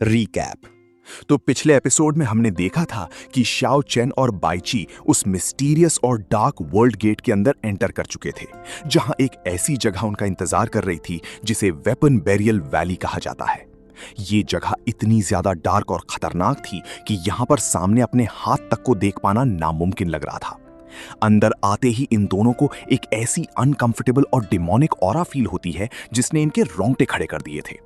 Recap. तो पिछले episode में हमने देखा था कि शाओ चेन और बाइची उस मिस्टीरियस और डार्क वर्ल्ड गेट के अंदर एंटर कर चुके थे, जहां एक ऐसी जगह उनका इंतजार कर रही थी जिसे वेपन बेरियल वैली कहा जाता है। ये जगह इतनी ज्यादा डार्क और खतरनाक थी कि यहां पर सामने अपने हाथ तक को देख पाना नामुमकिन लग रहा था। अंदर आते ही इन दोनों को एक ऐसी अनकंफर्टेबल और डिमोनिक ऑरा फील होती है जिसने इनके रोंगटे खड़े कर दिए थे।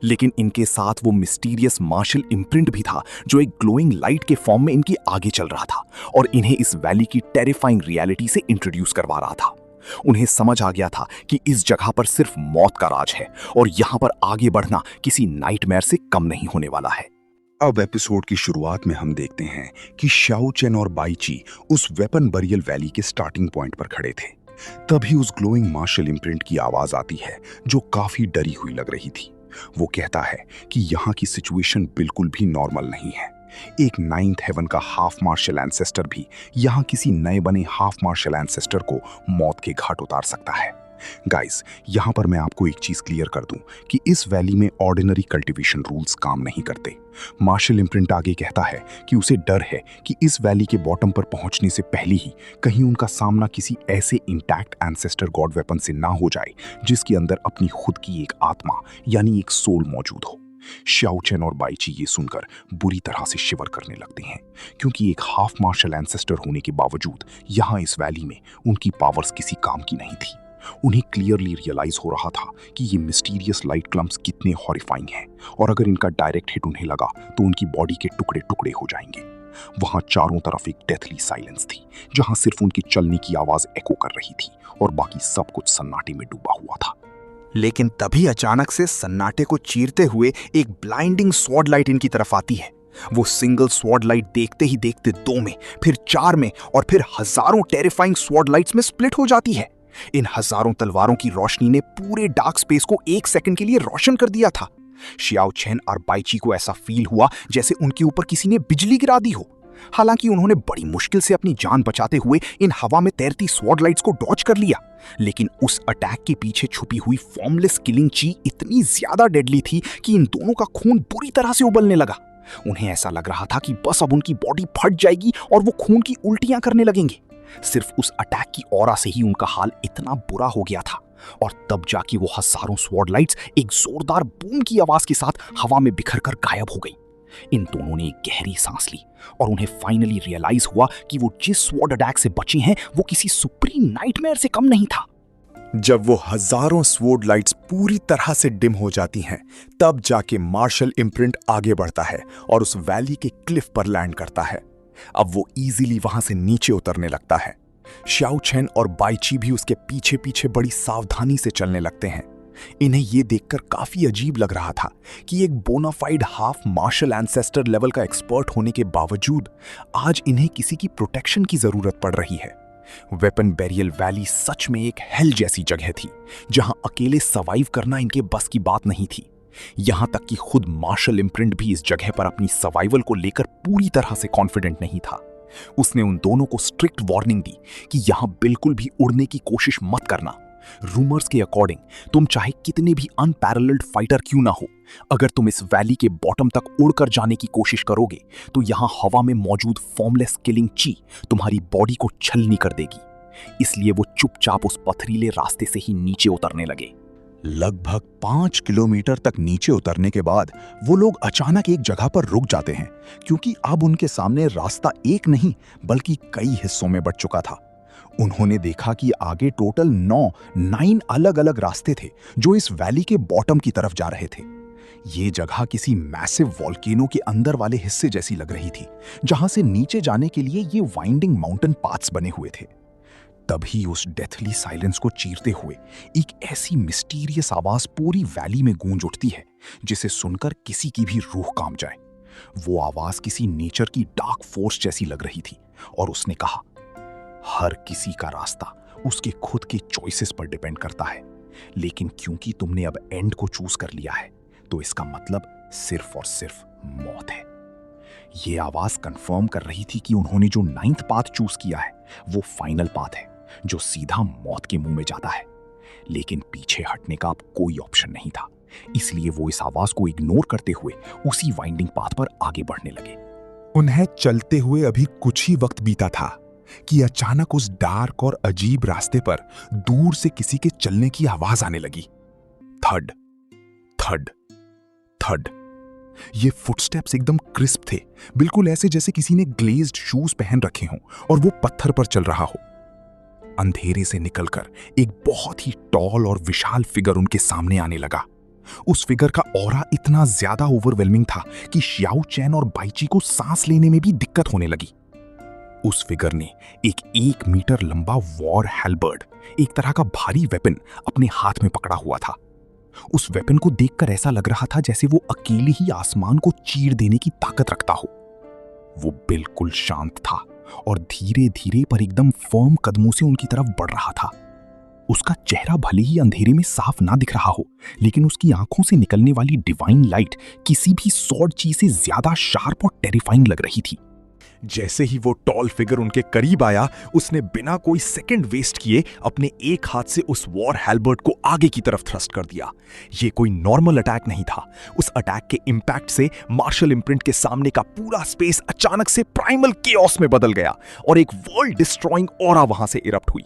लेकिन इनके साथ वो मिस्टीरियस मार्शल इम्प्रिंट भी था जो एक ग्लोइंग लाइट के फॉर्म में इनकी आगे चल रहा था और इन्हें इस वैली की टेरिफाइंग रियलिटी से इंट्रोड्यूस करवा रहा था। उन्हें समझ आ गया था कि इस जगह पर सिर्फ मौत का राज है और यहां पर आगे बढ़ना किसी नाइटमेयर से कम नहीं होने वाला है। अब एपिसोड की शुरुआत में हम देखते हैं कि शाओ चेन और बाइची उस वेपन बरियल वैली के स्टार्टिंग पॉइंट पर खड़े थे। तभी उस ग्लोइंग मार्शल इम्प्रिंट की आवाज आती है जो काफी डरी हुई लग रही थी। वो कहता है कि यहाँ की सिचुएशन बिल्कुल भी नॉर्मल नहीं है। एक नाइन्थ हेवन का हाफ मार्शल एंसेस्टर भी यहाँ किसी नए बने हाफ मार्शल एंसेस्टर को मौत के घाट उतार सकता है। गाइस, यहाँ पर मैं आपको एक चीज क्लियर कर दूं कि इस वैली में ऑर्डिनरी कल्टीवेशन रूल्स काम नहीं करते। मार्शल इम्प्रिंट आगे कहता है कि उसे डर है कि इस वैली के बॉटम पर पहुंचने से पहले ही कहीं उनका सामना किसी ऐसे इंटैक्ट एंसेस्टर गॉड वेपन से ना हो जाए जिसके अंदर अपनी खुद की एक आत्मा यानी एक सोल मौजूद हो। शाओ चेन और बाइची ये सुनकर बुरी तरह से शिवर करने लगते हैं, क्योंकि एक हाफ मार्शल एंसेस्टर होने के बावजूद यहाँ इस वैली में उनकी पावर्स किसी काम की नहीं थी। उन्हें क्लियरली रियलाइज हो रहा था कि ये मिस्टीरियस लाइट क्लम्प्स कितने हॉरिफाइंग हैं और अगर इनका डायरेक्ट हिट उन्हें लगा तो उनकी बॉडी के टुकड़े टुकड़े हो जाएंगे। वहां चारों तरफ एक डेथली साइलेंस थी, जहां सिर्फ उनके चलने की आवाज एको कर रही थी और बाकी सब कुछ सन्नाटे में डूबा हुआ था। लेकिन तभी अचानक से सन्नाटे को चीरते हुए एक ब्लाइंडिंग स्वॉर्ड लाइट इनकी तरफ आती है। वो सिंगल स्वॉर्ड लाइट देखते ही देखते 2 में, फिर 4 में और फिर हजारों टेरिफाइंग स्वॉर्ड लाइट्स में स्प्लिट हो जाती है। इन हजारों तलवारों की रोशनी ने पूरे डार्क स्पेस को 1 सेकंड के लिए रोशन कर दिया था। शियाओ चेन और बाइची को ऐसा फील हुआ जैसे उनके ऊपर किसी ने बिजली गिरा दी हो। हालांकि उन्होंने बड़ी मुश्किल से अपनी जान बचाते हुए इन हवा में तैरती स्वॉर्ड लाइट्स को डॉज कर लिया, लेकिन उस अटैक के पीछे छुपी हुई फॉर्मलेस किलिंग ची इतनी ज्यादा डेडली थी कि इन दोनों का खून बुरी तरह से उबलने लगा। उन्हें ऐसा लग रहा था कि बस अब उनकी बॉडी फट जाएगी और वो खून की उल्टियां करने लगेंगे। सिर्फ उस अटैक की ऑरा से ही उनका हाल इतना बुरा हो गया था और तब जाके वो हजारों स्वॉर्ड लाइट्स एक जोरदार बूम की आवाज के साथ हवा में बिखरकर गायब हो गई। इन दोनों ने एक गहरी सांस ली और उन्हें फाइनली रियलाइज हुआ कि वो जिस स्वॉर्ड अटैक से बचे हैं वो किसी सुप्रीम नाइटमेयर से कम नहीं था। जब वो हजारों स्वॉर्ड लाइट्स पूरी तरह से डिम हो जाती हैं, तब जाके मार्शल इम्प्रिंट आगे बढ़ता है और उस वैली के क्लिफ पर लैंड करता है। अब वो इजीली वहां से नीचे उतरने लगता है। शाओ चेन और बाइची भी उसके पीछे पीछे बड़ी सावधानी से चलने लगते हैं। इन्हें ये देखकर काफी अजीब लग रहा था कि एक bona fide half martial ancestor level का एक्सपर्ट होने के बावजूद आज इन्हें किसी की प्रोटेक्शन की जरूरत पड़ रही है। वेपन बेरियल वैली सच में एक हेल जैसी जगह थी, जहां अकेले सर्वाइव करना इनके बस की बात नहीं थी। यहां तक कि खुद मार्शल इम्प्रिंट भी इस जगह पर अपनी सर्वाइवल को लेकर पूरी तरह से कॉन्फिडेंट नहीं था। उसने उन दोनों को स्ट्रिक्ट वार्निंग दी कि यहां बिल्कुल भी उड़ने की कोशिश मत करना। रूमर्स के अकॉर्डिंग तुम चाहे कितने भी अनपैरेलल्ड फाइटर क्यों ना हो, अगर तुम इस वैली के बॉटम तक उड़कर जाने की कोशिश करोगे तो यहां हवा में मौजूद फॉर्मलेस किलिंग ची तुम्हारी बॉडी को छलनी कर देगी। इसलिए वो चुपचाप उस पथरीले रास्ते से ही नीचे उतरने लगे। लगभग 5 किलोमीटर तक नीचे उतरने के बाद वो लोग अचानक एक जगह पर रुक जाते हैं, क्योंकि अब उनके सामने रास्ता एक नहीं बल्कि कई हिस्सों में बंट चुका था। उन्होंने देखा कि आगे टोटल 9 अलग अलग रास्ते थे जो इस वैली के बॉटम की तरफ जा रहे थे। ये जगह किसी मैसिव वॉल्केनो के अंदर वाले हिस्से जैसी लग रही थी, जहां से नीचे जाने के लिए ये वाइंडिंग माउंटेन पाथ्स बने हुए थे। तभी उस डेथली साइलेंस को चीरते हुए एक ऐसी मिस्टीरियस आवाज पूरी वैली में गूंज उठती है जिसे सुनकर किसी की भी रूह कांप जाए। वो आवाज किसी नेचर की डार्क फोर्स जैसी लग रही थी और उसने कहा, हर किसी का रास्ता उसके खुद के चॉइसेस पर डिपेंड करता है, लेकिन क्योंकि तुमने अब एंड को चूज कर लिया है तो इसका मतलब सिर्फ और सिर्फ मौत है। ये आवाज कंफर्म कर रही थी कि उन्होंने जो 9th पाथ चूज किया है वो फाइनल पाथ है जो सीधा मौत के मुंह में जाता है। लेकिन पीछे हटने का अब कोई ऑप्शन नहीं था, इसलिए वो इस आवाज को इग्नोर करते हुए उसी वाइंडिंग पाथ पर आगे बढ़ने लगे। उन्हें चलते हुए अभी कुछ ही वक्त बीता था कि अचानक उस डार्क और अजीब रास्ते पर दूर से किसी के चलने की आवाज आने लगी। थड थड थड। ये फुटस्टेप्स एकदम क्रिस्प थे, बिल्कुल ऐसे जैसे किसी ने ग्लेज्ड शूज पहन रखे हों और वो पत्थर पर चल रहा हो। अंधेरे से निकलकर एक बहुत ही टॉल और विशाल फिगर उनके सामने आने लगा। उस फिगर का ऑरा इतना ज्यादा ओवरवेलमिंग था कि शियाओ चैन और बाईची को सांस लेने में भी दिक्कत होने लगी। उस फिगर ने एक 1 मीटर लंबा वॉर हैल्बर्ड, एक तरह का भारी वेपन, अपने हाथ में पकड़ा हुआ था। उस वेपन को देखकर ऐसा लग रहा था जैसे वो अकेले ही आसमान को चीर देने की ताकत रखता हो। वो बिल्कुल शांत था और धीरे धीरे पर एकदम फर्म कदमों से उनकी तरफ बढ़ रहा था। उसका चेहरा भले ही अंधेरे में साफ ना दिख रहा हो, लेकिन उसकी आंखों से निकलने वाली डिवाइन लाइट किसी भी सॉर्ड चीज से ज्यादा शार्प और टेरिफाइंग लग रही थी। जैसे ही वो टॉल फिगर उनके करीब आया, उसने बिना कोई सेकंड वेस्ट किए अपने एक हाथ से उस वॉर हैल्बर्ड को आगे की तरफ थ्रस्ट कर दिया। ये कोई नॉर्मल अटैक नहीं था। उस अटैक के इंपैक्ट से मार्शल इम्प्रिंट के सामने का पूरा स्पेस अचानक से प्राइमल केओस में बदल गया और एक वर्ल्ड डिस्ट्रॉइंग ऑरा वहां से इरप्ट हुई।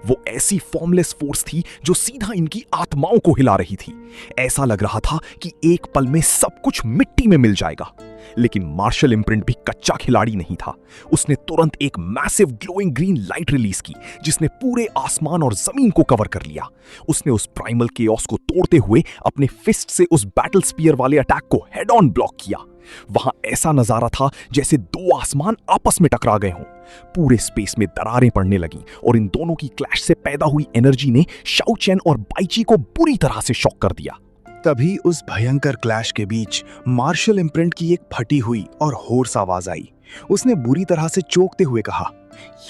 वो ऐसी फॉर्मलेस फोर्स थी जो सीधा इनकी आत्माओं को हिला रही थी। ऐसा लग रहा था कि एक पल में सब कुछ मिट्टी में मिल जाएगा। लेकिन मार्शल इम्प्रिंट भी कच्चा खिलाड़ी नहीं था। उसने तुरंत एक massive glowing green light release की जिसने पूरे आसमान और जमीन को कवर कर लिया। उसने उस प्राइमल केओस को तोड़ते हुए अपने फिस्ट से उस बैटल स्पीयर वाले अटैक को हेड ऑन ब्लॉक किया। वहां ऐसा नजारा था जैसे दो आसमान आपस में टकरा गए हों। पूरे स्पेस में दरारें पड़ने लगीं और इन दोनों की क्लैश से पैदा हुई एनर्जी ने शाओ चैन और बाईची को बुरी तरह से शॉक कर दिया। तभी उस भयंकर क्लैश के बीच मार्शल इम्प्रिंट की एक फटी हुई और होर्स आवाज आई। उसने बुरी तरह से चौंकते हुए कहा,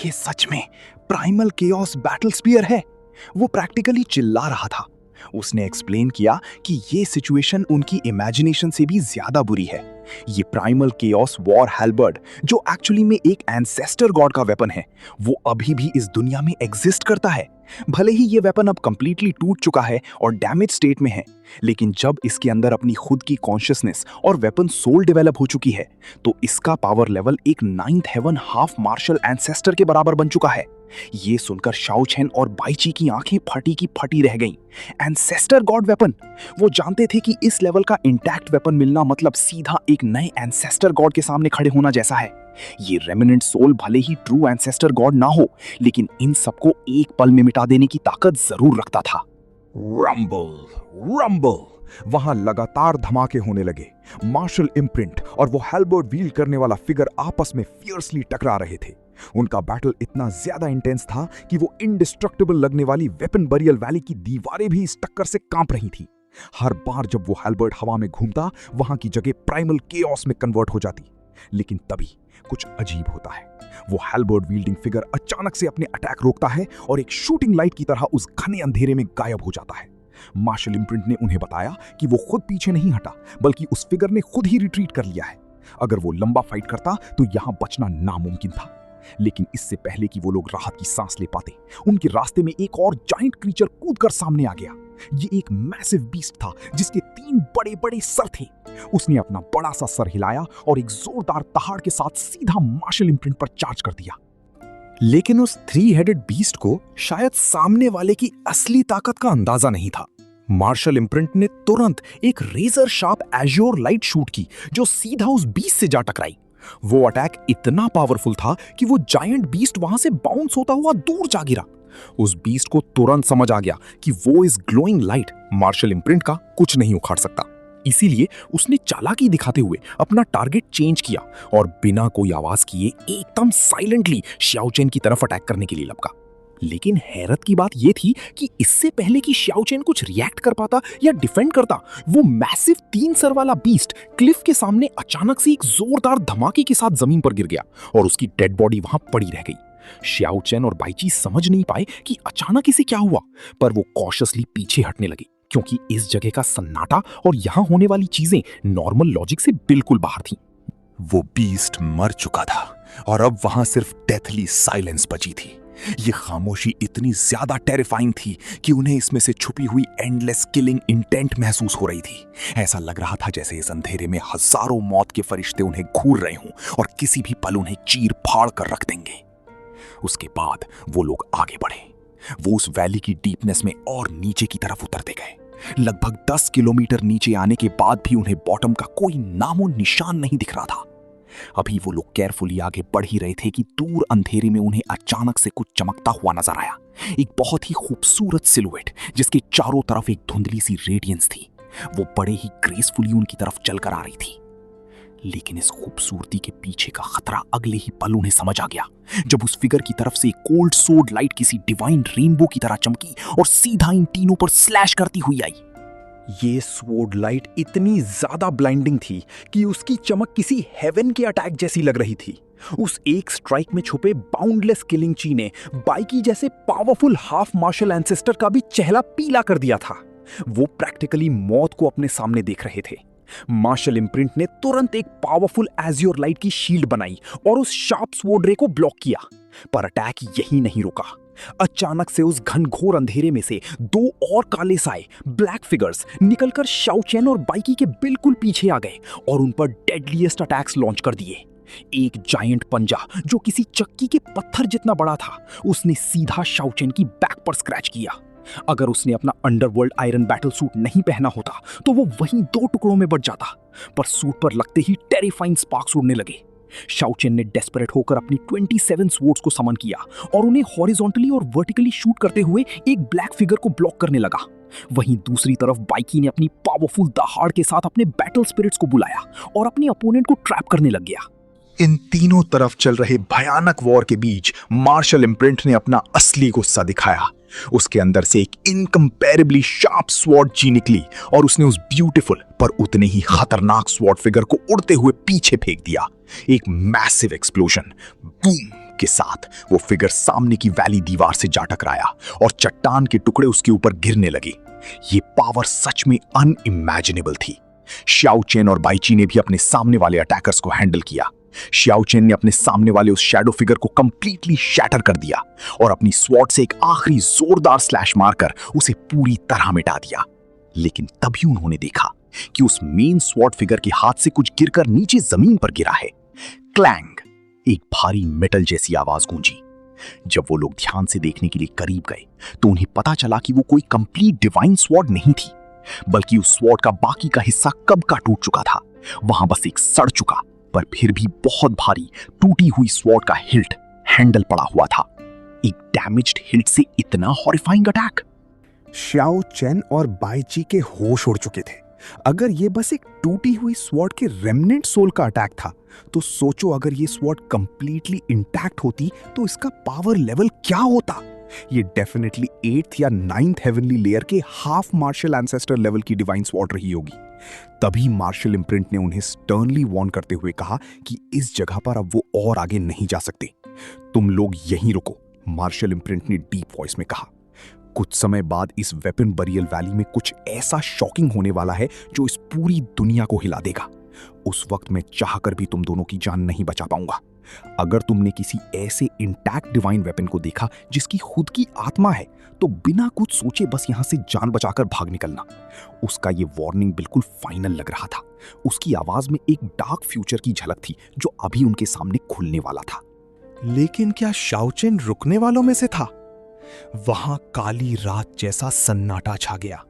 "ये सच में प्राइमल केओस बैटल स्पीयर है।" वो प्रैक्टिकली चिल्ला रहा था। उसने एक्सप्लेन किया कि ये सिचुएशन उनकी इमेजिनेशन से भी ज्यादा बुरी है। ये प्राइमल केओस वॉर हैल्बर्ड, जो एक्चुअली में एक एंसेस्टर गॉड का वेपन है, वो अभी भी इस दुनिया में एग्जिस्ट करता है। भले ही ये वेपन अब कंप्लीटली टूट चुका है और डैमेज स्टेट में है, लेकिन जब इसके अंदर अपनी खुद की कॉन्शियसनेस और वेपन सोल डेवलप हो चुकी है, तो इसका पावर लेवल एक 9th haven half martial ancestor के बराबर बन चुका है। ये सुनकर शाओ चैन और बाईची की आंखें फटी की फटी रह गईं। Ancestor God weapon! वो जानते थे कि इस लेवल का इंटैक्ट वेपन मिलना मतलब सीधा एक नए एंसेस्टर गॉड के सामने खड़े होना जैसा है। ये रेमिनेंट सोल भले ही ट्रू एंसेस्टर गॉड ना हो, लेकिन इन सबको एक पल में मिटा देने की ताकत जरूर रखता था। Rumble rumble. वहां लगातार धमाके होने लगे। मार्शल इम्प्रिंट और वो हैल्बर्ड व्हील करने वाला फिगर आपस में फियर्सली टकरा रहे थे। उनका बैटल इतना ज्यादा इंटेंस था कि वो इंडिस्ट्रक्टिबल लगने वाली वेपन बरियल वैली की दीवारें भी इस टक्कर से कांप रही थी। हर बार जब वो हैल्बर्ड हवा में घूमता, वहां की जगह प्राइमल केओस में कन्वर्ट हो जाती। लेकिन तभी कुछ अजीब होता है। वो हैल्बर्ड वील्डिंग फिगर अचानक से अपने अटैक रोकता है और एक शूटिंग लाइट की तरह उस घने अंधेरे में गायब हो जाता है। मार्शल इम्प्रिंट ने उन्हें बताया कि वो खुद पीछे नहीं हटा, बल्कि उस फिगर ने खुद ही रिट्रीट कर लिया है। अगर वो लंबा फाइट करता तो यहां बचना नामुमकिन था। लेकिन इससे पहले कि वो लोग राहत की सांस ले पाते, उनके रास्ते में एक और जायंट क्रीचर कूदकर सामने आ गया। ये एक मैसिव बीस्ट था जिसके 3 बड़े बड़े सर थे। उसने अपना बड़ा सा सर हिलाया और एक जोरदार दहाड़ के साथ सीधा मार्शल इम्प्रिंट पर चार्ज कर दिया। लेकिन उस 3 हेडेड बीस्ट को शायद सामने वाले की असली ताकत का अंदाजा नहीं था। मार्शल इम्प्रिंट ने तुरंत एक razor sharp azure light shoot की जो सीधा उस बीस्ट से जा टकराई। वो अटैक इतना पावरफुल था कि वो जायंट बीस्ट वहां से बाउंस होता हुआ दूर जा गिरा। उस बीस्ट को तुरंत समझ आ गया कि वो इस ग्लोइंग लाइट मार्शल इम्प्रिंट का कुछ नहीं उखाड़ सकता। इसीलिए उसने चालाकी दिखाते हुए अपना टारगेट चेंज किया और बिना कोई आवाज किए एकदम साइलेंटली शियाओ चैन की तरफ अटैक करने के लिए लपका। लेकिन हैरत की बात यह थी कि इससे पहले कि शियाओ चैन कुछ रिएक्ट कर पाता या डिफेंड करता, वो मैसिव 3 सर वाला बीस्ट क्लिफ के सामने अचानक से एक जोरदार धमाके के साथ जमीन पर गिर गया और उसकी डेड बॉडी वहां पड़ी रह गई। शियाओ चैन और बाईची समझ नहीं पाए कि अचानक इसे क्या हुआ, पर वो कॉशियसली पीछे हटने लगे क्योंकि इस जगह का सन्नाटा और यहां होने वाली चीजें नॉर्मल लॉजिक से बिल्कुल बाहर थीं। वो बीस्ट मर चुका था और अब वहां सिर्फ डेथली साइलेंस बची थी। ये खामोशी इतनी ज्यादा टेरिफाइंग थी कि उन्हें इसमें से छुपी हुई एंडलेस किलिंग इंटेंट महसूस हो रही थी। ऐसा लग रहा था जैसे इस अंधेरे में हजारों मौत के फरिश्ते उन्हें घूर रहे हों और किसी भी पल उन्हें चीर फाड़ कर रख देंगे। उसके बाद वो लोग आगे बढ़े। वो उस वैली की डीपनेस में और नीचे की तरफ उतरते गए। लगभग 10 किलोमीटर नीचे आने के बाद भी उन्हें बॉटम का कोई नामो निशान नहीं दिख रहा था। अभी वो लोग केयरफुली आगे बढ़ ही रहे थे कि दूर अंधेरे में उन्हें अचानक से कुछ चमकता हुआ नजर आया। एक बहुत ही खूबसूरत सिलुएट जिसके चारों तरफ एक धुंधली सी रेडियंस थी। वो बड़े ही ग्रेसफुली उनकी तरफ चलकर आ रही थी। लेकिन इस खूबसूरती के पीछे का खतरा अगले ही पल उन्हें समझ आ गया, जब उस फिगर की तरफ से एक कोल्ड सोर्ड लाइट किसी डिवाइन रेनबो की तरह चमकी और सीधा इन तीनों पर स्लैश करती हुई आई। ये स्वॉर्ड लाइट इतनी ज्यादा ब्लाइंडिंग थी कि उसकी चमक किसी हेवन के अटैक जैसी लग रही थी। उस एक स्ट्राइक में छुपे बाउंडलेस किलिंग ची ने बाइकी जैसे पावरफुल हाफ मार्शल एंसेस्टर का भी चेहरा पीला कर दिया था। वो प्रैक्टिकली मौत को अपने सामने देख रहे थे। मार्शल इम्प्रिंट ने तुरंत एक पावरफुल एज़्योर लाइट की शील्ड बनाई और उस शार्प स्वॉर्ड रे को ब्लॉक किया, पर अटैक यही नहीं रुका। अचानक से उस घनघोर अंधेरे में से दो और काले साए ब्लैक फिगर्स निकलकर शाओ चेन और बाइकी के बिल्कुल पीछे आ गए और उन पर डेडलीस्ट अटैक्स लॉन्च कर दिए। एक जायंट पंजा जो किसी चक्की के पत्थर जितना बड़ा था, उसने सीधा शाओ चेन की बैक पर स्क्रैच किया। अगर उसने अपना अंडरवर्ल्ड आयरन बैटल सूट नहीं पहना होता तो वो वहीं दो टुकड़ों में बच जाता, पर सूट पर लगते ही टेरिफाइंग स्पार्क्स उड़ने लगे। शाओ चेन ने डेस्परेट होकर अपनी 27 स्वॉर्ड्स को समन किया और उन्हें हॉरिजॉन्टली और वर्टिकली शूट करते हुए एक ब्लैक फिगर को ब्लॉक करने लगा। वहीं दूसरी तरफ बाइकी ने अपनी पावरफुल दहाड़ के साथ अपने बैटल स्पिरिट्स को बुलाया और अपने अपोनेंट को ट्रैप करने लग गया। इन तीनों तरफ चल रहे भयानक वॉर के बीच मार्शल इम्प्रिंट ने अपना असली गुस्सा दिखाया। उसके अंदर से एक इनकंपैरेबली शार्प स्वॉर्ड ची निकली और उसने उस ब्यूटीफुल पर उतने ही खतरनाक स्वॉर्ड फिगर को उड़ते हुए पीछे फेंक दिया। एक मैसिव एक्सप्लोजन बूम के साथ वो फिगर सामने की वैली दीवार से जा टकराया और चट्टान के टुकड़े उसके ऊपर गिरने लगे। ये पावर सच में अनइमेजिनेबल थी। शाओ चेन और बाइची ने भी अपने सामने वाले अटैकर्स को हैंडल किया। शाओ चेन ने अपने सामने वाले उस शैडो फिगर को कंप्लीटली शैटर कर दिया और अपनी स्वॉर्ड से एक आखिरी जोरदार स्लैश मारकर उसे पूरी तरह मिटा दिया। लेकिन तभी उन्होंने देखा कि उस मेन स्वॉर्ड फिगर के हाथ से कुछ गिरकर नीचे जमीन पर गिरा है। क्लैंग, एक भारी मेटल जैसी आवाज गूंजी। जब वो लोग ध्यान से देखने के लिए करीब गए तो उन्हें पता चला कि वो कोई कंप्लीट डिवाइन स्वॉर्ड नहीं थी, बल्कि उस स्वॉर्ड का बाकी का हिस्सा कब का टूट चुका था। वहां बस एक सड़ चुका पर फिर भी बहुत भारी टूटी हुई स्वॉर्ड का हिल्ट हैंडल पड़ा हुआ था। एक डैमेज्ड हिल्ट से इतना हॉरिफाइंग अटैक। शाओ चेन और बाइची के होश उड़ चुके थे। अगर ये बस एक टूटी हुई स्वॉर्ड के रेमनेंट सोल का अटैक था तो सोचो अगर ये स्वॉर्ड कंप्लीटली इंटैक्ट होती तो इसका पावर लेवल क्या होता। ये डेफिनेटली 8th या 9th हेवनली लेयर के हाफ मार्शल एंसेस्टर लेवल की डिवाइन स्वॉर्ड रही होगी। तभी मार्शल इम्प्रिंट ने उन्हें स्टर्नली वार्न करते हुए कहा कि इस जगह पर अब वो और आगे नहीं जा सकते। तुम लोग यहीं रुको, मार्शल इम्प्रिंट ने डीप वॉइस में कहा। कुछ समय बाद इस वेपन बरियल वैली में कुछ ऐसा शॉकिंग होने वाला है जो इस पूरी दुनिया को हिला देगा। उस वक्त मैं चाहकर भी तुम दोनों की जान नहीं बचा पाऊंगा। अगर तुमने किसी ऐसे इंटैक्ट डिवाइन वेपन को देखा जिसकी खुद की आत्मा है तो बिना कुछ सोचे बस यहां से जान बचाकर भाग निकलना। उसका ये वार्निंग बिल्कुल फाइनल लग रहा था। उसकी आवाज में एक डार्क फ्यूचर की झलक थी जो अभी उनके सामने खुलने वाला था। लेकिन क्या शाओ चेन रुकने वालों में से था? वहां काली रात जैसा सन्नाटा छा गया।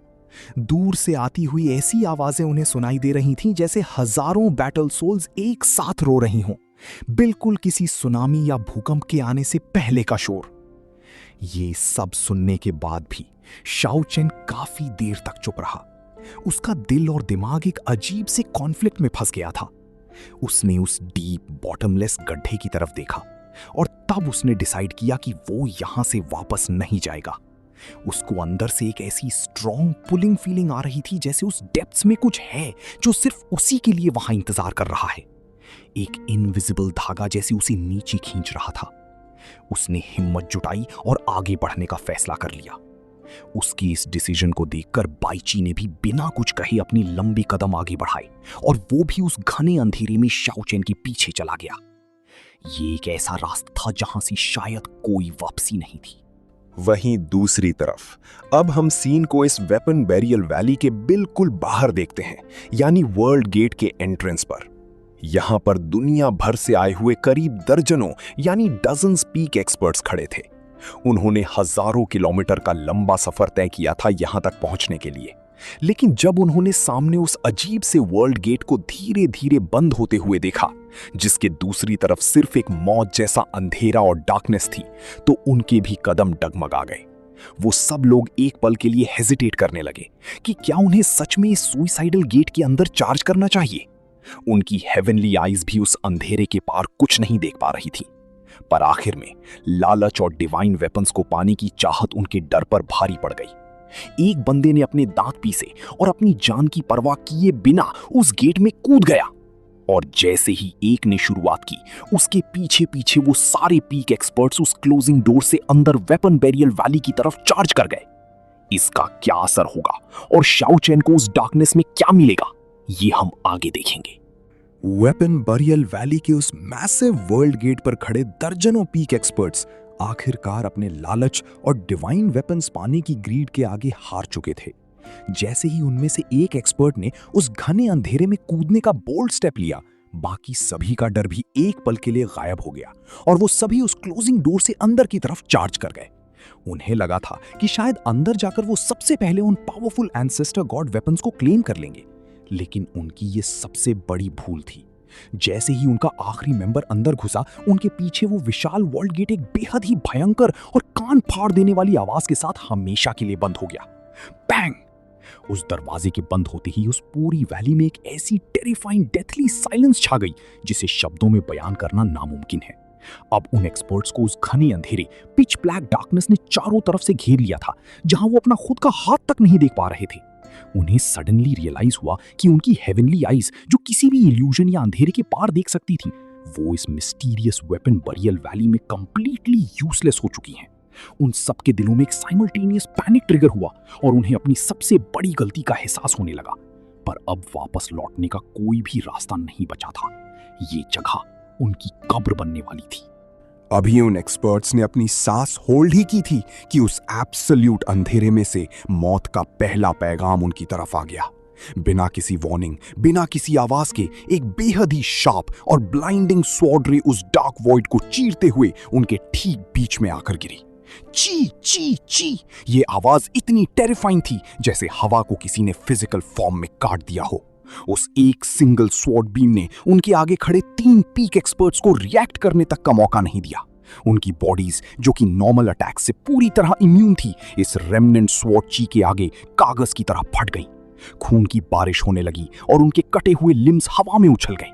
दूर से आती हुई ऐसी आवाजें उन्हें सुनाई दे रही थीं जैसे हजारों बैटल सोल्स एक साथ रो रही हों, बिल्कुल किसी सुनामी या भूकंप के आने से पहले का शोर। ये सब सुनने के बाद भी शाओ चेन काफी देर तक चुप रहा। उसका दिल और दिमाग एक अजीब से कॉन्फ्लिक्ट में फंस गया था। उसने उस डीप बॉटमलेस गड्ढे की तरफ देखा और तब उसने डिसाइड किया कि वो यहां से वापस नहीं जाएगा। उसको अंदर से एक ऐसी स्ट्रॉन्ग पुलिंग फीलिंग आ रही थी जैसे उस डेप्थ्स में कुछ है जो सिर्फ उसी के लिए वहां इंतजार कर रहा है। एक इनविजिबल धागा जैसे उसे नीचे खींच रहा था। उसने हिम्मत जुटाई और आगे बढ़ने का फैसला कर लिया। उसकी इस डिसीजन को देखकर बाइची ने भी बिना कुछ कहे अपनी लंबी कदम आगे बढ़ाए और वो भी उस घने अंधेरे में शाओ चेन के पीछे चला गया। ये एक ऐसा रास्ता था जहां से शायद कोई वापसी नहीं थी। वहीं दूसरी तरफ अब हम सीन को इस वेपन बैरियल वैली के बिल्कुल बाहर देखते हैं, यानी वर्ल्ड गेट के एंट्रेंस पर। यहां पर दुनिया भर से आए हुए करीब दर्जनों यानी डजन्स पीक एक्सपर्ट्स खड़े थे। उन्होंने हजारों किलोमीटर का लंबा सफर तय किया था यहां तक पहुंचने के लिए। लेकिन जब उन्होंने सामने उस अजीब से वर्ल्ड गेट को धीरे धीरे बंद होते हुए देखा, जिसके दूसरी तरफ सिर्फ एक मौत जैसा अंधेरा और डार्कनेस थी, तो उनके भी कदम डगमगा गए। वो सब लोग एक पल के लिए हेजिटेट करने लगे कि क्या उन्हें सच में इस सुइसाइडल गेट के अंदर चार्ज करना चाहिए। उनकी हेवनली आईज भी उस अंधेरे के पार कुछ नहीं देख पा रही थी। पर आखिर में लालच और डिवाइन वेपन्स को पाने की चाहत उनके डर पर भारी पड़ गई। एक बंदे ने अपने दांत पीसे और अपनी जान की परवाह किए बिना उस गेट में कूद गया, और जैसे ही एक ने शुरुआत की, उसके पीछे पीछे वो सारे पीक एक्सपर्ट्स उस क्लोजिंग डोर से अंदर वेपन बैरियल वैली की तरफ चार्ज कर गए। इसका क्या असर होगा और शाओ चैन को उस डार्कनेस में क्या मिलेगा, ये हम आगे देखेंगे। वेपन बैरियल वैली के उस मैसिव वर्ल्ड गेट पर खड़े दर्जनों पीक एक्सपर्ट्स आखिरकार अपने लालच और डिवाइन वेपन्स पाने की ग्रीड के आगे हार चुके थे। जैसे ही उनमें से एक एक्सपर्ट ने उस घने अंधेरे में कूदने का बोल्ड स्टेप लिया, बाकी सभी का डर भी एक पल के लिए गायब हो गया और वो सभी उस क्लोजिंग डोर से अंदर की तरफ चार्ज कर गए। उन्हें लगा था कि शायद अंदर जाकर वो सबसे पहले उन पावरफुल एंसेस्टर गॉड वेपन्स को क्लेम कर लेंगे, लेकिन उनकी ये सबसे बड़ी भूल थी। जैसे ही उनका आखिरी मेंबर अंदर घुसा, उनके पीछे वो विशाल वर्ल्ड गेट एक बेहद ही भयंकर और कान फाड़ देने वाली आवाज के साथ हमेशा के लिए बंद हो गया। बैंग! उस दरवाजे के बंद होते ही उस पूरी वैली में एक ऐसी टेरिफाइंग डेथली साइलेंस छा गई जिसे शब्दों में बयान करना नामुमकिन है। अब उन एक्सपर्ट्स को उस घने अंधेरे पिच ब्लैक डार्कनेस ने चारों तरफ से घेर लिया था, जहां वो अपना खुद का हाथ तक नहीं देख पा रहे थे। उन्हें सडनली रियलाइज हुआ कि उनकी हेवनली आईज, जो किसी भी इल्यूजन या अंधेरे के पार देख सकती थी, वो इस मिस्टीरियस वेपन बैरियल वैली में कंप्लीटली यूजलेस हो चुकी हैं। उन सबके दिलों में एक साइमल्टेनियस पैनिक ट्रिगर हुआ और उन्हें अपनी सबसे बड़ी गलती का एहसास होने लगा। पर अब वापस लौटने का कोई भी रास्ता नहीं बचा था। ये जगह उनकी कब्र बनने वाली थी। अभी उन एक्सपर्ट्स ने अपनी सांस होल्ड ही की थी कि उस एब्सोल्यूट अंधेरे में से मौत का पहला पैगाम उनकी तरफ आ गया। बिना किसी वार्निंग, बिना किसी आवाज के एक बेहद ही शार्प और ब्लाइंडिंग स्वॉर्ड रे उस डार्क वॉइड को चीरते हुए उनके ठीक बीच में आकर गिरी। ची ची ची, ये आवाज इतनी टेरिफाइंग थी जैसे हवा को किसी ने फिजिकल फॉर्म में काट दिया हो। उस एक सिंगल स्वॉर्ड बीम ने उनके आगे खड़े 3 पीक एक्सपर्ट्स को रिएक्ट करने तक का मौका नहीं दिया। उनकी बॉडीज, जो कि नॉर्मल अटैक से पूरी तरह इम्यून थी, इस रेमनेंट स्वॉर्ड ची के आगे कागज की तरह फट गईं। खून की बारिश होने लगी और उनके कटे हुए लिम्स हवा में उछल गए।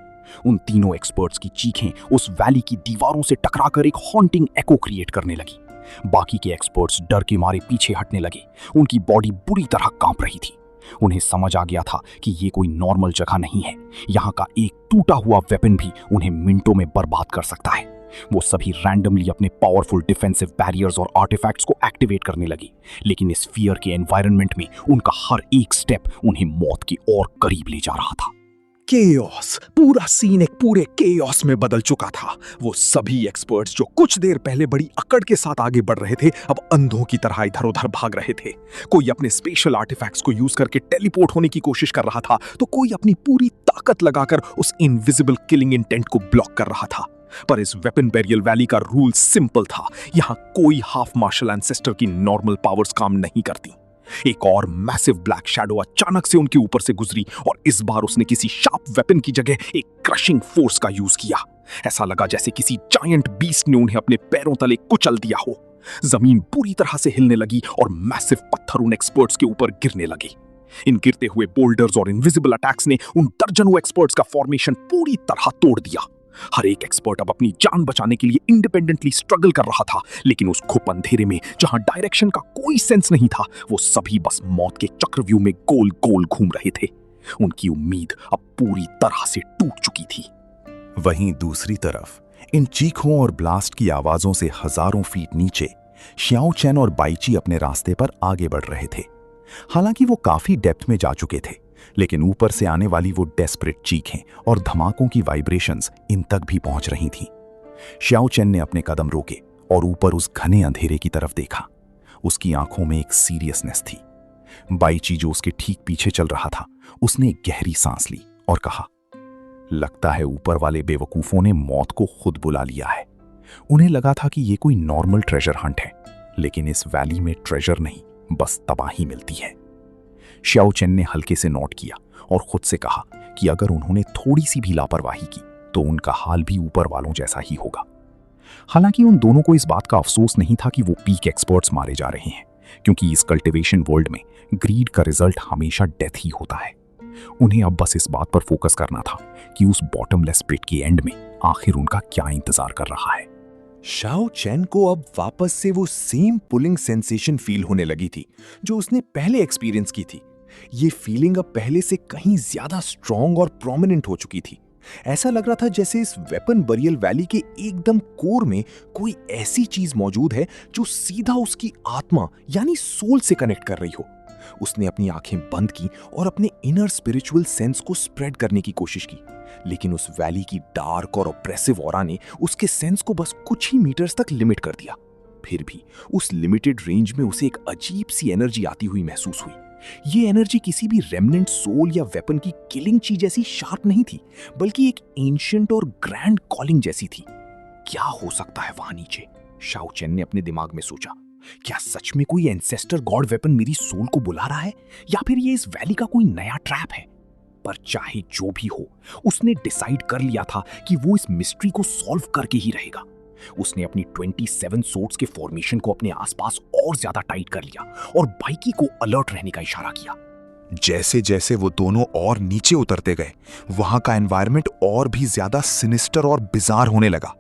उन तीनों एक्सपर्ट्स की चीखें उस वैली की दीवारों से टकराकर एक हॉन्टिंग एको क्रिएट करने लगी। बाकी के एक्सपर्ट्स डर के मारे पीछे हटने लगे। उनकी बॉडी बुरी तरह कांप रही थी। उन्हें समझ आ गया था कि ये कोई नॉर्मल जगह नहीं है। यहाँ का एक टूटा हुआ वेपन भी उन्हें मिनटों में बर्बाद कर सकता है। वो सभी रैंडमली अपने पावरफुल डिफेंसिव बैरियर्स और आर्टिफैक्ट्स को एक्टिवेट करने लगी, लेकिन इस फियर के एनवायरनमेंट में उनका हर एक स्टेप उन्हें मौत की और करीब ले जा रहा था। केओस, पूरा सीन एक पूरे केओस में बदल चुका था। वो सभी एक्सपर्ट्स जो कुछ देर पहले बड़ी अकड़ के साथ आगे बढ़ रहे थे, अब अंधों की तरह इधर उधर भाग रहे थे। कोई अपने स्पेशल आर्टिफैक्ट्स को यूज करके टेलीपोर्ट होने की कोशिश कर रहा था, तो कोई अपनी पूरी ताकत लगाकर उस इनविजिबल किलिंग इंटेंट को ब्लॉक कर रहा था। पर इस वेपन बैरियल वैली का रूल सिंपल था। यहां कोई हाफ मार्शल एंसेस्टर की नॉर्मल पावर्स काम नहीं करती। एक और मैसिव ब्लैक शैडो अचानक से उनके ऊपर से गुजरी और इस बार उसने किसी शार्प वेपन की जगह एक क्रशिंग फोर्स का यूज किया। ऐसा लगा जैसे किसी जायंट बीस्ट ने उन्हें अपने पैरों तले कुचल दिया हो। जमीन पूरी तरह से हिलने लगी और मैसिव पत्थर उन एक्सपर्ट्स के ऊपर गिरने लगे। इन गिरते हुए बोल्डर्स और इनविजिबल अटैक्स ने उन दर्जनों एक्सपर्ट्स का फॉर्मेशन पूरी तरह तोड़ दिया। हर एक एक्सपर्ट अब अपनी जान बचाने के लिए इंडिपेंडेंटली स्ट्रगल कर रहा था, लेकिन उस घुप अंधेरे में जहां डायरेक्शन का कोई सेंस नहीं था, वो सभी बस मौत के चक्रव्यूह में गोल गोल घूम रहे थे। उनकी उम्मीद अब पूरी तरह से टूट चुकी थी। वहीं दूसरी तरफ इन चीखों और ब्लास्ट की आवाजों से हजारों फीट नीचे श्याओ चैन और बाईची अपने रास्ते पर आगे बढ़ रहे थे। हालांकि वो काफी डेप्थ में जा चुके थे, लेकिन ऊपर से आने वाली वो डेस्परेट चीखें और धमाकों की वाइब्रेशंस इन तक भी पहुंच रही थीं। श्याओ चेन ने अपने कदम रोके और ऊपर उस घने अंधेरे की तरफ देखा। उसकी आंखों में एक सीरियसनेस थी। बाईची जो उसके ठीक पीछे चल रहा था, उसने एक गहरी सांस ली और कहा, लगता है ऊपर वाले बेवकूफों ने मौत को खुद बुला लिया है। उन्हें लगा था कि ये कोई नॉर्मल ट्रेजर हंट है, लेकिन इस वैली में ट्रेजर नहीं, बस तबाही मिलती है। श्याओ चेन ने हल्के से नोट किया और खुद से कहा कि अगर उन्होंने थोड़ी सी भी लापरवाही की तो उनका हाल भी ऊपर वालों जैसा ही होगा। हालांकि उन दोनों को इस बात का अफसोस नहीं था कि वो पीक एक्सपर्ट्स मारे जा रहे हैं, क्योंकि इस कल्टीवेशन वर्ल्ड में ग्रीड का रिजल्ट हमेशा डेथ ही होता है। उन्हें अब बस इस बात पर फोकस करना था कि उस बॉटमलेस पिट के एंड में आखिर उनका क्या इंतजार कर रहा है। शाओ चेन को अब वापस से वो सेम पुलिंग सेंसेशन फील होने लगी थी जो उसने पहले एक्सपीरियंस की थी। ये फीलिंग अब पहले से कहीं ज्यादा स्ट्रॉन्ग और प्रोमिनेंट हो चुकी थी। ऐसा लग रहा था जैसे इस वेपन बरियल वैली के एकदम कोर में कोई ऐसी चीज मौजूद है जो सीधा उसकी आत्मा यानी सोल से कनेक्ट कर रही हो। उसने अपनी आंखें बंद की और अपने इनर स्पिरिचुअल सेंस को स्प्रेड करने की कोशिश की, लेकिन उस वैली की डार्क और ऑप्रेसिव ऑरा ने उसके सेंस को बस कुछ ही मीटर्स तक लिमिट कर दिया। फिर भी उस लिमिटेड रेंज में उसे एक अजीब सी एनर्जी आती हुई महसूस हुई। ये एनर्जी किसी भी रेमनेंट सोल या वेपन की किलिंग चीज जैसी शार्प नहीं थी, बल्कि एक एंशिएंट और ग्रैंड कॉलिंग जैसी थी। क्या हो सकता है वहां नीचे? शाओ चेन ने अपने दिमाग में सोचा। क्या सच में कोई एंसेस्टर गॉड वेपन मेरी सोल को बुला रहा है, या फिर ये इस वैली का कोई नया ट्रैप है? पर चाहे जो भी हो, उसने डिसाइड कर लिया था कि वो इस मिस्ट्री को सॉल्व करके ही रहेगा। उसने अपनी 27 सोर्ड्स के फॉर्मेशन को अपने आसपास और ज्यादा टाइट कर लिया और बाइकी को अलर्ट रहने का इशारा किया। जैसे जैसे वो दोनों और नीचे उतरते गए, वहां का एनवायरनमेंट और भी ज्यादा सिनिस्टर और बिजार होने लगा।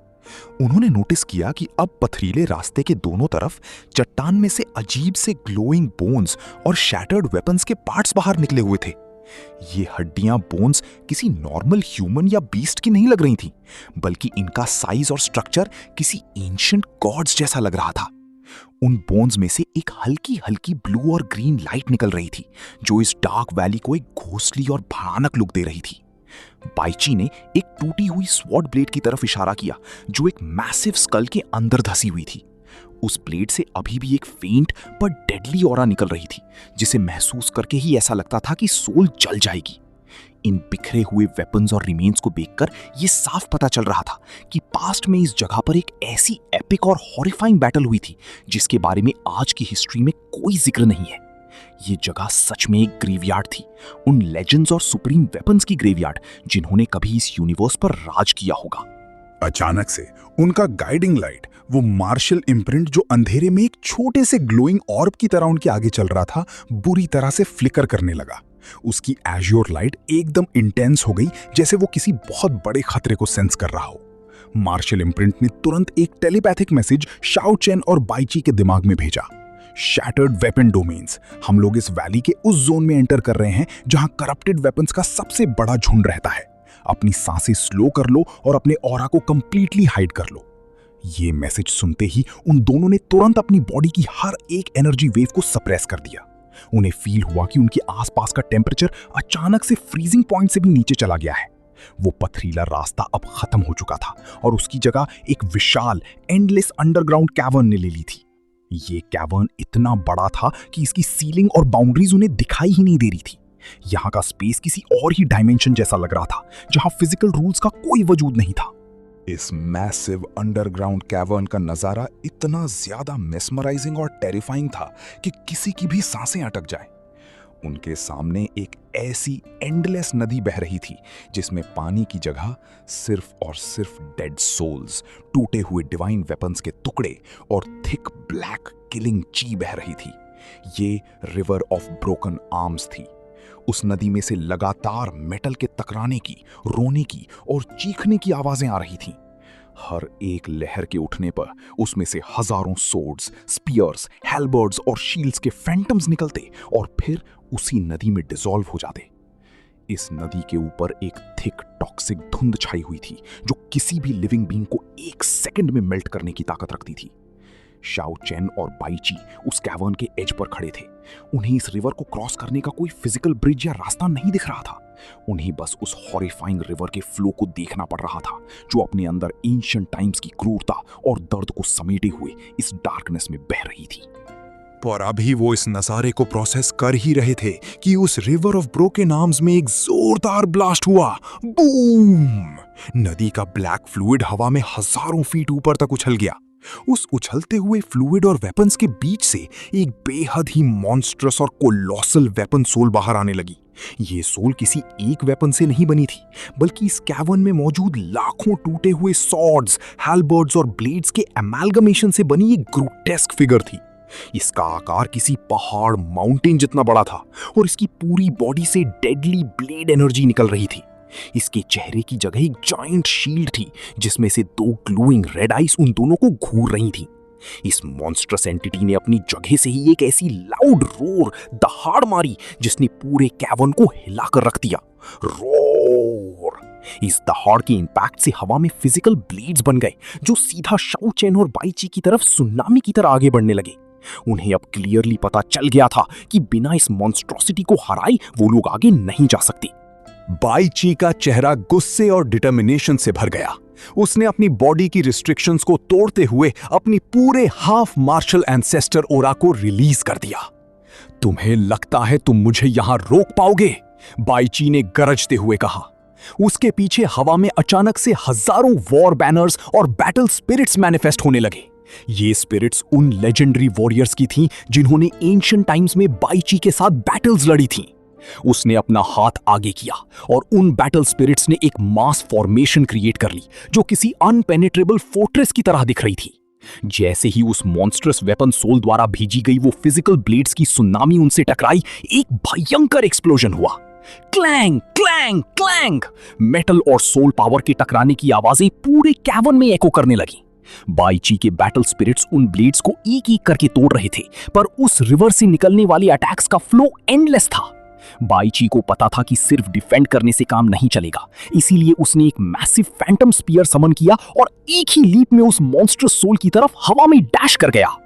उन्होंने नोटिस किया कि अब पथरीले रास्ते के दोनों तरफ चट्टान में से अजीब से ग्लोइंग बोन्स और शैटर्ड वेपन्स के पार्ट्स बाहर निकले हुए थे। ये हड्डियां बोन्स किसी नॉर्मल ह्यूमन या बीस्ट की नहीं लग रही थी, बल्कि इनका साइज और स्ट्रक्चर किसी एंशिएंट गॉड्स जैसा लग रहा था। उन बोन्स में से एक हल्की हल्की ब्लू और ग्रीन लाइट निकल रही थी, जो इस डार्क वैली को एक घोस्टली और भयानक लुक दे रही थी। बाईची ने एक टूटी हुई स्वॉर्ड ब्लेड की तरफ इशारा किया, जो एक मैसिव स्कल के अंदर धसी हुई थी। उस ब्लेड से अभी भी एक फेंट पर डेडली ऑरा निकल रही थी, जिसे महसूस करके ही ऐसा लगता था कि सोल जल जाएगी। इन बिखरे हुए वेपन्स और रिमेन्स को देखकर यह साफ पता चल रहा था कि पास्ट में इस जगह पर एक ऐसी एपिक और हॉरिफाइंग बैटल हुई थी जिसके बारे में आज की हिस्ट्री में कोई जिक्र नहीं है। ये जगह सच में एक ग्रेवयार्ड थी, उन लेजेंड्स और सुप्रीम वेपन्स की ग्रेवयार्ड जिन्होंने कभी इस यूनिवर्स पर राज किया होगा। अचानक से उनका गाइडिंग लाइट, वो मार्शल इम्प्रिंट जो अंधेरे में एक छोटे से ग्लोइंग ऑर्ब की तरह उनके आगे चल रहा था, बुरी तरह से फ्लिकर करने लगा। उसकी एज्योर लाइट एकदम इंटेंस हो गई, जैसे वो किसी बहुत बड़े खतरे को सेंस कर रहा हो। मार्शल इम्प्रिंट ने तुरंत एक टेलीपैथिक मैसेज शाओ चेन और बाईची के दिमाग में भेजा। शैटर्ड वेपन डोमेन्स, हम लोग इस वैली के उस जोन में एंटर कर रहे हैं जहां करप्टेड वेपन्स का सबसे बड़ा झुंड रहता है। अपनी सांसें स्लो कर लो और अपने ऑरा को कंप्लीटली हाइड कर लो। ये मैसेज सुनते ही उन दोनों ने तुरंत अपनी बॉडी की हर एक एनर्जी वेव को सप्रेस कर दिया। उन्हें फील हुआ कि उनके आसपास का टेम्परेचर अचानक से फ्रीजिंग पॉइंट से भी नीचे चला गया है। वो पथरीला रास्ता अब खत्म हो चुका था और उसकी जगह एक विशाल एंडलेस अंडरग्राउंड कैवर्न ने ले ली थी। ये कैवर्न इतना बड़ा था कि इसकी सीलिंग और बाउंड्रीज उन्हें दिखाई ही नहीं दे रही थी। यहाँ का स्पेस किसी और ही डायमेंशन जैसा लग रहा था, जहां फिजिकल रूल्स का कोई वजूद नहीं था। इस मैसिव अंडरग्राउंड कैवर्न का नजारा इतना ज्यादा मेस्मराइजिंग और टेरिफाइंग था कि किसी की भी सांसें अटक जाए। उनके सामने एक ऐसी एंडलेस नदी बह रही थी जिसमें पानी की जगह सिर्फ और सिर्फ डेड सोल्स, टूटे हुए डिवाइन वेपन्स के टुकड़े और थिक ब्लैक किलिंग ची बह रही थी। ये रिवर ऑफ ब्रोकन आर्म्स थी। उस नदी में से लगातार मेटल के टकराने की, रोने की और चीखने की आवाजें आ रही थीं। हर एक लहर के उठने पर उसमें से हजारों सोर्ड्स, स्पीयर्स, हेलबर्ड्स और शील्ड्स के फैंटम्स निकलते और फिर उसी नदी में डिसॉल्व हो जाते। इस नदी के ऊपर एक थिक टॉक्सिक धुंध छाई हुई थी जो किसी भी लिविंग बीइंग को एक सेकंड में मेल्ट करने की ताकत रखती थी। शाओ चेन और बाईची उस कैवर्न के एज पर खड़े थे। उन्हें इस रिवर को क्रॉस करने का कोई फिजिकल ब्रिज या रास्ता नहीं दिख रहा था, उन्हें बस उस हॉरिफाइंग रिवर के फ्लो को देखना पड़ रहा था, जो अपने अंदर एंशिएंट टाइम्स की क्रूरता और दर्द को समेटे हुए इस डार्कनेस में बह रही थी। पर अभी वो इस नजारे को प्रोसेस कर ही रहे थे कि उस रिवर ऑफ ब्रोकन आर्म्स में एक जोरदार ब्लास्ट हुआ। बूम! नदी का ब्लैक फ्लूइड हवा में हजारों फीट ऊपर तक उछल गया। उस उछलते हुए फ्लूइड और वेपन्स के बीच से एक बेहद ही मॉन्स्ट्रस और कोलोसल वेपन सोल बाहर आने लगी। ये सोल किसी एक वेपन से नहीं बनी थी, बल्कि इस कैवर्न में मौजूद लाखों टूटे हुए सॉर्ड्स, हैलबर्ड्स और ब्लेड्स के एमालगमेशन से बनी एक ग्रोटेस्क फिगर थी। इसका आकार किसी पहाड़ माउंटेन जितना बड़ा था और इसकी पूरी बॉडी से डेडली ब्लेड एनर्जी निकल रही थी। इसके चेहरे की जगह एक जायंट शील्ड थी, जिसमें से दो ग्लोइंग रेड आइज उन दोनों को घूर रही थी। इस मॉन्स्ट्रस एंटिटी ने अपनी जगह से ही एक ऐसी लाउड रोर दहाड़ मारी जिसने पूरे कैवर्न को हिलाकर रख दिया। रोर! इस दहाड़ के इंपैक्ट से हवा में फिजिकल ब्लेड्स बन गए, जो सीधा शाओ चेन और बाईची की तरफ सुनामी की तरह आगे बढ़ने लगे। उन्हें अब क्लियरली पता चल गया था कि बिना इस मॉन्स्ट्रोसिटी को हराए वो लोग आगे नहीं जा सकते। बाईची का चेहरा गुस्से और डिटर्मिनेशन से भर गया। उसने अपनी बॉडी की रिस्ट्रिक्शंस को तोड़ते हुए अपनी पूरे हाफ मार्शल एंसेस्टर ओरा को रिलीज कर दिया। तुम्हें लगता है तुम मुझे यहां रोक पाओगे? बाईची ने गरजते हुए कहा। उसके पीछे हवा में अचानक से हजारों वॉर बैनर्स और बैटल स्पिरिट्स मैनिफेस्ट होने लगे। ये स्पिरिट्स उन लेजेंडरी वॉरियर्स की थीं जिन्होंने एंशिएंट टाइम्स में बाईची के साथ बैटल्स लड़ी थीं। उसने अपना हाथ आगे किया और उन बैटल स्पिरिट्स ने एक मास फॉर्मेशन क्रिएट कर ली, जो किसी अनपेनिट्रेबल फोर्ट्रेस की तरह दिख रही थी। जैसे ही उस मॉन्स्ट्रस वेपन सोल द्वारा भेजी गई वो फिजिकल ब्लेड्स की सुनामी उनसे टकराई, एक भयंकर एक्सप्लोजन हुआ। Clang clang clang! मेटल और सोल पावर के टकराने की आवाजें पूरे कैवर्न में एको करने लगी। बाईची के बैटल स्पिरिट्स उन ब्लेड्स को एक एक करके तोड़ रहे थे, पर उस रिवर से निकलने वाले अटैक्स का फ्लो एंडलेस था। बाईची को पता था कि सिर्फ डिफेंड करने से काम नहीं चलेगा, इसीलिए उसने एक मैसिव फैंटम स्पीयर समन किया और एक ही लीप में उस मॉन्स्टरस सोल की तरफ हवा में डैश कर गया।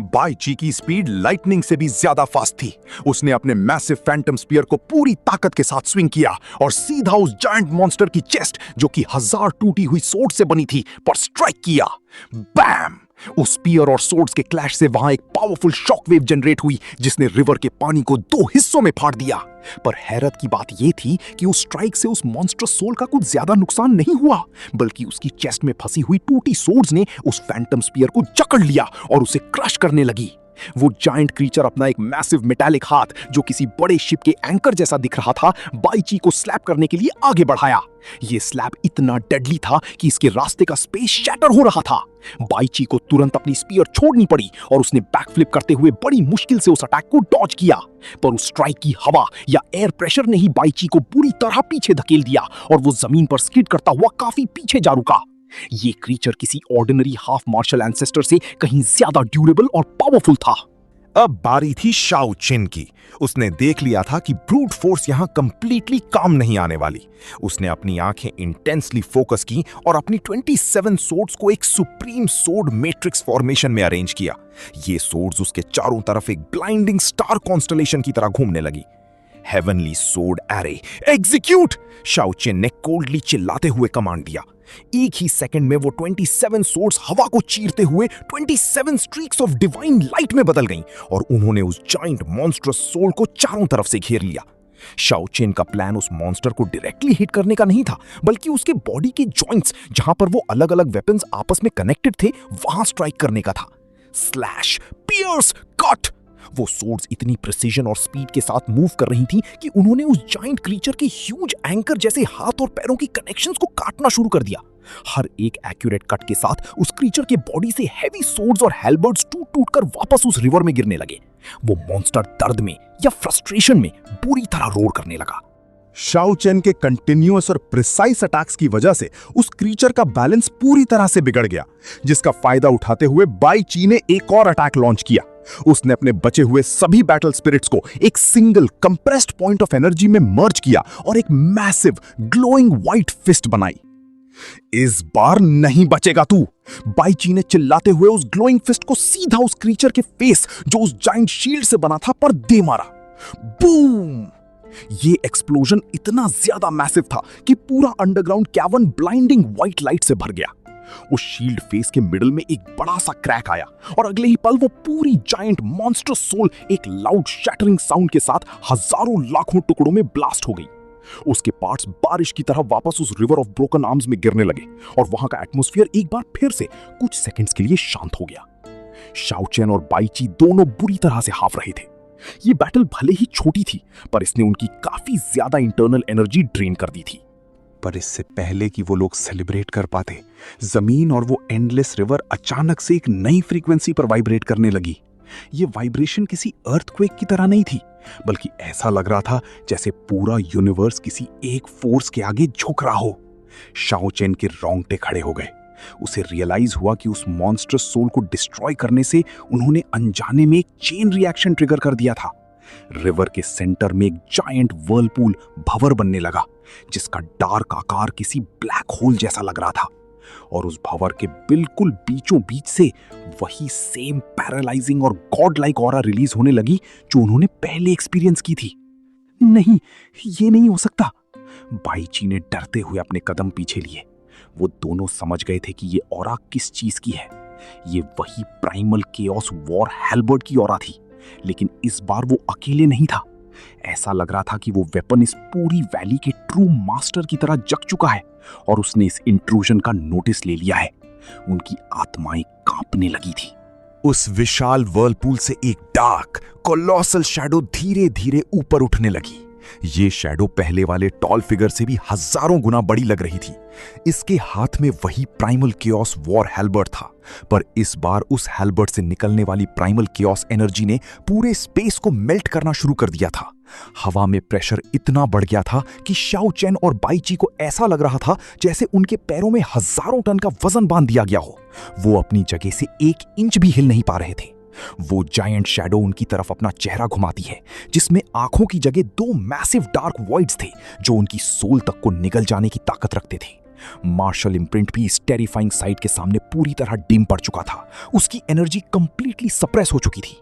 बाईची की स्पीड लाइटनिंग से भी ज्यादा फास्ट थी। उसने अपने मैसिव फैंटम स्पीयर को पूरी ताकत के साथ स्विंग किया और सीधा उस जायंट मॉन्स्टर की चेस्ट, जो कि 1000 टूटी हुई सोर्ड से बनी थी, पर स्ट्राइक किया। बैम! उस स्पीयर और सोर्ड्स के क्लैश से वहां एक पावरफुल शॉकवेव जनरेट हुई, जिसने रिवर के पानी को 2 हिस्सों में फाड़ दिया। पर हैरत की बात यह थी कि उस स्ट्राइक से उस मॉन्स्टरस सोल का कुछ ज्यादा नुकसान नहीं हुआ, बल्कि उसकी चेस्ट में फंसी हुई टूटी सोर्ड्स ने उस फैंटम स्पीयर को जकड़ लिया और उसे क्रश करने लगी। वो जायंट क्रीचर अपना एक मैसिव मेटालिक हाथ, जो किसी बड़े शिप के एंकर जैसा दिख रहा था, बाईची को स्लैप करने के लिए आगे बढ़ाया। ये स्लैप इतना डेडली था कि इसके रास्ते का स्पेस शैटर हो रहा था। बाईची को तुरंत अपनी स्पीयर छोड़नी पड़ी और उसने बैकफ्लिप करते हुए बड़ी मुश्किल से उस अटैक को डॉज किया। पर उस स्ट्राइक की हवा या एयर प्रेशर ने ही बाईची को बुरी तरह पीछे धकेल दिया और वो जमीन पर स्किड करता हुआ काफी पीछे जा रुका। ये क्रीचर किसी ऑर्डिनरी हाफ मार्शल एंसेस्टर से कहीं ज्यादा ड्यूरेबल और पावरफुल था। अब बारी थी शाओ चेन की। उसने देख लिया था कि ब्रूट फोर्स यहां कंप्लीटली काम नहीं आने वाली। उसने अपनी आंखें इंटेंसली फोकस की और अपनी 27 सोर्ड्स को एक सुप्रीम सोर्ड मैट्रिक्स फॉर्मेशन में अरेंज किया। ये सोर्ड्स उसके चारों तरफ एक ब्लाइंडिंग स्टार कॉन्स्टलेशन की तरह घूमने लगी। Heavenly sword array execute! Shao chain ने कोल्डली चिल्लाते हुए कमांड दिया। एक ही सेकंड में वो 27 सोर्ड्स हवा को चीरते हुए 27 स्ट्रीक्स ऑफ डिवाइन लाइट में बदल गईं और उन्होंने उस जायंट मॉन्स्टरस सोल को चारों तरफ से घेर लिया। शाओ चेन का प्लान उस मॉन्स्टर को डायरेक्टली हिट करने का नहीं था, बल्कि उसके बॉडी के जॉइंट्स, जहां पर वो अलग अलग वेपन्स आपस में कनेक्टेड थे, वहां स्ट्राइक करने का था। Slash, pierce, cut! वो सोर्ड्स इतनी प्रिसीजन और स्पीड के साथ मूव कर रही थी कि उन्होंने उस जायंट क्रीचर के ह्यूज एंकर जैसे हाथ और पैरों की कनेक्शंस को काटना शुरू कर दिया। हर एक एक्यूरेट कट के साथ उस क्रीचर के बॉडी से हेवी सोर्ड्स और हैलबर्ड्स टूट-टूट कर वापस उस रिवर में गिरने लगे। वो मॉन्स्टर दर्द में या फ्रस्ट्रेशन में बुरी तरह रोर करने लगा। शाओ चेन के कंटिन्यूअस और प्रिसाइज अटैक्स की वजह से उस क्रीचर का बैलेंस पूरी तरह से बिगड़ गया, जिसका फायदा उठाते हुए बाईची ने एक और अटैक लॉन्च किया। उसने अपने बचे हुए सभी बैटल स्पिरिट्स को एक single compressed point of energy में मर्ज किया और एक मैसिव ग्लोइंग व्हाइट फिस्ट बनाई। इस बार नहीं बचेगा तू! बाईची ने चिल्लाते हुए उस ग्लोइंग फिस्ट को सीधा उस क्रीचर के फेस, जो उस जायंट शील्ड से बना था, पर दे मारा। बूम! ये एक्सप्लोजन इतना ज्यादा मैसिव था कि पूरा underground cavern blinding white light से भर गया। उस शील्ड फेस के मिडल में एक बड़ा सा क्रैक आया और अगले ही पल वो पूरी जायंट मॉन्स्टर सोल एक लाउड शैटरिंग साउंड के साथ हजारों लाखों टुकड़ों में ब्लास्ट हो गई। उसके पार्ट्स बारिश की तरह वापस उस रिवर ऑफ ब्रोकन आर्म्स में गिरने लगे और वहां का एटमॉस्फेयर एक बार फिर से कुछ सेकंड्स के लिए शांत हो गया। शाओ चेन और बाईची दोनों बुरी तरह से हाफ रहे थे। ये बैटल भले ही छोटी थी, पर इसने उनकी काफी ज्यादा इंटरनल एनर्जी ड्रेन कर दी थी। पर इससे पहले कि वो लोग सेलिब्रेट कर पाते, जमीन और वो एंडलेस रिवर अचानक से एक नई फ्रीक्वेंसी पर वाइब्रेट करने लगी। ये वाइब्रेशन किसी अर्थक्वेक की तरह नहीं थी, बल्कि ऐसा लग रहा था जैसे पूरा यूनिवर्स किसी एक फोर्स के आगे झुक रहा हो। शाओ चेन के रोंगटे खड़े हो गए। उसे रियलाइज हुआ कि उस मॉन्स्टर्स सोल को डिस्ट्रॉय करने से उन्होंने अनजाने में एक चेन रिएक्शन ट्रिगर कर दिया था। रिवर के सेंटर में एक जायंट व्हर्लपूल भंवर बनने लगा, जिसका डार्क आकार किसी ब्लैक होल जैसा लग रहा था। और उस भंवर के बिल्कुल बीचों बीच से वही सेम पैरालाइजिंग और गॉड लाइक ऑरा रिलीज होने लगी जो उन्होंने पहले एक्सपीरियंस की थी। नहीं, ये नहीं हो सकता। बाईची ने डरते हुए अपने कदम पीछे लिए। वो दोनों समझ गए थे कि ये ऑरा किस चीज की है। ये वही प्राइमल केओस वॉर हेल्बर्ट की ऑरा थी, लेकिन इस बार वो अकेले नहीं था। ऐसा लग रहा था कि वो वेपन इस पूरी वैली के ट्रू मास्टर की तरह जग चुका है और उसने इस इंट्रूजन का नोटिस ले लिया है। उनकी आत्माएं कांपने लगी थी। उस विशाल वर्लपूल से एक डार्क कोलोसल शैडो धीरे धीरे ऊपर उठने लगी। ये शैडो पहले वाले टॉल फिगर से भी हजारों गुना बड़ी लग रही थी। इसके हाथ में वही प्राइमल केओस वॉर हेल्बर्ट था, पर इस बार उस हेल्बर्ट से निकलने वाली प्राइमल केओस एनर्जी ने पूरे स्पेस को मेल्ट करना शुरू कर दिया था। हवा में प्रेशर इतना बढ़ गया था कि शाओ चेन और बाईची को ऐसा लग रहा था जैसे उनके पैरों में हजारों टन का वजन बांध दिया गया हो। वो अपनी जगह से 1 इंच भी हिल नहीं पा रहे थे। वो जायंट शैडो उनकी तरफ अपना चेहरा घुमाती है, जिसमें आंखों की जगह 2 मैसिव डार्क वॉइड्स थे जो उनकी सोल तक को निगल जाने की ताकत रखते थे। मार्शल इम्प्रिंट भी इस टेरिफाइंग साइट के सामने पूरी तरह डिम पड़ चुका था। उसकी एनर्जी कंप्लीटली सप्रेस हो चुकी थी।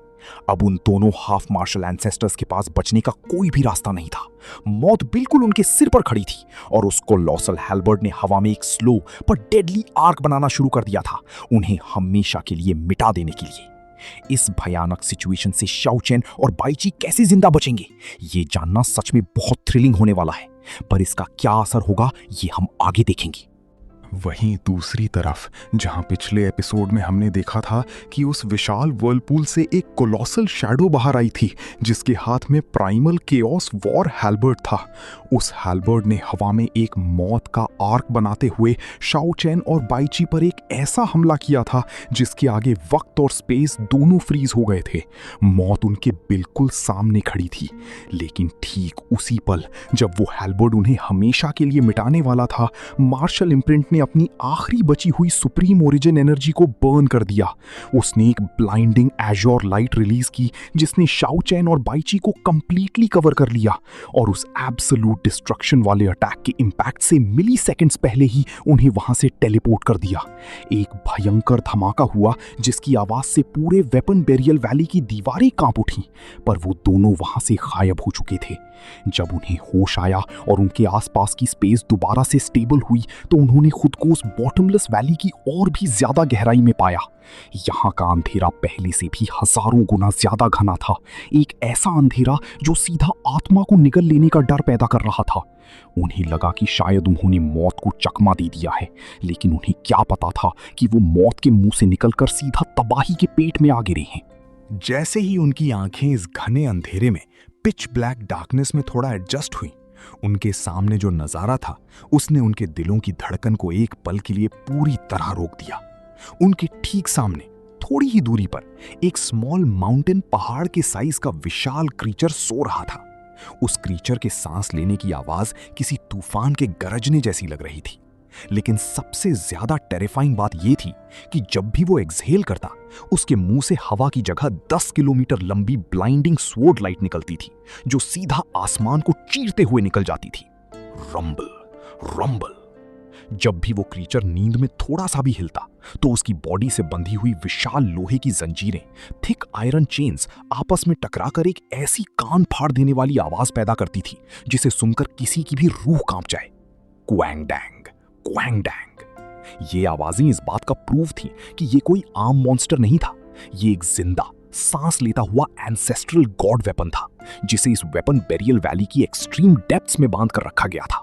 अब उन दोनों हाफ मार्शल एंसेस्टर्स के पास बचने का कोई भी रास्ता नहीं था। मौत बिल्कुल उनके सिर पर खड़ी थी और उस कोलोसल हेल्बर्ट ने हवा में एक स्लो पर डेडली आर्क बनाना शुरू कर दिया था, उन्हें हमेशा के लिए मिटा देने के लिए। इस भयानक सिचुएशन से शाओ चेन और बाईची कैसे जिंदा बचेंगे, ये जानना सच में बहुत थ्रिलिंग होने वाला है। पर इसका क्या असर होगा, ये हम आगे देखेंगे। वहीं दूसरी तरफ, जहां पिछले एपिसोड में हमने देखा था कि उस विशाल वर्लपूल से एक कोलोसल शैडो बाहर आई थी जिसके हाथ में प्राइमल केओस वॉर हेल्बर्ट था, उस हेल्बर्ट ने हवा में एक मौत का आर्क बनाते हुए शाओ चेन और बाईची पर एक ऐसा हमला किया था जिसके आगे वक्त और स्पेस दोनों फ्रीज हो गए थे। मौत उनके बिल्कुल सामने खड़ी थी, लेकिन ठीक उसी पल जब वो हेल्बर्ट उन्हें हमेशा के लिए मिटाने वाला था, मार्शल इम्प्रिंट ने अपनी आखिरी बची हुई सुप्रीम ओरिजिन एनर्जी को बर्न कर दिया। उसने एक ब्लाइंडिंग एजोर लाइट रिलीज की जिसने शाओ चेन और बाईची को कंप्लीटली कवर कर लिया और उस एब्सोल्यूट डिस्ट्रक्शन वाले अटैक के इंपैक्ट से मिली सेकेंड्स पहले ही उन्हें वहां से टेलीपोर्ट कर दिया। एक भयंकर धमाका हुआ जिसकी आवाज से पूरे वेपन बेरियल वैली की दीवारें कांप उठी, पर वो दोनों वहां से गायब हो चुके थे। जब उन्हें होश आया और उनके आसपास की स्पेस दोबारा से स्टेबल हुई तो उन्होंने खुद को उस बॉटमलेस वैली की और भी ज्यादा गहराई में पाया। यहाँ का अंधेरा पहले से भी हजारों गुना ज्यादा घना था, एक ऐसा अंधेरा जो सीधा आत्मा को निगल लेने का डर पैदा कर रहा था। उन्हें लगा कि शायद उन्होंने मौत को चकमा दे दिया है, लेकिन उन्हें क्या पता था कि वो मौत के मुंह से निकलकर सीधा तबाही के पेट में आ गिरे हैं। जैसे ही उनकी आंखें इस घने अंधेरे में पिच ब्लैक डार्कनेस में थोड़ा एडजस्ट हुई, उनके सामने जो नजारा था उसने उनके दिलों की धड़कन को एक पल के लिए पूरी तरह रोक दिया। उनके ठीक सामने थोड़ी ही दूरी पर एक स्मॉल माउंटेन पहाड़ के साइज का विशाल क्रीचर सो रहा था। उस क्रीचर के सांस लेने की आवाज किसी तूफान के गरजने जैसी लग रही थी, लेकिन सबसे ज्यादा टेरिफाइंग बात यह थी कि जब भी वो एक्सहेल करता, उसके मुंह से हवा की जगह 10 किलोमीटर लंबी ब्लाइंडिंग स्वॉर्ड लाइट निकलती थी जो सीधा आसमान को चीरते हुए निकल जाती थी। Rumble rumble. जब भी वो क्रीचर नींद में थोड़ा सा भी हिलता तो उसकी बॉडी से बंधी हुई विशाल लोहे की जंजीरें, थिक आयरन चेन्स आपस में टकराकर एक ऐसी कान फाड़ देने वाली आवाज पैदा करती थी जिसे सुनकर किसी की भी रूह कांप जाए। क्वैंग डैंग, क्वैंग डैंग। ये आवाजें इस बात का प्रूफ थी कि ये कोई आम मॉन्स्टर नहीं था। ये एक जिंदा, सांस लेता हुआ एंसेस्ट्रल गॉड वेपन था जिसे इस वेपन बेरियल वैली की एक्सट्रीम डेप्थ्स में बांध कर रखा गया था।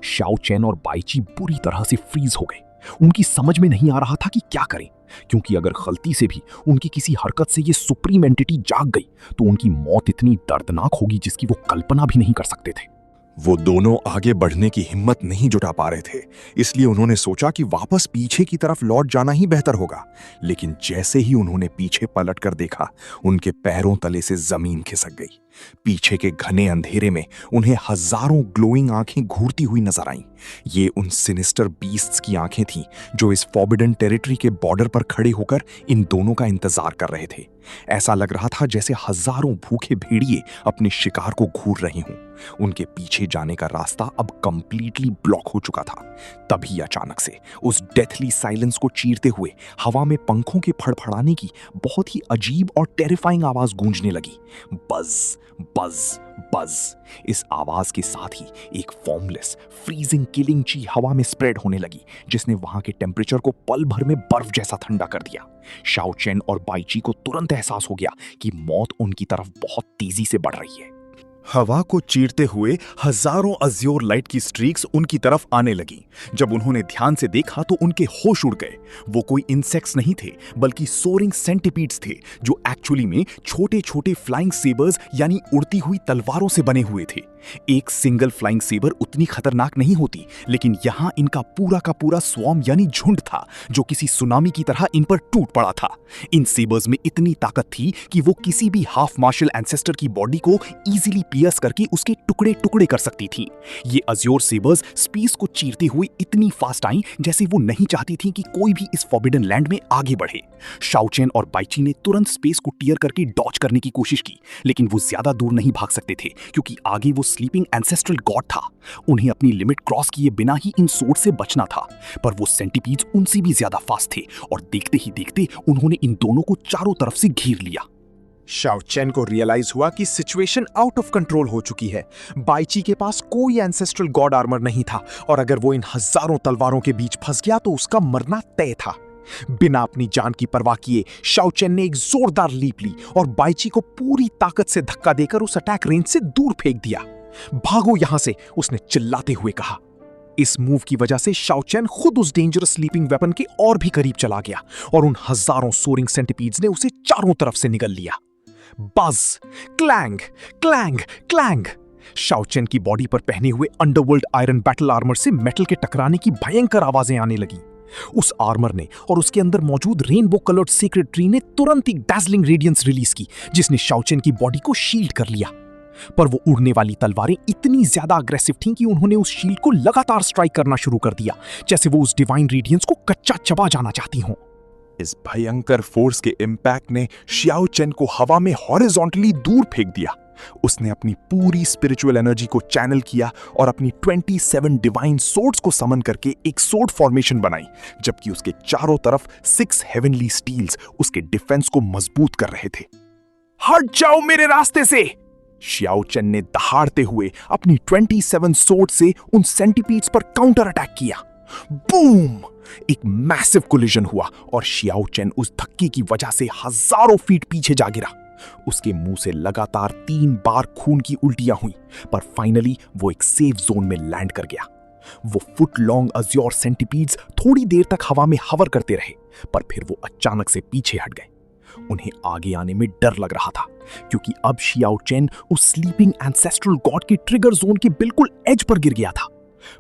शाओ चेन और बाईची बुरी तरह से फ्रीज हो गए। उनकी समझ में नहीं आ रहा था कि क्या करें, क्योंकि अगर गलती से भी उनकी किसी हरकत से ये सुप्रीम एंटिटी जाग गई तो उनकी मौत इतनी दर्दनाक होगी जिसकी वो कल्पना भी नहीं कर सकते थे। वो दोनों आगे बढ़ने की हिम्मत नहीं जुटा पा रहे थे, इसलिए उन्होंने सोचा कि वापस पीछे की तरफ लौट जाना ही बेहतर होगा। लेकिन जैसे ही उन्होंने पीछे पलट कर देखा, उनके पैरों तले से जमीन खिसक गई। पीछे के घने अंधेरे में उन्हें हजारों ग्लोइंग आंखें घूरती हुई नजर आईं। ये उन सिनिस्टर बीस्ट्स की आंखें थीं जो इस फॉरबिडन टेरिटरी के बॉर्डर पर खड़े होकर इन दोनों का इंतजार कर रहे थे। ऐसा लग रहा था जैसे हजारों भूखे भेड़िए अपने शिकार को घूर रहे हों। उनके पीछे जाने का रास्ता अब कंप्लीटली ब्लॉक हो चुका था। तभी अचानक से उस डेथली साइलेंस को चीरते हुए हवा में पंखों के फड़फड़ाने की बहुत ही अजीब और टेरिफाइंग आवाज गूंजने लगी। बज बज बज। इस आवाज के साथ ही एक फॉर्मलेस फ्रीजिंग किलिंग ची हवा में स्प्रेड होने लगी जिसने वहां के टेम्परेचर को पल भर में बर्फ जैसा ठंडा कर दिया। शाओ चेन और बाईची को तुरंत एहसास हो गया कि मौत उनकी तरफ बहुत तेजी से बढ़ रही है। हवा को चीरते हुए हजारों अज्योर लाइट की स्ट्रीक्स उनकी तरफ आने लगी। जब उन्होंने ध्यान से देखा तो उनके होश उड़ गए। वो कोई इंसेक्ट्स नहीं थे बल्कि सोरिंग सेंटिपीड्स थे जो एक्चुअली में छोटे छोटे फ्लाइंग सेबर्स यानी उड़ती हुई तलवारों से बने हुए थे। एक सिंगल फ्लाइंग सेबर उतनी खतरनाक नहीं होती, लेकिन यहां इनका पूरा का पूरा स्वॉर्म यानी झुंड था जो किसी सुनामी की तरह इन पर टूट पड़ा था। इन सेबर्स में इतनी ताकत थी कि वो किसी भी हाफ मार्शल एंसेस्टर की बॉडी को इजीली पियर्स करके उसके टुकड़े टुकड़े कर सकती थी। ये अज्योर सेबर्स स्पेस को चीरते हुए इतनी फास्ट आई जैसे वो नहीं चाहती थी कि कोई भी इस फॉरबिडन लैंड में आगे बढ़े। शाओ चेन और बाईची ने तुरंत स्पेस को टीयर करके डॉच करने की कोशिश की, लेकिन वो ज्यादा दूर नहीं भाग सकते थे क्योंकि आगे वो स्लीपिंग एंसेस्ट्रल गॉड था। उन्हें अपनी लिमिट क्रॉस किए बिना ही इन सोर्ड से बचना था, पर वो सेंटिपीड्स उनसे भी ज्यादा फास्ट थे और देखते ही देखते उन्होंने इन दोनों को चारों तरफ से घेर लिया। शाओ चेन को रियलाइज हुआ कि सिचुएशन आउट ऑफ कंट्रोल हो चुकी है। बाईची के पास कोई एंसेस्ट्रल गॉड आर्मर नहीं था और अगर वो इन हजारों तलवारों के बीच फंस गया तो उसका मरना तय था। बिना अपनी जान की परवाह किए शाओ चेन ने एक जोरदार लीप ली और बाईची को पूरी ताकत से धक्का देकर उस अटैक रेंज से दूर फेंक दिया। भागो यहां से, उसने चिल्लाते हुए कहा। इस मूव की वजह से शाओ चेन खुद उस डेंजरस स्लीपिंग वेपन के और भी करीब चला गया और उन हजारों सोरिंग सेंटिपीड्स ने उसे चारों तरफ से निगल लिया। बज, clang, clang, clang. Shao Chen की बॉडी पर पहने हुए अंडरवर्ल्ड आयरन बैटल आर्मर से मेटल के टकराने की भयंकर आवाजें आने लगी। उस आर्मर ने और उसके अंदर मौजूद रेनबो कलर्ड सीक्रेट ट्री ने तुरंत एक डैज़लिंग रेडियंस रिलीज की जिसने शाओ चेन की बॉडी को शील्ड कर लिया। पर वो उड़ने वाली तलवारें इतनी ज्यादा अग्रेसिव थीं कि उन्होंने उस शील्ड को लगातार स्ट्राइक करना शुरू कर दिया जैसे वो उस डिवाइन रेडियंस को कच्चा चबा जाना चाहती हों। इस भयंकर फोर्स के इम्पैक्ट ने शाओ चेन को हवा में हॉरिजॉन्टली दूर फेंक दिया। उसने अपनी पूरी स्पिरिचुअल एनर्जी को चैनल किया और अपनी 27 डिवाइन सोर्ड्स को समन करके एक सोर्ड फॉर्मेशन बनाई, जबकि उसके चारों तरफ 6 हेवनली स्टील्स उसके डिफेंस को मजबूत कर रहे थे। हट जाओ मेरे रास्ते से! शाओ चेन ने दहाड़ते हुए अपनी 27 सोर्ड से उन सेंटिपीड्स पर काउंटर अटैक किया। बूम! एक मैसिव कोलिजन हुआ और शाओ चेन उस धक्के की वजह से हजारों फीट पीछे जा गिरा। उसके मुंह से लगातार 3 बार खून की उल्टियां हुई, पर फाइनली वो एक सेफ जोन में लैंड कर गया। वो फुट लॉन्ग अज्योर सेंटिपीड्स थोड़ी देर तक हवा में हवर करते रहे, पर फिर वो अचानक से पीछे हट गए। उन्हें आगे आने में डर लग रहा था क्योंकि अब शाओ चेन उस स्लीपिंग एंसेस्ट्रल गॉड के ट्रिगर जोन के बिल्कुल एज पर गिर गया था।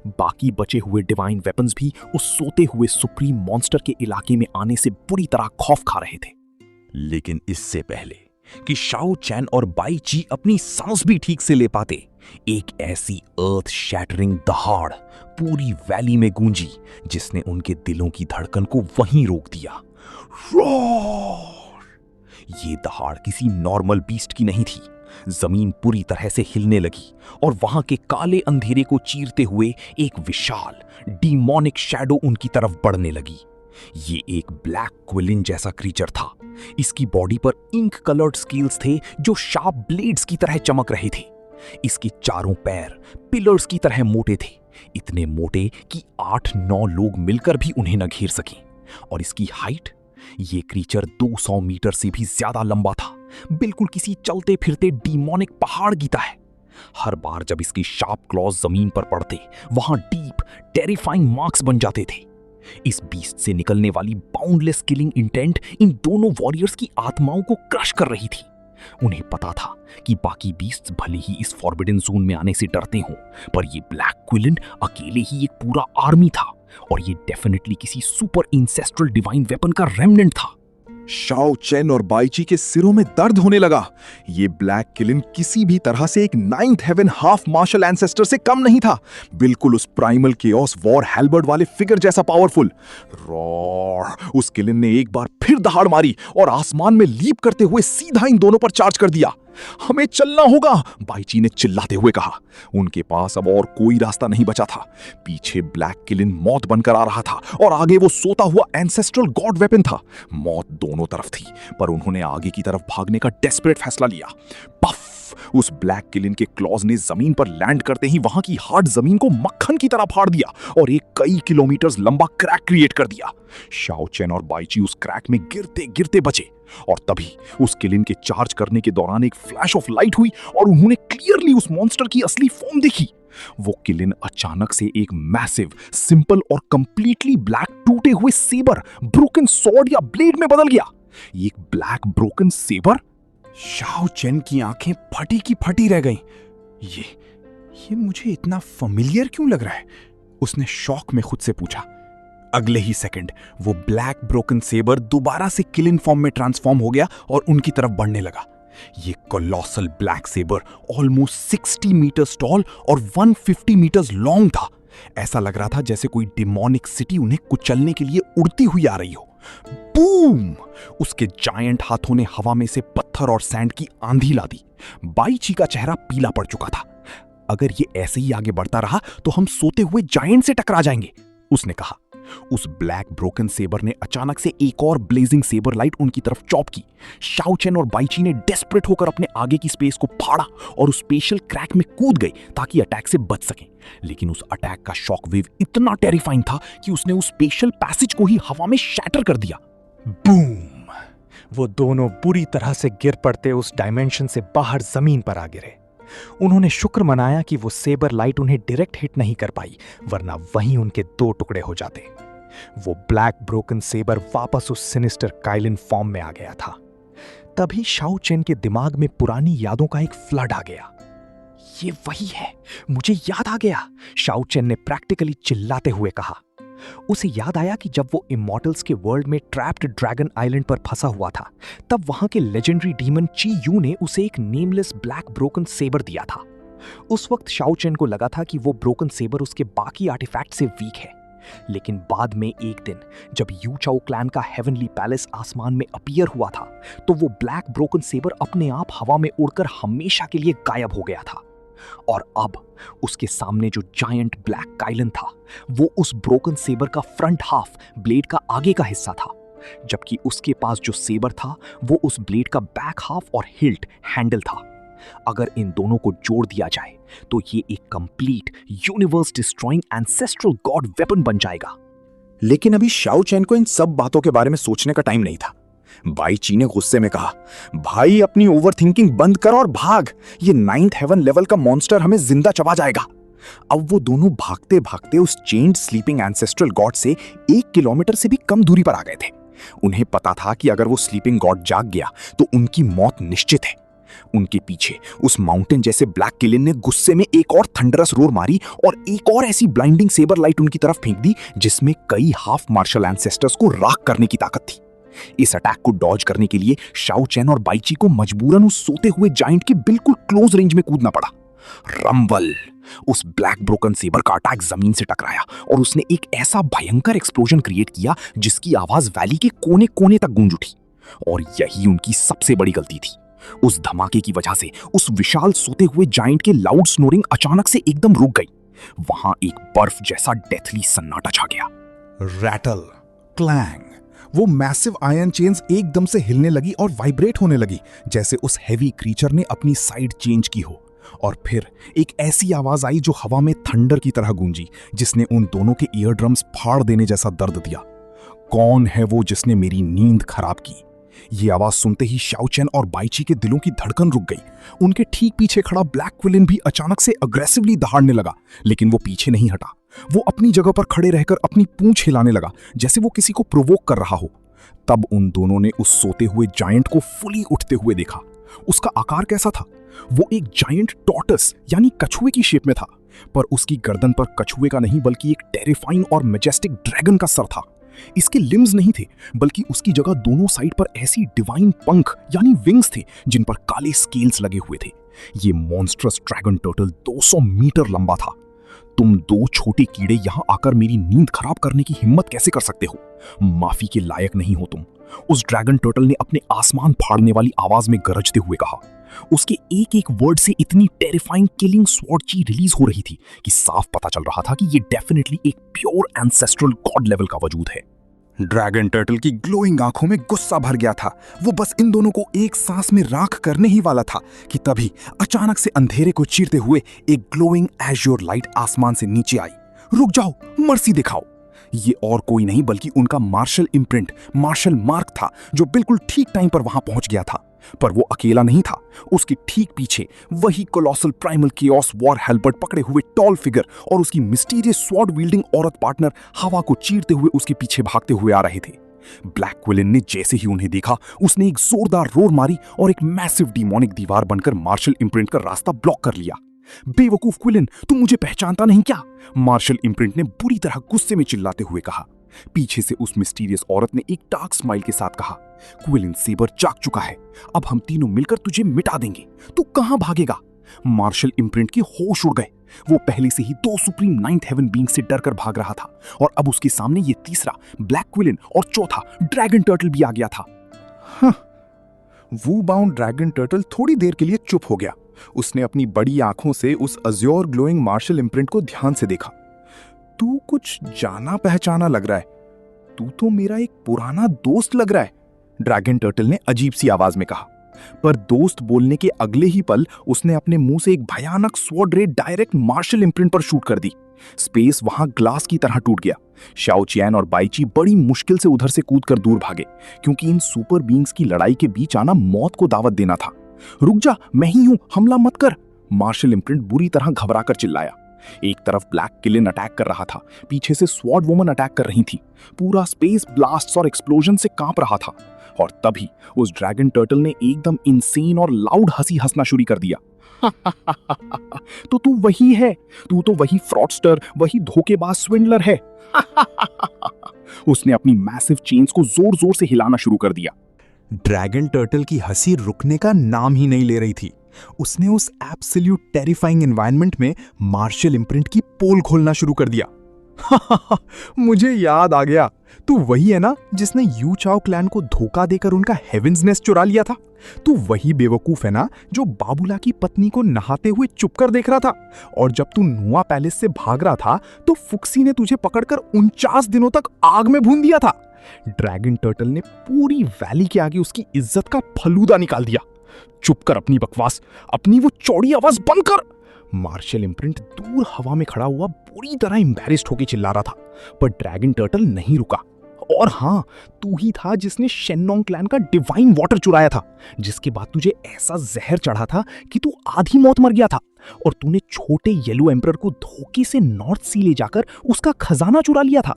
बाकी बचे हुए डिवाइन वेपन्स भी उस सोते हुए सुप्रीम मॉन्स्टर के इलाके में आने से बुरी तरह खौफ खा रहे थे। लेकिन इससे पहले कि शाओ चेन और बाईची अपनी सांस भी ठीक से ले पाते, एक ऐसी अर्थ शैटरिंग दहाड़ पूरी वैली में गूंजी जिसने उनके दिलों की धड़कन को वहीं रोक दिया। रॉर! ये दहाड़ किसी नॉर्मल बीस्ट की नहीं थी, जमीन पूरी तरह से हिलने लगी और वहां के काले अंधेरे को चीरते हुए एक विशाल डीमोनिक शैडो उनकी तरफ बढ़ने लगी। ये एक ब्लैक क्विलिन जैसा क्रीचर था। इसकी बॉडी पर इंक कलर्ड स्केल्स थे जो शार्प ब्लेड्स की तरह चमक रहे थे। इसके चारों पैर पिलर्स की तरह मोटे थे, इतने मोटे कि 8-9 लोग मिलकर भी उन्हें न घेर सकें। और इसकी हाइट, ये क्रीचर 200 मीटर से भी ज्यादा लंबा था, बिल्कुल किसी चलते फिरते डीमोनिक पहाड़ की तरह। हर बार जब इसकी शार्प क्लॉज जमीन पर पड़ते, वहां डीप टेरिफाइंग मार्क्स बन जाते थे। इस बीस्ट से निकलने वाली बाउंडलेस किलिंग इंटेंट इन दोनों वॉरियर्स की आत्माओं को क्रश कर रही थी। उन्हें पता था कि बाकी बीस्ट्स भले ही इस फॉरबिडन जोन में आने से डरते हों, पर ये ब्लैक क्विलिन अकेले ही एक पूरा आर्मी था, और ये डेफिनेटली किसी सुपर इंसेस्ट्रल डिवाइन वेपन का रेमनेंट था। शाओ चेन और बाईची के सिरों में दर्द होने लगा। ये ब्लैक किलिन किसी भी तरह से एक 9th haven half martial ancestor से कम नहीं था, बिल्कुल उस प्राइमल केओस वॉर हैल्बर्ड वाले फिगर जैसा पावरफुल। रॉर! उस किलिन ने एक बार फिर दहाड़ मारी और आसमान में लीप करते हुए सीधा इन दोनों पर चार्ज कर दिया। हमें चलना होगा, बाईची ने चिल्लाते हुए कहा। उनके पास अब और कोई रास्ता नहीं बचा था। पीछे ब्लैक किलिन मौत बनकर आ रहा था और आगे वो सोता हुआ एंसेस्ट्रल गॉड वेपन था। मौत दोनों तरफ थी, पर उन्होंने आगे की तरफ भागने का डेस्परेट फैसला लिया। पफ! उस ब्लैक किलिन के क्लॉज ने जमीन पर लैंड करते ही वहां की हार्ड जमीन को मक्खन की तरह फाड़ दिया और एक कई किलोमीटर लंबा क्रैक क्रिएट कर दिया। शाओ चेन और बाईची उस क्रैक में गिरते गिरते बचे, और तभी उस किलिन के चार्ज करने के दौरान एक फ्लैश ऑफ लाइट हुई और उन्होंने क्लियरली उस मॉन्स्टर की असली फॉर्म देखी। वो किलिन अचानक से एक मैसिव, सिंपल और कंप्लीटली ब्लैक टूटे हुए सेबर, ब्रोकन सॉर्ड या ब्लेड में बदल गया। एक black broken sabre? Xiao Chen की आंखें फटी की फटी रह गईं। ये मुझे इतना familiar क्यों लग रहा है? उसने शॉक में खुद से पूछा। अगले ही सेकंड वो ब्लैक ब्रोकन सेबर दोबारा से किलिन फॉर्म में ट्रांसफॉर्म हो गया और उनकी तरफ बढ़ने लगा। ये colossal black sabre almost 60 metres tall और 150 मीटर्स लॉन्ग था। ऐसा लग रहा था जैसे कोई डिमोनिक सिटी उन्हें कुचलने के लिए उड़ती हुई आ रही हो। बूम! उसके जायंट हाथों ने हवा में से पत्थर और सैंड की आंधी ला दी। बाईची का चेहरा पीला पड़ चुका था। अगर ये ऐसे ही आगे बढ़ता रहा तो हम सोते हुए जायंट से टकरा जाएंगे, उसने कहा। उस ब्लैक ब्रोकन सेबर ने अचानक से एक और ब्लेजिंग सेबर लाइट उनकी तरफ चॉप की। शाओ चेन और बाईची ने डेस्परेट होकर अपने आगे की स्पेस को फाड़ा और उस स्पेशल क्रैक में कूद गए ताकि अटैक से बच सकें। लेकिन उस अटैक का शॉक वेव इतना टेरिफाइंग था कि उसने उस स्पेशल पैसेज को ही हवा में शैटर कर दिया। बूम! वो दोनों बुरी तरह से गिर पड़ते उस डायमेंशन से बाहर जमीन पर आ गिरे। उन्होंने शुक्र मनाया कि वो सेबर लाइट उन्हें डायरेक्ट हिट नहीं कर पाई, वरना वहीं उनके 2 टुकड़े हो जाते। वो ब्लैक ब्रोकन सेबर वापस उस सिनिस्टर काइलिन फॉर्म में आ गया था। तभी शाओ चेन के दिमाग में पुरानी यादों का एक फ्लड आ गया। ये वही है, मुझे याद आ गया, शाओ चेन ने प्रैक्टिकली चिल्लाते हुए कहा। उसे याद आया कि जब वो इमॉर्टल्स के वर्ल्ड में ट्रैप्ड ड्रैगन आइलैंड पर फंसा हुआ था, तब वहां के लेजेंडरी डीमन ची यू ने उसे एक नेमलेस ब्लैक ब्रोकन सेबर दिया था। उस वक्त शाओ चेन को लगा था कि वो ब्रोकन सेबर उसके बाकी आर्टिफैक्ट से वीक है, लेकिन बाद में एक दिन जब यू चाओ क्लैन का हेवनली पैलेस आसमान में अपीयर हुआ था, तो वो ब्लैक ब्रोकन सेबर अपने आप हवा में उड़कर हमेशा के लिए गायब हो गया था। और अब उसके सामने जो जायंट ब्लैक काइलन था, वो उस ब्रोकन सेबर का फ्रंट हाफ, ब्लेड का आगे का हिस्सा था, जबकि उसके पास जो सेबर था वो उस ब्लेड का बैक हाफ और हिल्ट, हैंडल था। अगर इन दोनों को जोड़ दिया जाए तो ये एक complete universe destroying ancestral God weapon बन जाएगा। लेकिन अभी शाओ चेन को इन सब बातों के बारे में सोचने का टाइम नहीं था। बाईची ने गुस्से में कहा, भाई अपनी ओवरथिंकिंग बंद कर और भाग, ये 9th हेवन लेवल का मॉन्स्टर हमें जिंदा चबा जाएगा। अब वो दोनों भागते भागते उस चेन्ड स्लीपिंग एंसेस्ट्रल गॉड से 1 किलोमीटर से भी कम दूरी पर आ गए थे। उन्हें पता था कि अगर वो स्लीपिंग गॉड जाग गया तो उनकी मौत निश्चित है। उनके पीछे उस माउंटेन जैसे ब्लैक किलिन ने गुस्से में एक और थंडरस रोर मारी और एक और ऐसी ब्लाइंडिंग सेबर लाइट उनकी तरफ फेंक दी जिसमें कई हाफ मार्शल एंसेस्टर्स को राख करने की ताकत थी। इस अटैक को डॉज करने के लिए शाओ चेन और बाईची को मजबूरन उस सोते हुए जायंट के बिल्कुल क्लोज रेंज में कूदना पड़ा। रंबल! उस ब्लैक ब्रोकन सेबर का अटैक जमीन से टकराया और उसने एक ऐसा भयंकर एक्सप्लोजन क्रिएट किया जिसकी आवाज वैली के कोने कोने तक गूंज उठी। और यही उनकी सबसे बड़ी गलती थी। उस धमाके की वजह से उस विशाल सोते हुए जायंट के लाउड स्नोरिंग अचानक से एकदम रुक गई। वहां एक बर्फ जैसा डेथली सन्नाटा छा गया। रैटल, क्लैंग, वो मैसिव आयरन चेन्स एकदम से हिलने लगी और वाइब्रेट होने लगी, जैसे उस हैवी क्रीचर ने अपनी साइड चेंज की हो। और फिर एक ऐसी आवाज आई जो हवा में थंडर की तरह गूंजी, जिसने उन दोनों के ईयर ड्रम्स फाड़ देने जैसा दर्द दिया। कौन है वो जिसने मेरी नींद खराब की? ये आवाज सुनते ही शाओ चैन और बाईची के दिलों की धड़कन रुक गई। उनके ठीक पीछे खड़ा ब्लैक क्विलिन भी अचानक से अग्रेसिवली दहाड़ने लगा, लेकिन वो पीछे नहीं हटा। वो अपनी जगह पर खड़े रहकर अपनी पूंछ हिलाने लगा, जैसे वो किसी को प्रोवोक कर रहा हो। तब उन दोनों ने उस सोते हुए जायंट को फुली उठते हुए देखा। उसका आकार कैसा था? वो एक जायंट टॉर्टस यानी कछुए की शेप में था, पर उसकी गर्दन पर कछुए का नहीं बल्कि एक टेरिफाइंग और मैजेस्टिक ड्रैगन का सर था। इसके लिम्स नहीं थे, बल्कि उसकी जगह दोनों साइड पर ऐसी डिवाइन पंख यानी विंग्स थे जिन पर काले स्केल्स लगे हुए थे। ये मॉन्स्ट्रस ड्रैगन टर्टल 200 मीटर लंबा था। तुम दो छोटे कीड़े यहां आकर मेरी नींद खराब करने की हिम्मत कैसे कर सकते हो? माफी के लायक नहीं हो तुम, उस ड्रैगन टर्टल ने अपने आसमान फाड़ने वाली आवाज में गरजते हुए कहा। उसके एक एक वर्ड से इतनी टेरिफाइंग किलिंग स्वॉर्ड ची रिलीज हो रही थी कि साफ पता चल रहा था कि ये डेफिनेटली एक प्योर एंसेस्ट्रल गॉड लेवल का वजूद है। ड्रैगन टर्टल की ग्लोइंग आंखों में गुस्सा भर गया था। वो बस इन दोनों को एक सांस में राख करने ही वाला था कि तभी अचानक से अंधेरे को चीरते हुए एक ग्लोइंग एज्योर लाइट आसमान से नीचे आई। रुक जाओ, मर्सी दिखाओ। ये और कोई नहीं बल्कि उनका मार्शल इम्प्रिंट, मार्शल मार्क था, जो बिल्कुल ठीक टाइम पर वहां पहुंच गया था। पर वो अकेला नहीं था। उसके ठीक पीछे वही कोलोसल प्राइमल केओस वॉर हेल्बर्ट पकड़े हुए टॉल फिगर और उसकी मिस्टीरियस स्वॉर्ड विल्डिंग औरत पार्टनर हवा को चीरते हुए उसके पीछे भागते हुए आ रहे थे। ब्लैक क्विलिन ने जैसे ही उन्हें देखा, उसने एक जोरदार रोर मारी और एक मैसिव डीमोनिक दीवार बनकर मार्शल इम्प्रिंट का रास्ता ब्लॉक कर लिया। बेवकूफ क्विलिन, तुम मुझे पहचानता नहीं क्या? मार्शल इम्प्रिंट ने बुरी तरह गुस्से में चिल्लाते हुए कहा। पीछे से उस मिस्टीरियस औरत ने एक डार्क स्माइल के साथ कहा, क्विलिन सेबर जाग चुका है, अब हम तीनों मिलकर तुझे मिटा देंगे। तू कहां भागेगा? मार्शल इम्प्रिंट के होश उड़ गए। वो पहले से ही 2 सुप्रीम नाइन्थ हेवन बीइंग से डरकर भाग रहा था, और अब उसके सामने ये तीसरा ब्लैक क्विलिन और चौथा ड्रैगन टर्टल भी आ गया था। वू बाउंड ड्रैगन टर्टल थोड़ी देर के लिए चुप हो गया। उसने अपनी बड़ी आंखों से उस अज्योर ग्लोइंग मार्शल इम्प्रिंट को ध्यान से देखा। तू कुछ जाना पहचाना लग रहा है। तू तो मेरा एक पुराना दोस्त लग रहा है, ड्रैगन टर्टल ने अजीब सी आवाज में कहा। पर दोस्त बोलने के अगले ही पल उसने अपने मुंह से एक भयानक स्वॉर्ड रे डायरेक्ट मार्शल इम्प्रिंट पर शूट कर दी। स्पेस वहां ग्लास की तरह टूट गया। शाओ चियान और बाईची बड़ी मुश्किल से उधर से कूदकर दूर भागे, क्योंकि इन सुपर बीइंग्स की लड़ाई के बीच आना मौत को दावत देना था। रुक जा, मैं ही हूं, हमला मत कर, मार्शल इम्प्रिंट बुरी तरह घबराकर चिल्लाया। एक तरफ ब्लैक किलिन अटैक कर रहा था, पीछे से स्वॉर्ड वुमन अटैक कर रही थी। पूरा स्पेस ब्लास्ट्स और एक्सप्लोजन से कांप रहा था। और तभी उस ड्रैगन टर्टल ने एकदम इंसेन और लाउड हंसी हंसना शुरू कर दिया। तो तू वही है, तू तो वही फ्रॉडस्टर, वही धोखेबाज स्विंडलर है। उसने अपनी मैसिव चेन्स को जोर जोर से हिलाना शुरू कर दिया। ड्रैगन टर्टल की हंसी रुकने का नाम ही नहीं ले रही थी। उसने उस एब्सोल्यूट टेरिफाइंग एनवायरनमेंट में मार्शल इम्प्रिंट की पोल खोलना शुरू कर दिया। मुझे याद आ गया, तू वही है ना जिसने यू चाओ क्लैन को धोखा देकर उनका हेवेंस नेस्ट चुरा लिया था। तू वही बेवकूफ है ना जो बाबुला की पत्नी को नहाते हुए चुप कर देख रहा था, और जब तू नुआ पैलेस से भाग रहा था तो फुक्सी ने तुझे पकड़कर 49 दिनों तक आग में भून दिया था। ड्रैगन टर्टल ने पूरी वैली के आगे उसकी इज्जत का फलूदा निकाल दिया। चुप कर अपनी बकवास, अपनी वो चौड़ी आवाज बंद कर। मार्शल इम्प्रिंट दूर हवा में खड़ा हुआ बुरी तरह एम्बैरेस्ड होकर चिल्ला रहा था, पर ड्रैगन टर्टल नहीं रुका। और हाँ, तू ही था जिसने शेन्नोंग क्लैन का डिवाइन वाटर चुराया था, जिसके बाद तुझे ऐसा जहर चढ़ा था कि तू आधी मौत मर गया था, और तूने छोटे येलो एम्परर को धोखे से नॉर्थ सी ले जाकर उसका खजाना चुरा लिया था।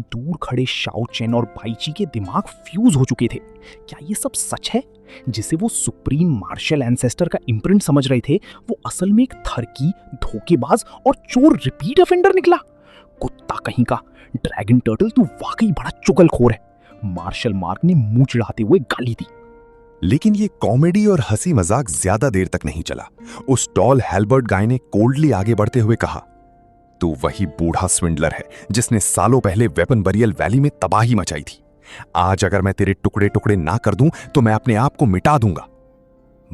दूर खड़े शाओ चेन और बाईची के दिमाग फ्यूज हो चुके थे। क्या ये सब सच है? जिसे वो सुप्रीम मार्शल एंसेस्टर का इम्प्रिंट समझ रहे थे, वो असल में एक थरकी, धोखेबाज और चोर रिपीट ऑफेंडर निकला। कुत्ता कहीं का, ड्रैगन टर्टल तू वाकई बड़ा चुगलखोर है, मार्शल मार्क ने मुंह चिढ़ाते हुए गाली दी। लेकिन ये कॉमेडी और हंसी मजाक ज्यादा देर तक नहीं चला। उस टॉल हेल्बर्ट गाय ने कोल्डली आगे बढ़ते हुए कहा, तू वही बूढ़ा स्विंडलर है जिसने सालों पहले वेपन बरियल वैली में तबाही मचाई थी। आज अगर मैं तेरे टुकड़े टुकड़े ना कर दूं तो मैं अपने आप को मिटा दूंगा।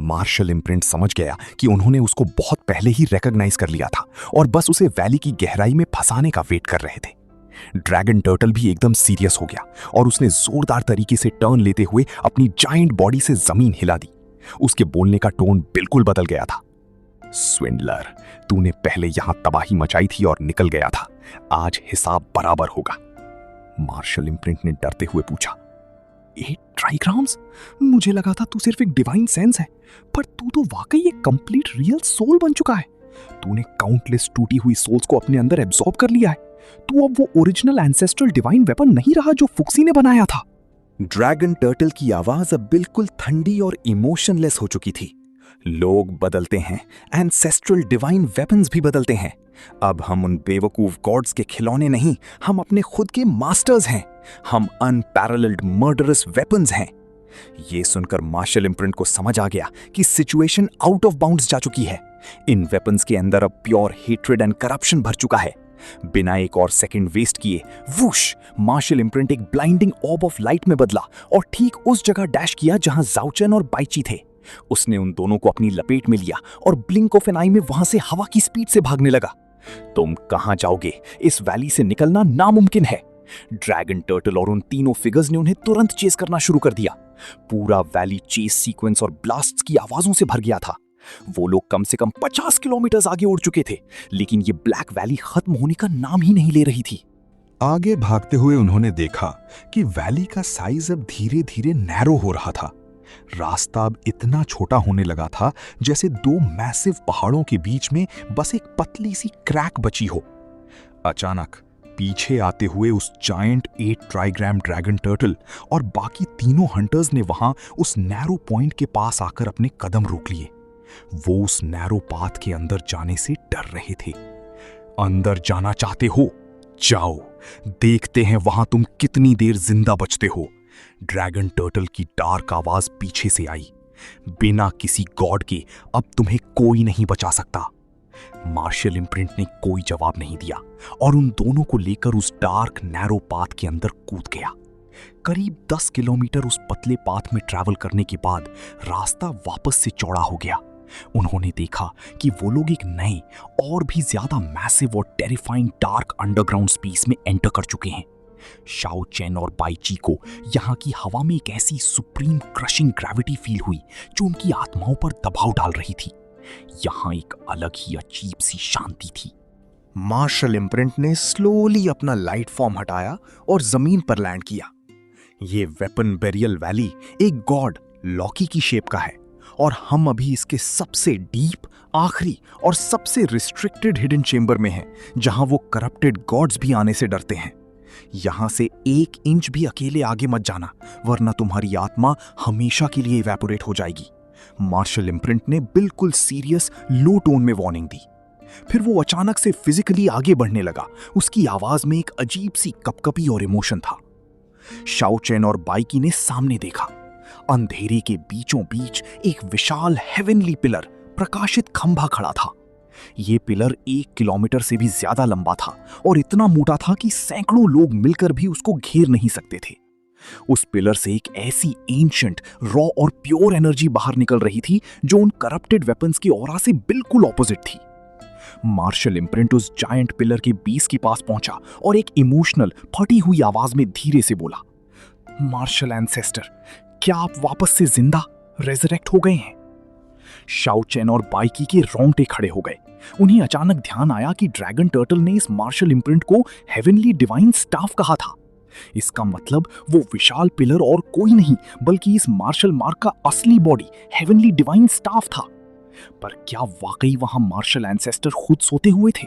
मार्शल इम्प्रिंट समझ गया कि उन्होंने उसको बहुत पहले ही रिकॉग्नाइज कर लिया था और बस उसे वैली की गहराई में फंसाने का वेट कर रहे थे। ड्रैगन टर्टल भी एकदम सीरियस हो गया और उसने जोरदार तरीके से टर्न लेते हुए अपनी जायंट बॉडी से जमीन हिला दी। उसके बोलने का टोन बिल्कुल बदल गया था। स्विंडलर, तूने पहले यहां तबाही मचाई थी और निकल गया था, आज हिसाब बराबर होगा। मार्शल इम्प्रिंट ने डरते हुए पूछा, 8 ट्राइग्राम्स? मुझे लगा था तू सिर्फ एक डिवाइन सेंस है, पर तू तो वाकई एक कंप्लीट रियल सोल बन चुका है। तूने काउंटलेस टूटी हुई सोल्स को अपने अंदर एब्जॉर्ब कर लिया है। तू अब वो ओरिजिनल एंसेस्ट्रल डिवाइन वेपन नहीं रहा जो फुक्सी ने बनाया था। ड्रैगन टर्टल की आवाज अब बिल्कुल ठंडी और इमोशनलेस हो चुकी थी। लोग बदलते हैं, एंसेस्ट्रल डिवाइन वेपन्स भी बदलते हैं। अब हम उन बेवकूफ गॉड्स के खिलौने नहीं, हम अपने खुद के मास्टर्स हैं। हम अनपैरेलल्ड मर्डरस वेपन्स हैं। ये सुनकर मार्शल इम्प्रिंट को समझ आ गया कि सिचुएशन आउट ऑफ बाउंड्स जा चुकी है। इन वेपन्स के अंदर अब प्योर हेट्रेड एंड करप्शन भर चुका है। बिना एक और सेकंड वेस्ट किए वुश, मार्शल इम्प्रिंट एक ब्लाइंडिंग ऑर्ब ऑफ लाइट में बदला और ठीक उस जगह डैश किया जहां जाओचेन और बाइची थे। उसने उन दोनों को अपनी लपेट में लिया और ब्लिंक ऑफ एन आई में वहां से हवा की स्पीड से भागने लगा। तुम कहां जाओगे? इस वैली से निकलना नामुमकिन है। ड्रैगन टर्टल और उन तीनों फिगर्स ने उन्हें तुरंत चेस करना शुरू कर दिया। पूरा वैली चेस सीक्वेंस और ब्लास्ट्स की आवाजों से भर गया था। वो लोग कम से कम 50 किलोमीटर आगे उड़ चुके थे, लेकिन ये ब्लैक वैली खत्म होने का नाम ही नहीं ले रही थी। आगे भागते हुए उन्होंने देखा कि वैली का साइज अब धीरे धीरे नैरो हो रहा था। रास्ता अब इतना छोटा होने लगा था जैसे 2 मैसिव पहाड़ों के बीच में बस एक पतली सी क्रैक बची हो। अचानक पीछे आते हुए उस जायंट 8 ट्राइग्राम ड्रैगन टर्टल और बाकी तीनों हंटर्स ने वहां उस नैरो पॉइंट के पास आकर अपने कदम रोक लिए। वो उस नैरो पाथ के अंदर जाने से डर रहे थे। अंदर जाना चाहते हो? जाओ, देखते हैं वहां तुम कितनी देर जिंदा बचते हो। ड्रैगन टर्टल की डार्क आवाज पीछे से आई। बिना किसी गॉड के अब तुम्हें कोई नहीं बचा सकता। मार्शल इम्प्रिंट ने कोई जवाब नहीं दिया और उन दोनों को लेकर उस डार्क नैरो पाथ के अंदर कूद गया। करीब 10 किलोमीटर उस पतले पाथ में ट्रैवल करने के बाद रास्ता वापस से चौड़ा हो गया। उन्होंने देखा कि वो लोग एक नए और भी ज्यादा मैसिव और टेरिफाइंग डार्क अंडरग्राउंड स्पेस में एंटर कर चुके हैं। शाओ चेन और बाइची को यहाँ की हवा में एक ऐसी सुप्रीम क्रशिंग ग्रेविटी फील हुई जो उनकी आत्माओं पर दबाव डाल रही थी। यहाँ एक अलग ही अजीब सी शांति थी। मार्शल इम्प्रिंट ने स्लोली अपना लाइट फॉर्म हटाया और जमीन पर लैंड किया। ये वेपन बेरियल वैली एक गॉड लॉकी की शेप का है और हम अभी इसके सबसे डीप, आखिरी और सबसे रिस्ट्रिक्टेड हिडन चेंबर में हैं, जहां वो करप्टेड गॉड्स भी आने से डरते हैं। यहां से 1 इंच भी अकेले आगे मत जाना, वरना तुम्हारी आत्मा हमेशा के लिए इवेपोरेट हो जाएगी। मार्शल इम्प्रिंट ने बिल्कुल सीरियस लो टोन में वार्निंग दी। फिर वो अचानक से फिजिकली आगे बढ़ने लगा। उसकी आवाज में एक अजीब सी कपकपी और इमोशन था। शाओ चेन और बाइकी ने सामने देखा। अंधेरे के बीचों बीच एक विशाल हेवनली पिलर, प्रकाशित खंभा खड़ा था। यह पिलर 1 किलोमीटर से भी ज्यादा लंबा था और इतना मोटा था कि सैकड़ों लोग मिलकर भी उसको घेर नहीं सकते थे। उस पिलर से एक ऐसी एंशिएंट, रॉ और प्योर एनर्जी बाहर निकल रही थी जो उन करप्टेड वेपन्स की ऑरा से बिल्कुल ऑपोजिट थी। मार्शल इम्प्रिंट उस जायंट पिलर के बेस के पास पहुंचा और एक इमोशनल, फटी हुई आवाज में धीरे से बोला, मार्शल एंसेस्टर, क्या आप वापस से जिंदा रेजरेक्ट हो गए हैं? शाओ चेन और बाइकी के रोंगटे खड़े हो गए। उन्हें अचानक ध्यान आया कि ड्रैगन टर्टल ने इस मार्शल इम्प्रिंट को हेवनली डिवाइन स्टाफ कहा था। इसका मतलब वो विशाल पिलर और कोई नहीं बल्कि इस मार्शल मार्क का असली बॉडी हेवनली डिवाइन स्टाफ था। पर क्या वाकई वहां मार्शल एंसेस्टर खुद सोते हुए थे?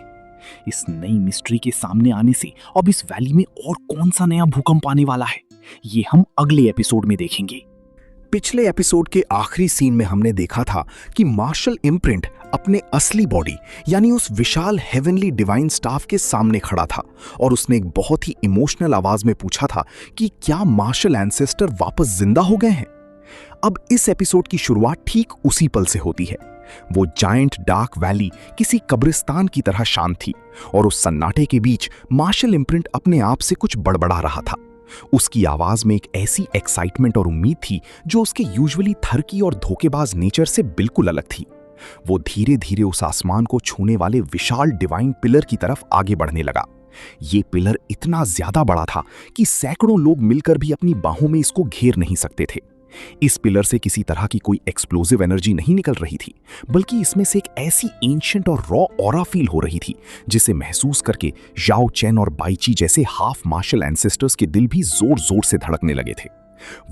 इस नई मिस्ट्री के सामने आने से अब इस वैली में और कौन सा नया भूकंप आने वाला है, ये हम अगले एपिसोड में देखेंगे। पिछले एपिसोड के आखिरी सीन में हमने देखा था कि मार्शल इम्प्रिंट अपने असली बॉडी यानी उस विशाल हेवनली डिवाइन स्टाफ के सामने खड़ा था और उसने एक बहुत ही इमोशनल आवाज में पूछा था कि क्या मार्शल एंसेस्टर वापस जिंदा हो गए हैं। अब इस एपिसोड की शुरुआत ठीक उसी पल से होती है। वो जायंट डार्क वैली किसी कब्रिस्तान की तरह शांत थी और उस सन्नाटे के बीच मार्शल इम्प्रिंट अपने आप से कुछ बड़बड़ा रहा था। उसकी आवाज में एक ऐसी एक्साइटमेंट और उम्मीद थी जो उसके यूजुअली थरकी और धोखेबाज नेचर से बिल्कुल अलग थी। वो धीरे धीरे उस आसमान को छूने वाले विशाल डिवाइन पिलर की तरफ आगे बढ़ने लगा। ये पिलर इतना ज्यादा बड़ा था कि सैकड़ों लोग मिलकर भी अपनी बाहों में इसको घेर नहीं सकते थे। इस पिलर से किसी तरह की कोई एक्सप्लोसिव एनर्जी नहीं निकल रही थी, बल्कि इसमें से एक ऐसी एंशिएंट और रॉ ऑरा फील हो रही थी जिसे महसूस करके याओ चेन और बाईची जैसे हाफ मार्शल एंसेस्टर्स के दिल भी जोर जोर से धड़कने लगे थे।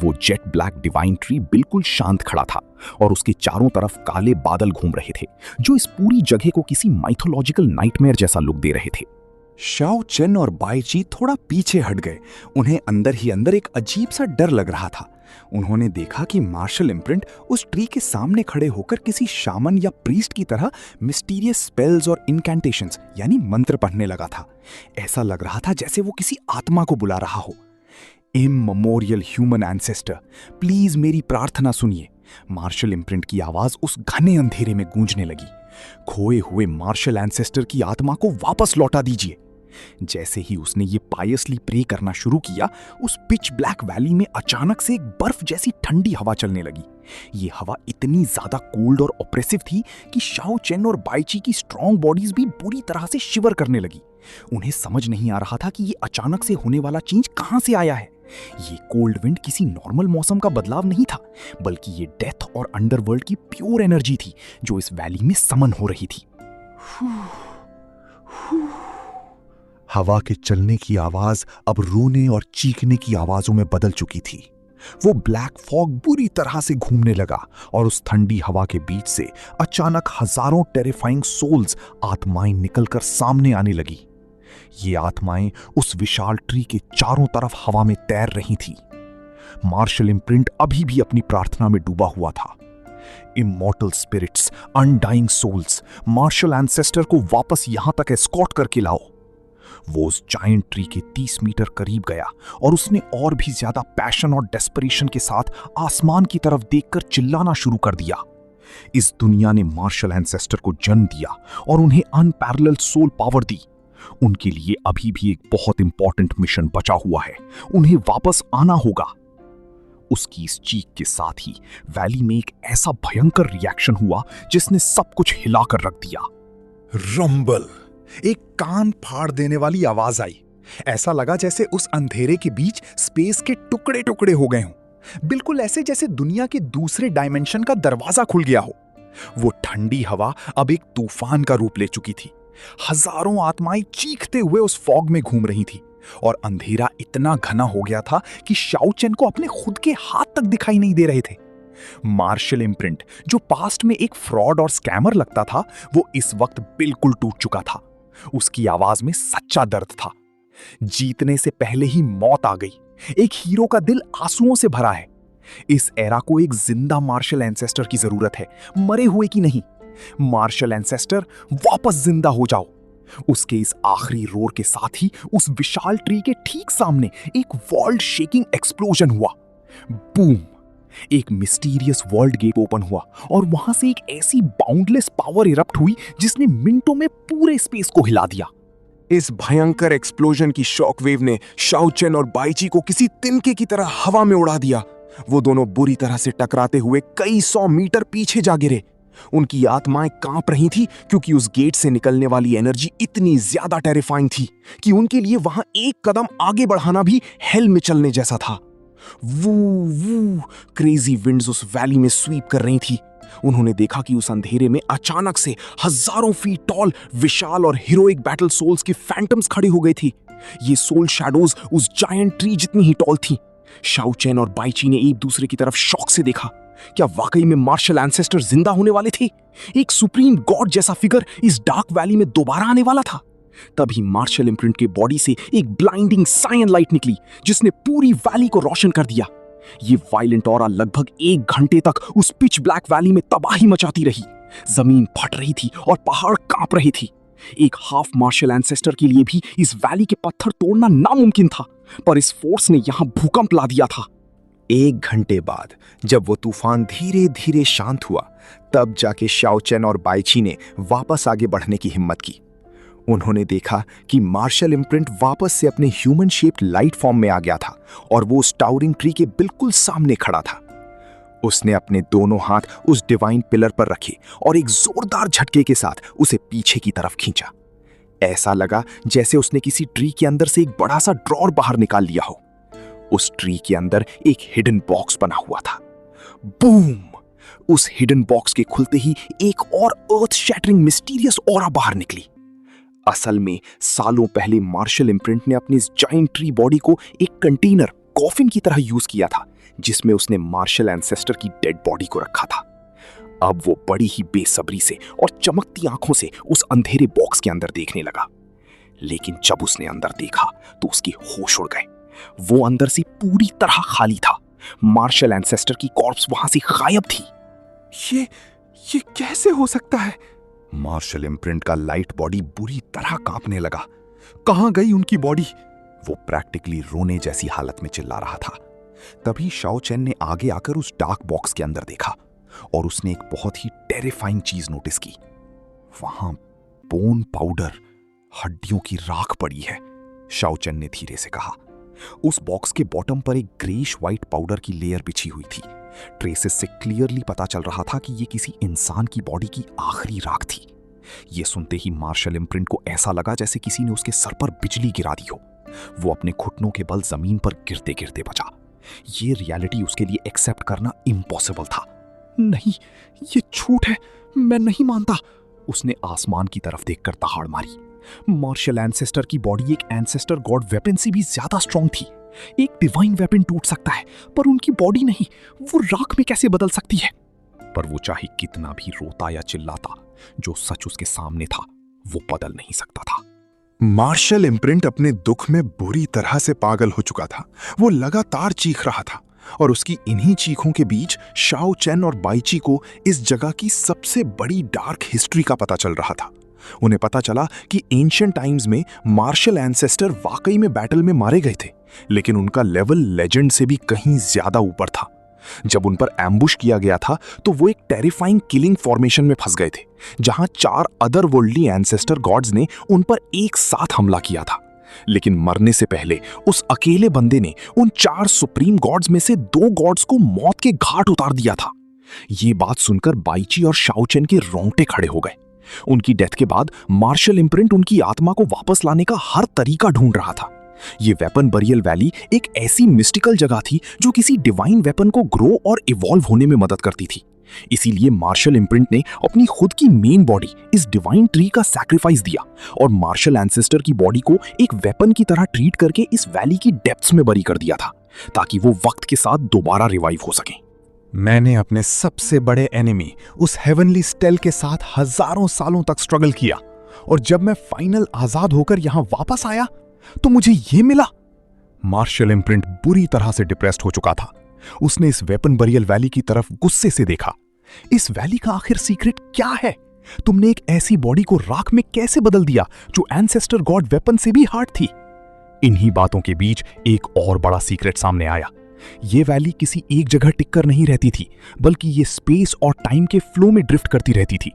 वो जेट ब्लैक डिवाइन ट्री बिल्कुल शांत खड़ा था और उसके चारों तरफ काले बादल घूम रहे थे जो इस पूरी जगह को किसी माइथोलॉजिकल नाइटमेयर जैसा लुक दे रहे थे। शाओ चेन और बाईची थोड़ा पीछे हट गए। उन्हें अंदर ही अंदर एक अजीब सा डर लग रहा था। उन्होंने देखा कि मार्शल इम्प्रिंट उस ट्री के सामने खड़े होकर किसी शामन या प्रीस्ट की तरह मिस्टीरियस स्पेल्स और इनकैंटेशंस यानी मंत्र पढ़ने लगा था। ऐसा लग रहा था जैसे वो किसी आत्मा को बुला रहा हो। इममेमोरियल ह्यूमन एंसेस्टर, प्लीज मेरी प्रार्थना सुनिए। मार्शल इम्प्रिंट की आवाज उस घने अंधेरे में गूंजने लगी। खोए हुए मार्शल एंसेस्टर की आत्मा को वापस लौटा दीजिए। जैसे ही उसने ये पायसली प्रे करना शुरू किया, उस पिच ब्लैक वैली में अचानक से एक बर्फ जैसी ठंडी हवा चलने लगी। ये हवा इतनी ज्यादा कोल्ड और ऑप्रेसिव थी कि शाओ चेन और बाईची की स्ट्रॉन्ग बॉडीज भी बुरी तरह से शिवर करने लगी। उन्हें समझ नहीं आ रहा था कि ये अचानक से होने वाला चेंज कहां से आया है। ये कोल्ड विंड किसी नॉर्मल मौसम का बदलाव नहीं था, बल्कि ये डेथ और अंडरवर्ल्ड की प्योर एनर्जी थी जो इस वैली में समन हो रही थी। हवा के चलने की आवाज अब रोने और चीखने की आवाजों में बदल चुकी थी। वो ब्लैक फॉग बुरी तरह से घूमने लगा और उस ठंडी हवा के बीच से अचानक हजारों टेरिफाइंग सोल्स, आत्माएं निकलकर सामने आने लगी। ये आत्माएं उस विशाल ट्री के चारों तरफ हवा में तैर रही थी। मार्शल इम्प्रिंट अभी भी अपनी प्रार्थना में डूबा हुआ था। Immortal spirits, undying souls, martial ancestor को वापस यहां तक एस्कॉर्ट करके लाओ। वो उस जायंट ट्री के 30 मीटर करीब गया और उसने और भी ज्यादा पैशन और डेस्परेशन के साथ आसमान की तरफ देखकर चिल्लाना शुरू कर दिया। इस दुनिया ने मार्शल एंसेस्टर को जन्म दिया और उन्हें अनपैरेलल्ड सोल पावर दी। उनके लिए अभी भी एक बहुत इंपॉर्टेंट मिशन बचा हुआ है। उन्हें वापस आना होगा। उसकी इस चीख के साथ ही वैली में एक ऐसा भयंकर रिएक्शन हुआ जिसने सब कुछ हिलाकर रख दिया। रंबल, एक कान फाड़ देने वाली आवाज आई। ऐसा लगा जैसे उस अंधेरे के बीच स्पेस के टुकड़े टुकड़े हो गए हों। बिल्कुल ऐसे जैसे दुनिया के दूसरे डायमेंशन का दरवाजा खुल गया हो। वो ठंडी हवा अब एक तूफान का रूप ले चुकी थी। हजारों आत्माएं चीखते हुए उस फॉग में घूम रही थी और अंधेरा इतना घना हो गया था कि शाओ चेन को अपने खुद के हाथ तक दिखाई नहीं दे रहे थे। मार्शल इम्प्रिंट, जो पास्ट में एक फ्रॉड और स्कैमर लगता था, वो इस वक्त बिल्कुल टूट चुका था। उसकी आवाज में सच्चा दर्द था। जीतने से पहले ही मौत आ गई। एक हीरो का दिल आंसुओं से भरा है। इस एरा को एक जिंदा मार्शल एंसेस्टर की जरूरत है, मरे हुए की नहीं। मार्शल एंसेस्टर, वापस जिंदा हो जाओ। उसके इस आखिरी रोर के साथ ही उस विशाल ट्री के ठीक सामने एक वर्ल्ड शेकिंग एक्सप्लोजन हुआ। बूम! एक मिस्टीरियस वर्ल्ड गेट ओपन हुआ और वहां से एक ऐसी बाउंडलेस पावर इरप्ट हुई जिसने मिनटों में पूरे स्पेस को हिला दिया। इस भयंकर एक्सप्लोजन की शॉक वेव ने शाओ चेन और बाईची को किसी तिनके की तरह हवा में उड़ा दिया। वो दोनों बुरी तरह से टकराते हुए कई 100 मीटर पीछे जा गिरे। उनकी आत्माएं कांप रही थी क्योंकि उस गेट से निकलने वाली एनर्जी इतनी ज्यादा टेरिफाइंग थी कि उनके लिए वहां एक कदम आगे बढ़ाना भी हेल में चलने जैसा था। वू वू क्रेजी विंड्स उस वैली में स्वीप कर रही थी। उन्होंने देखा कि उस अंधेरे में अचानक से हजारों फीट टॉल, विशाल और हीरोइक बैटल सोल्स की फैंटम्स खड़े हो गई थी। ये सोल शैडोज उस जायंट ट्री जितनी ही टॉल थी। शाओ चेन और बाईची ने एक दूसरे की तरफ शौक से देखा। क्या वाकई में मार्शल एंसेस्टर जिंदा होने वाले थे? एक सुप्रीम गॉड जैसा फिगर इस डार्क वैली में दोबारा आने वाला था। तभी मार्शल इम्प्रिंट के बॉडी से एक ब्लाइंडिंग सायन लाइट निकली जिसने पूरी वैली को रोशन कर दिया। ये वायलेंट ऑरा लगभग 1 घंटे तक उस पिच ब्लैक वैली में तबाही मचाती रही। जमीन फट रही थी और पहाड़ कांप रहे थे। एक हाफ मार्शल एंसेस्टर के लिए भी इस वैली के पत्थर तोड़ना नामुमकिन था, पर इस फोर्स ने यहां भूकंप ला दिया था। 1 घंटे बाद जब वो तूफान धीरे धीरे शांत हुआ, तब जाके शाओ चेन और बाईची ने वापस आगे बढ़ने की हिम्मत की। उन्होंने देखा कि मार्शल इम्प्रिंट वापस से अपने ह्यूमन शेप्ड लाइट फॉर्म में आ गया था और वो उस टावरिंग ट्री के बिल्कुल सामने खड़ा था। उसने अपने दोनों हाथ उस डिवाइन पिलर पर रखे और एक जोरदार झटके के साथ उसे पीछे की तरफ खींचा। ऐसा लगा जैसे उसने किसी ट्री के अंदर से एक बड़ा सा ड्रॉर बाहर निकाल लिया हो। उस ट्री के अंदर एक हिडन बॉक्स बना हुआ था। बूम! उस हिडन बॉक्स के खुलते ही एक और अर्थ शैटरिंग मिस्टीरियस ऑरा बाहर निकली। असल में सालों पहले मार्शल इम्प्रिंट ने अपनी इस जायंट ट्री बॉडी को एक कंटेनर कॉफिन की तरह यूज किया था, जिसमें उसने मार्शल एंसेस्टर की डेड बॉडी को रखा था। अब वो बड़ी ही बेसब्री से और चमकती आंखों से उस अंधेरे बॉक्स के अंदर देखने लगा। लेकिन जब उसने अंदर देखा तो उसके होश उड़ गए। वो अंदर से पूरी तरह खाली था। मार्शल एंसेस्टर की कॉर्प्स वहां से गायब थी। ये कैसे हो सकता है? मार्शल इम्प्रिंट का लाइट बॉडी बुरी तरह कांपने लगा। कहां गई उनकी बॉडी? वो प्रैक्टिकली रोने जैसी हालत में चिल्ला रहा था। तभी शाओ चेन ने आगे आकर उस डार्क बॉक्स के अंदर देखा और उसने एक बहुत ही टेरिफाइंग चीज नोटिस की। वहां बोन पाउडर, हड्डियों की राख पड़ी है, शाओ चेन ने धीरे से कहा। उस बॉक्स के बॉटम पर एक ग्रेश व्हाइट पाउडर की लेयर बिछी हुई थी। ट्रेसेस से क्लियरली पता चल रहा था कि ये किसी इंसान की बॉडी की आखिरी राख थी। ये सुनते ही मार्शल इम्प्रिंट को ऐसा लगा जैसे किसी ने उसके सर पर बिजली गिरा दी हो। वो अपने घुटनों के बल जमीन पर गिरते गिरते बचा। ये रियलिटी उसके लिए एक्सेप्ट करना इम्पॉसिबल था। नहीं, ये झूठ है, मैं नहीं मानता। उसने आसमान की तरफ देखकर दहाड़ मारी। मार्शल एंसेस्टर की बॉडी एक एंसेस्टर गॉड वेपन से भी ज्यादा स्ट्रॉन्ग थी। एक डिवाइन वेपन टूट सकता है, पर उनकी बॉडी नहीं। वो राख में कैसे बदल सकती है? पर वो चाहे कितना भी रोता या चिल्लाता, जो सच उसके सामने था वो बदल नहीं सकता था। मार्शल इम्प्रिंट अपने दुख में बुरी तरह से पागल हो चुका था। वो लगातार चीख रहा था और उसकी इन्हीं चीखों के बीच शाओ चेन और बाईची को इस जगह की सबसे बड़ी डार्क हिस्ट्री का पता चल रहा था। उन्हें पता चला कि एंशिएंट टाइम्स में मार्शल एंसेस्टर वाकई में बैटल में मारे गए थे, लेकिन उनका लेवल लेजेंड से भी कहीं ज्यादा ऊपर था। जब उन पर एम्बुश किया गया था तो वो एक टेरिफाइंग किलिंग फॉर्मेशन में फंस गए थे, जहां 4 अदर वर्ल्डली एंसेस्टर गॉड्स ने उन पर एक साथ हमला किया था। लेकिन मरने से पहले उस अकेले बंदे ने उन 4 सुप्रीम गॉड्स में से 2 गॉड्स को मौत के घाट उतार दिया था। ये बात सुनकर बाईची और शाओ चेन के रोंगटे खड़े हो गए। उनकी डेथ के बाद मार्शल इम्प्रिंट उनकी आत्मा को वापस लाने का हर तरीका ढूंढ रहा था। ये वेपन बरियल वैली एक ऐसी मिस्टिकल जगह थी जो किसी डिवाइन वेपन को ग्रो और इवॉल्व होने में मदद करती थी। इसीलिए मार्शल इम्प्रिंट ने अपनी खुद की मेन बॉडी इस डिवाइन ट्री का सैक्रिफाइस दिया और मार्शल एंसेस्टर की बॉडी को एक वेपन की तरह ट्रीट करके इस वैली की डेप्थ्स में बरी कर दिया था, ताकि वो वक्त के साथ दोबारा रिवाइव हो सके। मैंने अपने सबसे बड़े एनिमी उस हेवनली स्टेल के साथ हजारों सालों तक स्ट्रगल किया, और जब मैं फाइनल आजाद होकर यहां वापस आया तो मुझे ये मिला। मार्शल इम्प्रिंट बुरी तरह से डिप्रेस्ड हो चुका था। उसने इस वेपन बरियल वैली की तरफ गुस्से से देखा। इस वैली का आखिर सीक्रेट क्या है? तुमने एक ऐसी बॉडी को राख में कैसे बदल दिया जो एंसेस्टर गॉड वेपन से भी हार्ड थी? इन्हीं बातों के बीच एक और बड़ा सीक्रेट सामने आया। ये वैली किसी एक जगह टिककर नहीं रहती थी, बल्कि ये स्पेस और टाइम के फ्लो में ड्रिफ्ट करती रहती थी।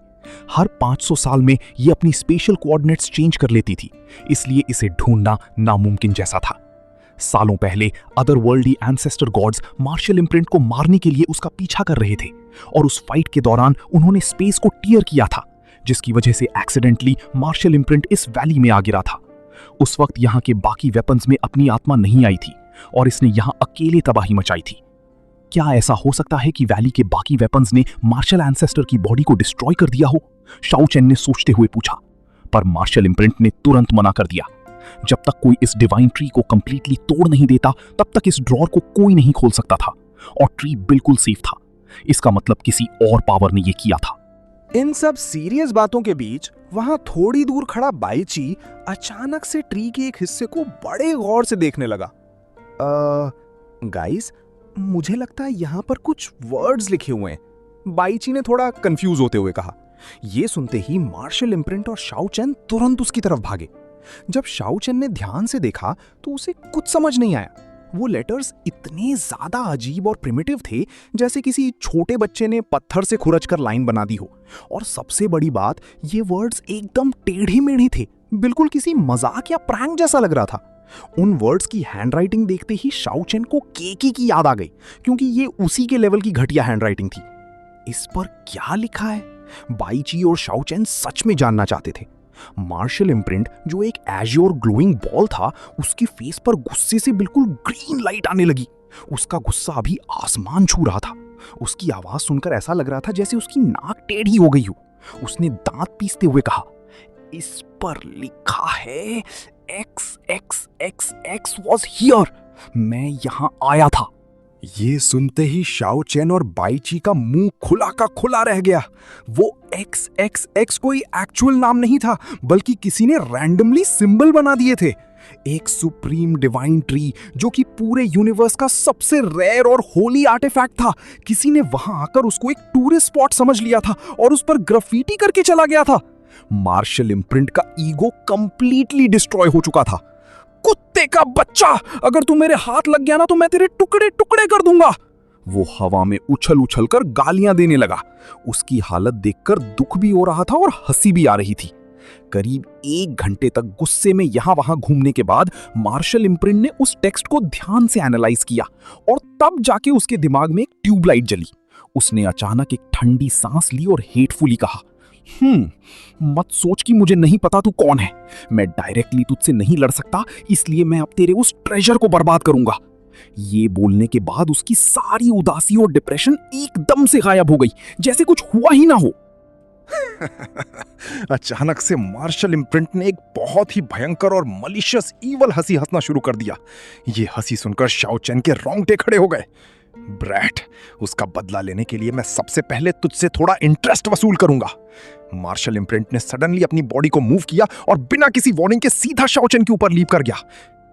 हर 500 साल में ये अपनी स्पेशल कोऑर्डिनेट्स चेंज कर लेती थी, इसलिए इसे ढूंढना नामुमकिन जैसा था। सालों पहले otherworldly ancestor gods martial imprint को मारने के लिए उसका पीछा कर रहे थे, और उस फाइट के दौरान उन्होंने स्पेस को टीयर किया था, जिसकी वजह से एक्सीडेंटली मार्शल इम्प्रिंट इस वैली में आ गिरा था। उस वक्त यहाँ के बाकी वेपन्स में अपनी आत्मा नहीं आई थी और इसने यहाँ अकेले तबाही मचाई थी। क्या ऐसा हो सकता है कि वैली के बाकी वेपन्स ने मार्शल एंसेस्टर की बॉडी को डिस्ट्रॉय कर दिया हो? शाओ चेन ने सोचते हुए पूछा, पर मार्शल इम्प्रिंट ने तुरंत मना कर दिया। जब तक कोई इस डिवाइन ट्री को कंप्लीटली तोड़ नहीं देता, तब तक इस ड्रॉर को कोई नहीं खोल सकता था, और ट्री बिल्कुल सेफ था। इसका मतलब किसी और पावर ने यह किया था। इन सब सीरियस बातों के बीच वहां थोड़ी दूर खड़ा बाईची अचानक से ट्री के एक हिस्से को बड़े गौर से देखने लगा। गाइस, मुझे लगता है यहां पर कुछ वर्ड्स लिखे हुए हैं, बाईची ने थोड़ा कंफ्यूज होते हुए कहा। यह सुनते ही मार्शल इम्प्रिंट और शाओ चेन तुरंत उसकी तरफ भागे। जब शाओ चेन ने ध्यान से देखा तो उसे कुछ समझ नहीं आया। वो लेटर्स इतने ज्यादा अजीब और प्रिमिटिव थे जैसे किसी छोटे बच्चे ने पत्थर से खुरच कर लाइन बना दी हो, और सबसे बड़ी बात, ये वर्ड्स एकदम टेढ़ी मेढ़ी थे, बिल्कुल किसी मजाक या प्रैंक जैसा लग रहा था। उन वर्ड्स की हैंडराइटिंग देखते ही शाओ चेन को केकी की याद आ गई, क्योंकि ये उसी के लेवल की घटिया हैंडराइटिंग थी। इस पर क्या लिखा है? बाईची और शाओ चेन सच में जानना चाहते थे। मार्शल इम्प्रिंट, जो एक एज्योर ग्लोइंग बॉल था, उसके फेस पर गुस्से से बिल्कुल ग्रीन लाइट आने लगी। उसका गुस्सा अभी आसमान छू रहा था। उसकी आवाज सुनकर ऐसा लग रहा था जैसे उसकी नाक टेढ़ी हो गई हो। उसने दांत पीसते हुए कहा, इस पर लिखा है XXXX was here। मैं यहां आया था। ये सुनते ही शाओ चेन और बाईची का मुंह खुला का खुला रह गया। वो XXX कोई एक्चुअल नाम नहीं था, बल्कि किसी ने रैंडमली सिंबल बना दिए थे। एक सुप्रीम डिवाइन ट्री, जो कि पूरे यूनिवर्स का सबसे रेयर और होली आर्टिफैक्ट था। किसी ने वहां आकर उसको एक टूरिस्ट स्पॉट समझ लिया था और उस पर ग्राफिटी करके चला गया था। मार्शल इम्प्रिंट का ईगो कंप्लीटली डिस्ट्रॉय हो चुका था। कुत्ते का बच्चा, अगर तू मेरे हाथ लग गया ना तो मैं तेरे टुकड़े टुकड़े कर दूंगा। वो हवा में उछल उछल कर गालियां देने लगा। उसकी हालत देखकर दुख भी हो रहा था और हंसी भी आ रही थी। करीब 1 घंटे तक गुस्से में यहां वहां घूमने के बाद मार्शल इम्प्रिंट ने उस टेक्स्ट को ध्यान से एनालाइज किया और तब जाके उसके दिमाग में एक ट्यूबलाइट जली। उसने अचानक एक ठंडी सांस ली और हेटफुली कहा, मत सोच कि मुझे नहीं पता तू कौन है। मैं डायरेक्टली तुझसे नहीं लड़ सकता, इसलिए मैं अब तेरे उस ट्रेजर को बर्बाद करूंगा। ये बोलने के बाद उसकी सारी उदासी और डिप्रेशन एकदम से गायब हो गई, जैसे कुछ हुआ ही ना हो। अचानक से मार्शल इम्प्रिंट ने एक बहुत ही भयंकर और मलिशियस ईवल हंसी हंसना शुरू कर दिया। ये हंसी सुनकर शाओ चेन के रोंगटे खड़े हो गए। ब्रैट, उसका बदला लेने के लिए मैं सबसे पहले तुझसे थोड़ा इंटरेस्ट वसूल करूंगा। मार्शल इम्प्रिंट ने सडनली अपनी बॉडी को मूव किया और बिना किसी वार्निंग के सीधा शाओ चेन के ऊपर लीप कर गया।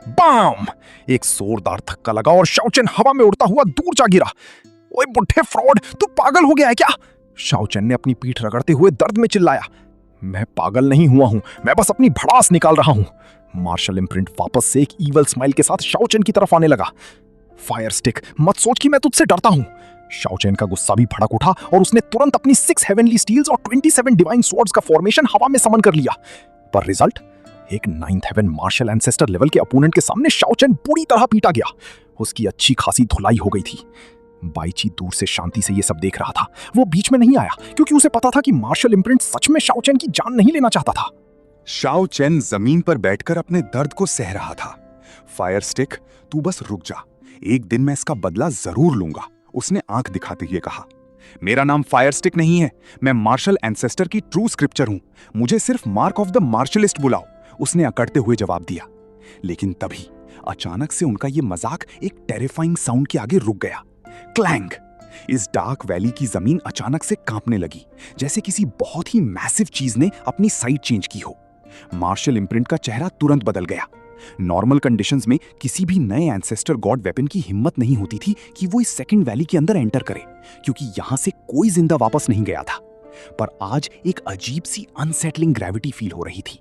बाम! एक जोरदार धक्का लगा और शाओ चेन हवा में उड़ता हुआ दूर जा गिरा। ओए बुढ़े फ्रॉड, तू पागल हो गया है क्या? शाओ चेन ने अपनी पीठ रगड़ते हुए दर्द में चिल्लाया। मैं पागल नहीं हुआ हूं, मैं बस अपनी भड़ास निकाल रहा हूं। मार्शल इम्प्रिंट वापस से एक ईवल स्माइल के साथ शाओ चेन की तरफ आने लगा। फायर स्टिक, मत सोच कि मैं तुझसे डरता हूं। शाओ चेन का गुस्सा भी भड़क उठा और उसने तुरंत अपनी 6 हेवनली स्टील्स और 27 डिवाइन स्वॉर्ड्स का फॉर्मेशन हवा में समन कर लिया। पर रिजल्ट, एक 9th heaven martial ancestor level के अपोनेंट के सामने शाओ चेन बुरी तरह पीटा गया। उसकी अच्छी खासी धुलाई हो गई थी। बाईची दूर से शांति से ये सब देख रहा था। वो बीच में नहीं आया, क्योंकि उसे पता था कि मार्शल इम्प्रिंट सच में शाओ चेन की जान नहीं लेना चाहता था। शाओ चेन जमीन पर बैठकर अपने दर्द को सह रहा था। फायर स्टिक, तू बस रुक जा, एक दिन मैं इसका बदला जरूर लूंगा, उसने आंख दिखाते हुए कहा। मेरा नाम फायर स्टिक नहीं है, मैं मार्शल एंसेस्टर की ट्रू स्क्रिप्चर हूं, मुझे सिर्फ मार्क ऑफ द मार्शलिस्ट बुलाओ, उसने अकड़ते हुए जवाब दिया। लेकिन तभी अचानक से उनका यह मजाक एक टेरिफाइंग साउंड के आगे रुक गया। क्लैंग! इस डार्क वैली की जमीन अचानक से कांपने लगी, जैसे किसी बहुत ही मैसिव चीज ने अपनी साइड चेंज की हो। मार्शल इम्प्रिंट का चेहरा तुरंत बदल गया। नॉर्मल कंडीशंस में किसी भी नए एंसेस्टर गॉड वेपन की हिम्मत नहीं होती थी कि वो इस सेकंड वैली के अंदर एंटर करे, क्योंकि यहां से कोई जिंदा वापस नहीं गया था। पर आज एक अजीब सी अनसेटलिंग ग्रेविटी फील हो रही थी।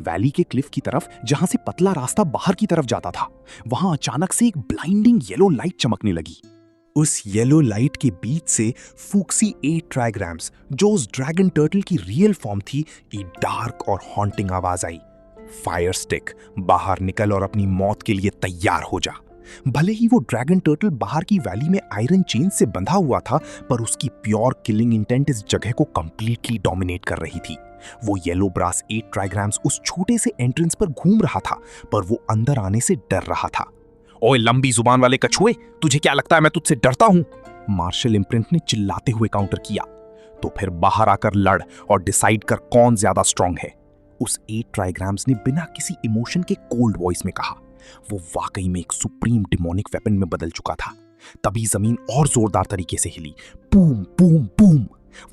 वैली के क्लिफ की तरफ, जहां से पतला रास्ता बाहर की तरफ जाता था, वहां अचानक से एक ब्लाइंडिंग येलो लाइट चमकने लगी। उस येलो लाइट के बीच से फूक्सी 8 ट्राइग्राम्स, जो उस ड्रैगन टर्टल की रियल फॉर्म थी, की डार्क और हॉन्टिंग आवाज आई। फायर स्टिक, बाहर निकल और अपनी मौत के लिए तैयार हो जा। भले ही वो ड्रैगन टर्टल बाहर की वैली में आयरन चेन से बंधा हुआ था, पर उसकी प्योर किलिंग इंटेंट इस जगह को कंप्लीटली डोमिनेट कर रही थी। वो येलो ब्रास 8 ट्राइग्राम्स उस छोटे से एंट्रेंस पर घूम रहा था, पर वो अंदर आने से डर रहा था। ओए लंबी जुबान वाले कछुए, तुझे क्या लगता है मैं तुझसे डरता हूं? मार्शल इम्प्रिंट ने चिल्लाते हुए काउंटर किया। तो फिर बाहर आकर लड़ और डिसाइड कर कौन ज्यादा स्ट्रांग है, उस 8 ट्राइग्राम्स ने बिना किसी इमोशन के कोल्ड वॉइस में कहा। वो वाकई में एक सुप्रीम डिमोनिक वेपन में बदल चुका था। तभी जमीन और जोरदार तरीके से हिली। Boom boom boom!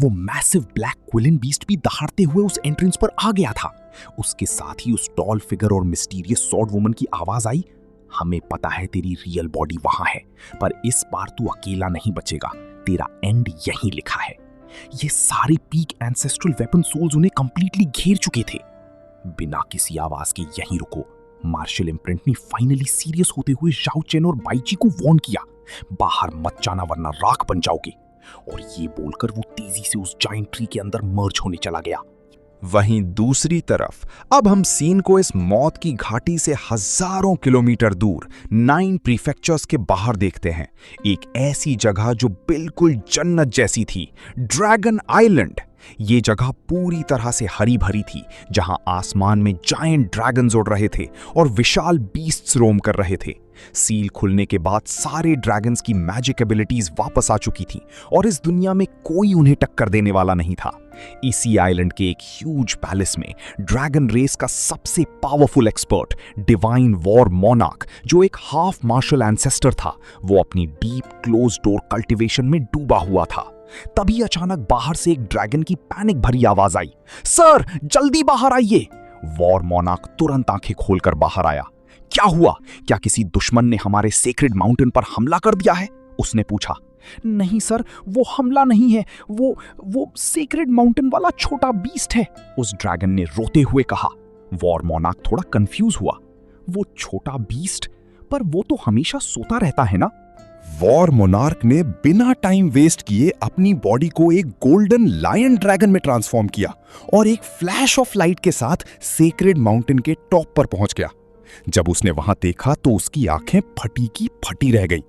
वो मैसिव ब्लैक क्विलिन बीस्ट भी दहाड़ते हुए उस एंट्रेंस पर आ गया था। उसके साथ ही उस टॉल फिगर और मिस्टीरियस सॉर्ड वुमन की आवाज आई, हमें पता है तेरी रियल बॉडी वहां है, पर इस बार तू अकेला नहीं बचेगा, तेरा एंड यहीं लिखा है। ये सारे पीक एंसेस्ट्रल वेपन सोल्स उन्हें कंप्लीटली घेर चुके थे। बिना किसी आवाज के यहीं रुको, मार्शल इम्प्रिंट ने फाइनली सीरियस होते हुए शाओ चेन और बाईची को वार्न किया, बाहर मत जाना वरना राख बन जाओगे। और ये बोलकर वो तेजी से उस जायंट ट्री के अंदर मर्ज होने चला गया। वहीं दूसरी तरफ अब हम सीन को इस मौत की घाटी से हजारों किलोमीटर दूर 9 प्रीफेक्चर्स के बाहर देखते हैं। एक ऐसी जगह जो बिल्कुल जन्नत जैसी थी, ड्रैगन आइलैंड। ये जगह पूरी तरह से हरी भरी थी, जहां आसमान में जायंट ड्रैगन्स उड़ रहे थे और विशाल बीस्ट्स रोम कर रहे थे। सील खुलने के बाद सारे ड्रैगन्स की मैजिक एबिलिटीज वापस आ चुकी थी और इस दुनिया में कोई उन्हें टक्कर देने वाला नहीं था। इसी आइलैंड के एक ह्यूज पैलेस में ड्रैगन रेस का सबसे powerful expert divine war monarch, जो एक हाफ मार्शल एंसेस्टर था, वो अपनी डीप क्लोज डोर कल्टीवेशन में डूबा हुआ था। तभी अचानक बाहर से एक ड्रैगन की पैनिक भरी आवाज आई, सर जल्दी बाहर आइए। वॉर मोनार्क तुरंत आंखें खोलकर बाहर आया। क्या हुआ? क्या किसी दुश्मन ने हमारे सेक्रेड माउंटेन पर हमला कर दिया है? उसने पूछा। नहीं सर, वो हमला नहीं है, वो सेक्रेड माउंटेन वाला छोटा बीस्ट है, उस ड्रैगन ने रोते हुए कहा। वॉर मोनार्क थोड़ा कंफ्यूज हुआ। वो छोटा बीस्ट? पर वो तो हमेशा सोता रहता है ना? वॉर मोनार्क ने बिना टाइम वेस्ट किए अपनी बॉडी को एक गोल्डन लायन ड्रैगन में ट्रांसफॉर्म किया और एक फ्लैश ऑफ लाइट के साथ सेक्रेड माउंटेन के टॉप पर पहुंच गया। जब उसने वहां देखा तो उसकी आंखें फटी की फटी रह गई।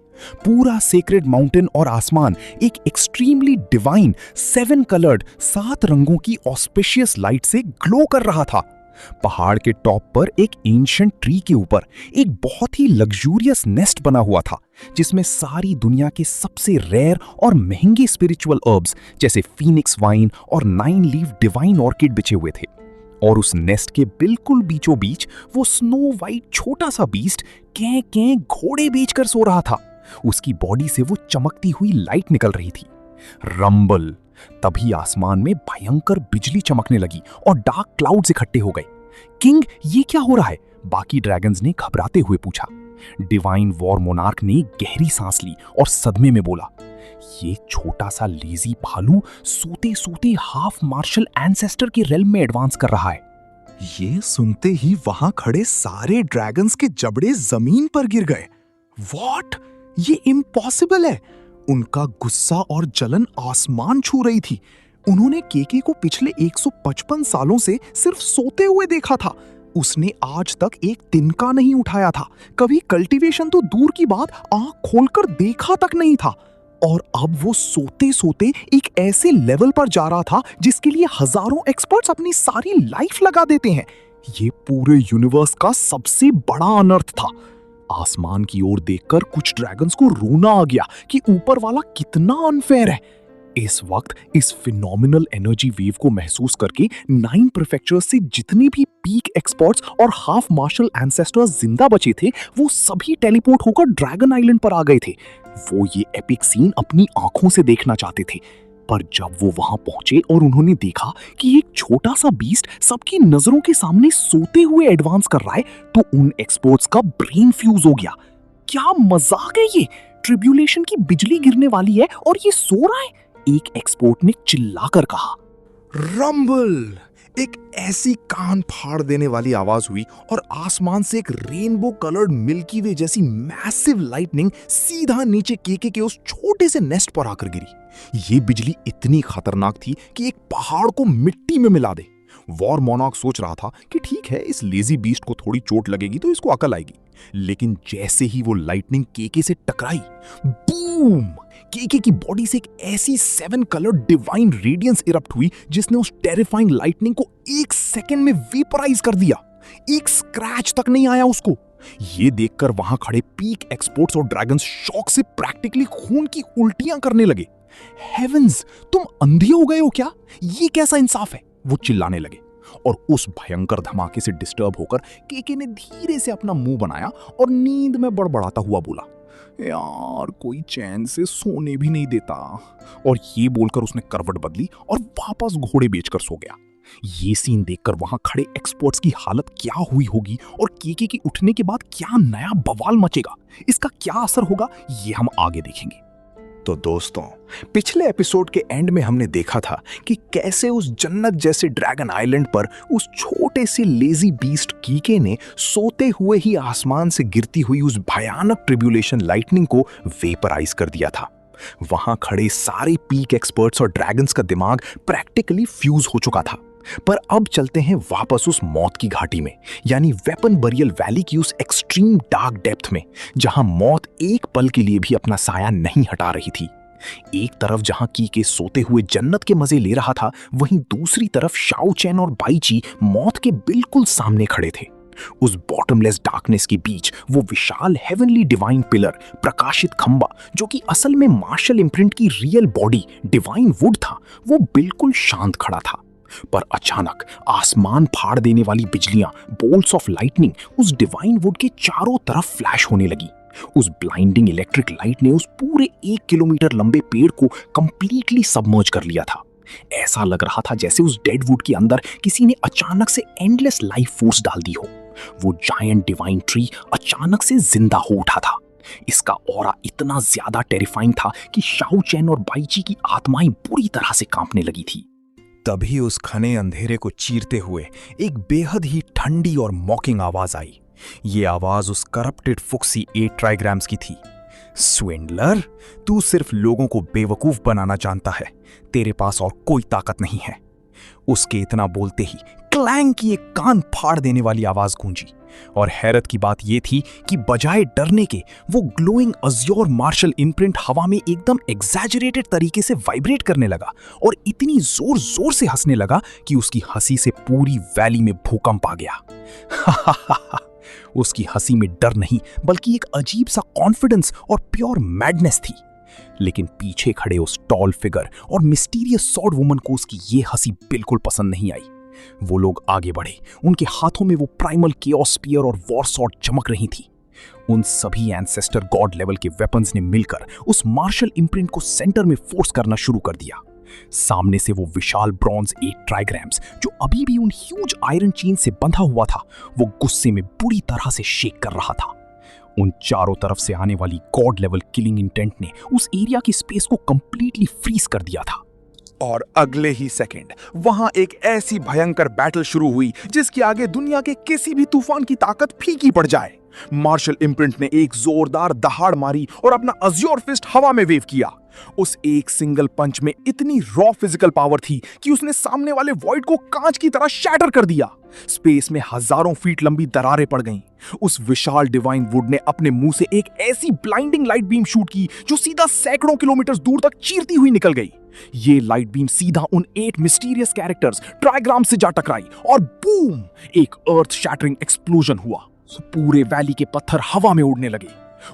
पूरा सेक्रेड माउंटेन और आसमान एक एक्सट्रीमली डिवाइन 7 कलर्ड 7 रंगों की ऑस्पिशियस लाइट से ग्लो कर रहा था। पहाड़ के टॉप पर एक एंशिएंट ट्री के ऊपर एक बहुत ही लग्जूरियस नेस्ट बना हुआ था, जिसमें सारी दुनिया के सबसे रेयर और महंगे स्पिरिचुअल हर्ब्स जैसे फीनिक्स वाइन और 9 लीफ डिवाइन ऑर्किड बिछे हुए थे। और उस नेस्ट के बिल्कुल बीचों बीच वो स्नो वाइट छोटा सा बीस्ट कैं कैं घोड़े बेचकर सो रहा था। उसकी बॉडी से वो चमकती हुई लाइट निकल रही थी। रंबल! तभी आसमान में भयंकर बिजली चमकने लगी और डार्क क्लाउड्स इकट्ठे हो गए। किंग, ये क्या हो रहा है? बाकी ड्रैगन्स ने घबराते हुए पूछा। डिवाइन वॉर मोनार्क ने गहरी सांस ली और सदमे में बोला, ये छोटा सा लेजी भालू सोते सोते हाफ मार्शल एंसेस्टर के रेल्म में एडवांस कर रहा है। ये सुनते ही वहां खड़े सारे ड्रैगन्स के जबड़े जमीन पर गिर गए। वॉट? ये इम्पॉसिबल है। उनका गुस्सा और जलन आसमान छू रही थी। उन्होंने केके को पिछले 155 सालों से सिर्फ सोते हुए देखा था। उसने आज तक एक तिनका नहीं उठाया था। कभी कल्टीवेशन तो दूर की बात, आंख खोलकर देखा तक नहीं था। और अब वो सोते सोते एक ऐसे लेवल पर जा रहा था जिसके लिए हजारों एक्सपर्ट्स अपनी सारी लाइफ लगा देते हैं। ये पूरे यूनिवर्स का सबसे बड़ा अनर्थ था। आसमान की ओर देखकर कुछ ड्रैगन्स को रोना आ गया कि ऊपर वाला कितना अनफेयर है। इस वक्त इस फिनोमिनल एनर्जी वेव को महसूस करके 9 प्रीफेक्चर्स से जितने भी पीक एक्सपर्ट्स और हाफ मार्शल एंसेस्टर्स जिंदा बचे थे, वो सभी टेलीपोर्ट होकर ड्रैगन आइलैंड पर आ गए थे। वो ये एपिक सीन अपनी आंखों से देखना चाहते थे। पर जब वो वहां पहुंचे और उन्होंने देखा कि एक छोटा सा बीस्ट सबकी नजरों के सामने सोते हुए एडवांस कर रहा है, तो उन एक्सपर्ट्स का ब्रेन फ्यूज हो गया। क्या मजाक है ये? ट्रिब्यूलेशन की बिजली गिरने वाली है और ये सो रहा है, एक एक्सपर्ट ने चिल्लाकर कहा। रंबल! एक ऐसी कान फाड़ देने वाली आवाज हुई और आसमान से एक रेनबो कलर्ड मिल्की वे जैसी मैसिव लाइटनिंग सीधा नीचे केके के उस छोटे से नेस्ट पर आकर गिरी। ये बिजली इतनी खतरनाक थी कि एक पहाड़ को मिट्टी में मिला दे। वॉर मोनार्क सोच रहा था कि ठीक है, इस लेजी बीस्ट को थोड़ी चोट लगेगी तो इसको अकल आएगी। लेकिन जैसे ही वो लाइटनिंग केके से टकराई, बूम! केके की बॉडी से एक ऐसी 7 कलर डिवाइन रेडियंस इरप्ट हुई जिसने उस टेरिफाइंग लाइटनिंग को 1 सेकंड में वेपराइज कर दिया। एक स्क्रैच तक नहीं आया उसको। ये देखकर वहां खड़े पीक एक्सपर्ट्स और ड्रैगन्स शॉक से प्रैक्टिकली खून की उल्टियां करने लगे। हेवंस, तुम अंधे हो गए हो क्या? ये कैसा इंसाफ है? वो चिल्लाने लगे। और उस भयंकर धमाके से डिस्टर्ब होकर केके ने धीरे से अपना मुंह बनाया और नींद में बड़बड़ाता हुआ बोला, यार कोई चैन से सोने भी नहीं देता। और ये बोलकर उसने करवट बदली और वापस घोड़े बेचकर सो गया। ये सीन देखकर वहां खड़े एक्सपर्ट्स की हालत क्या हुई होगी और केके के उठने के बाद क्या नया बवाल मचेगा, इसका क्या असर होगा, ये हम आगे देखेंगे। तो दोस्तों, पिछले एपिसोड के एंड में हमने देखा था कि कैसे उस जन्नत जैसे ड्रैगन आइलैंड पर उस छोटे से लेजी बीस्ट कीके ने सोते हुए ही आसमान से गिरती हुई उस भयानक ट्रिब्यूलेशन लाइटनिंग को वेपराइज कर दिया था। वहां खड़े सारे पीक एक्सपर्ट्स और ड्रैगन्स का दिमाग प्रैक्टिकली फ्यूज हो चुका था। पर अब चलते हैं वापस उस मौत की घाटी में, यानी वेपन बरियल वैली की उस एक्सट्रीम डार्क डेप्थ में, जहां मौत एक पल के लिए भी अपना साया नहीं हटा रही थी। एक तरफ जहां की के सोते हुए जन्नत के मजे ले रहा था, वहीं दूसरी तरफ शाओ चैन और बाईची मौत के बिल्कुल सामने खड़े थे। उस बॉटमलेस डार्कनेस के बीच वो विशाल हेवनली डिवाइन पिलर, प्रकाशित खंबा, जो कि असल में मार्शल इम्प्रिंट की रियल बॉडी डिवाइन वुड था, वो बिल्कुल शांत खड़ा था। पर अचानक आसमान फाड़ देने वाली बिजलियां, बोल्ट्स ऑफ लाइटनिंग उस डिवाइन वुड के चारों तरफ फ्लैश होने लगी। उस ब्लाइंडिंग इलेक्ट्रिक लाइट ने उस पूरे 1 किलोमीटर लंबे पेड़ को कंप्लीटली सबमर्ज कर लिया था। ऐसा लग रहा था जैसे उस डेड वुड के अंदर किसी ने अचानक से एंडलेस लाइफ फोर्स डाल दी हो। वो जायंट डिवाइन ट्री अचानक से जिंदा हो उठा था। इसका ऑरा इतना ज्यादा टेरिफाइंग था कि शाओ चैन और बाईची की आत्माएं बुरी तरह से कांपने लगी थी। तभी उस घने अंधेरे को चीरते हुए एक बेहद ही ठंडी और मॉकिंग आवाज आई। ये आवाज उस करप्टेड फुक्सी 8 ट्राइग्राम्स की थी। स्विंडलर, तू सिर्फ लोगों को बेवकूफ बनाना जानता है, तेरे पास और कोई ताकत नहीं है। उसके इतना बोलते ही क्लैंग की एक कान फाड़ देने वाली आवाज गूंजी, और हैरत की बात यह थी कि बजाय डरने के वो ग्लोइंग अज़्योर मार्शल इम्प्रिंट हवा में एकदम एग्जैजरेटेड तरीके से वाइब्रेट करने लगा और इतनी जोर जोर से हंसने लगा कि उसकी हंसी से पूरी वैली में भूकंप आ गया। उसकी हंसी में डर नहीं, बल्कि एक अजीब सा कॉन्फिडेंस और प्योर मैडनेस थी। लेकिन पीछे खड़े उस टॉल फिगर और मिस्टीरियस सॉर्ड वुमन को उसकी ये हंसी बिल्कुल पसंद नहीं आई। वो लोग आगे बढ़े, उनके हाथों में वो प्राइमल केओस स्पीयर और वॉर सॉर्ड चमक रही थी। उन सभी एंसेस्टर गॉड लेवल के वेपन्स ने मिलकर उस मार्शल इम्प्रिंट को सेंटर में फोर्स करना शुरू कर दिया। सामने से वो विशाल ब्रॉन्ज 8 ट्राइग्राम्स, जो अभी भी उन ह्यूज आयरन चेन से बंधा हुआ था, वो गुस्से में बुरी तरह से शेक कर रहा था। उन चारों तरफ से आने वाली गॉड लेवल किलिंग इंटेंट ने उस एरिया की स्पेस को कंप्लीटली फ्रीज कर दिया था। और अगले ही सेकंड वहां एक ऐसी भयंकर बैटल शुरू हुई जिसके आगे दुनिया के किसी भी तूफान की ताकत फीकी पड़ जाए। मार्शल इम्प्रिंट ने एक जोरदार दहाड़ मारी और अपना अज़्योर फिस्ट हवा में वेव किया। उस एक सिंगल पंच में इतनी रॉ फिजिकल पावर थी कि उसने सामने वाले वॉइड को कांच की तरह शैटर कर दिया। स्पेस में हजारों फीट लंबी दरारें पड़ गईं। उस विशाल डिवाइन वुड ने अपने मुंह से एक ऐसी ब्लाइंडिंग लाइट बीम शूट की जो सीधा सैकड़ों किलोमीटर दूर तक चीरती हुई निकल गई। ये लाइट बीम सीधा उन 8 मिस्टीरियस कैरेक्टर्स ट्राइग्राम से जा टकराई और बूम, एक अर्थ शैटरिंग एक्सप्लोजन हुआ। पूरे वैली के पत्थर हवा में उड़ने लगे।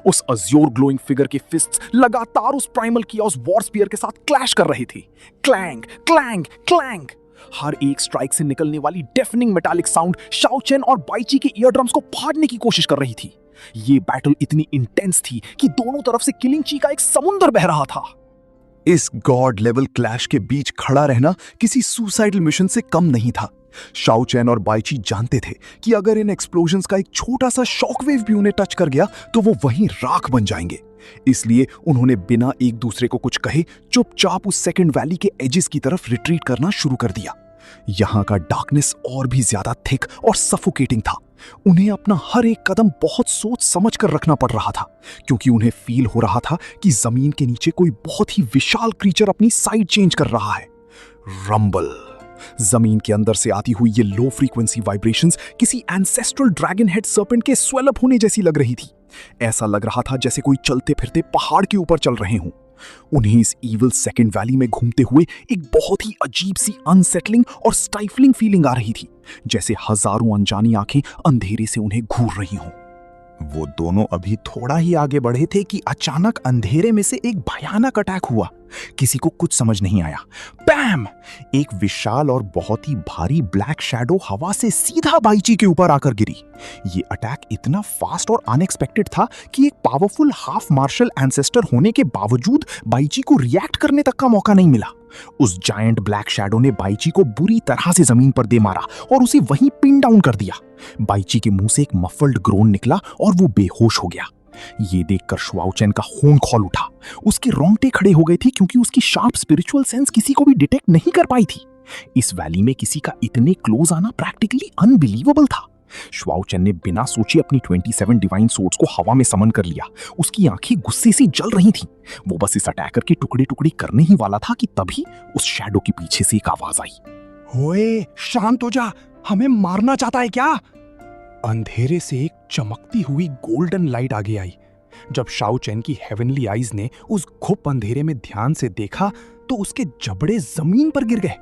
उस अज़्योर ग्लोइंग फिगर के फिस्ट्स लगातार उस प्राइमल कियोस वॉर स्पीयर के साथ क्लैश कर रहे थे। Clang clang clang. हर एक स्ट्राइक से निकलने वाली डेफनिंग मेटालिक साउंड शाओ चैन और बाईची के ईयर ड्रम्स को फाड़ने की कोशिश कर रही थी। ये बैटल इतनी इंटेंस थी कि दोनों तरफ से किलिंग ची का एक समुंदर बह रहा था। इस गॉड लेवल क्लैश के बीच खड़ा रहना किसी सुसाइडल मिशन से कम नहीं था। शाओ चैन और बाईची जानते थे कि अगर इन एक्सप्लोजन्स का एक छोटा सा शॉकवेव भी उन्हें टच कर गया तो वो वहीं राख बन जाएंगे। इसलिए उन्होंने बिना एक दूसरे को कुछ कहे चुपचाप उस सेकंड वैली के एजेस की तरफ रिट्रीट करना शुरू कर दिया। यहां का डार्कनेस और भी ज्यादा थिक और सफोकेटिंग था। उन्हें अपना हर एक कदम बहुत सोच समझ कर रखना पड़ रहा था, क्योंकि उन्हें फील हो रहा था कि जमीन के नीचे कोई बहुत ही विशाल क्रीचर अपनी साइड चेंज कर रहा है। रंबल। जमीन के अंदर से आती हुई ये लो फ्रीक्वेंसी वाइब्रेशंस किसी एंसेस्ट्रल ड्रैगन हेड सर्पेंट के स्वेल अप होने जैसी लग रही थी। ऐसा लग रहा था जैसे कोई चलते फिरते पहाड़ के ऊपर चल रहे हों। उन्हें इस ईविल सेकंड वैली में घूमते हुए एक बहुत ही अजीब सी अनसेटलिंग और स्टाइफलिंग फीलिंग आ रही थी, जैसे हजारों अनजानी आंखें अंधेरे से उन्हें घूर रही हों। वो दोनों अभी थोड़ा ही आगे बढ़े थे कि अचानक अंधेरे में से एक भयानक अटैक हुआ। किसी को कुछ समझ नहीं आया। बैम! एक विशाल और बहुत ही भारी ब्लैक शैडो हवा से सीधा बाईची के ऊपर आकर गिरी। ये अटैक इतना फास्ट और अनएक्सपेक्टेड था कि एक पावरफुल हाफ मार्शल एंसेस्टर होने के बावजूद बाईची को रिएक्ट करने तक का मौका नहीं मिला। उस जायंट ब्लैक शैडो ने बाईची को बुरी तरह से जमीन पर दे मारा और उसे वहीं पिन डाउन कर दिया। बाईची के मुंह से एक मफल्ड ग्रोन निकला और वो बेहोश हो गया। ये देखकर शुआओ चैन का खून खौल उठा। उसके रोंगटे खड़े हो गए थे, क्योंकि उसकी शार्प स्पिरिचुअल सेंस किसी को भी डिटेक्ट नहीं कर पाई थी। इस वैली में किसी का इतने क्लोज आना प्रैक्टिकली अनबिलीवेबल था। शुआओ चैन ने बिना सोचे अपनी 27 डिवाइन सोर्ड्स को हवा में समन कर लिया। उसकी आंखें गुस्से से जल रही थीं। वो बस इस अटैकर के टुकड़े टुकड़े करने ही वाला था कि तभी उस शैडो के पीछे से एक आवाज आई। ओए शांत हो जा, हमें मारना चाहता है क्या? अंधेरे से एक चमकती हुई गोल्डन लाइट आगे आई। जब शाओ चैन की हेवनली आईज ने उस घुप अंधेरे में ध्यान से देखा तो उसके जबड़े जमीन पर गिर गए।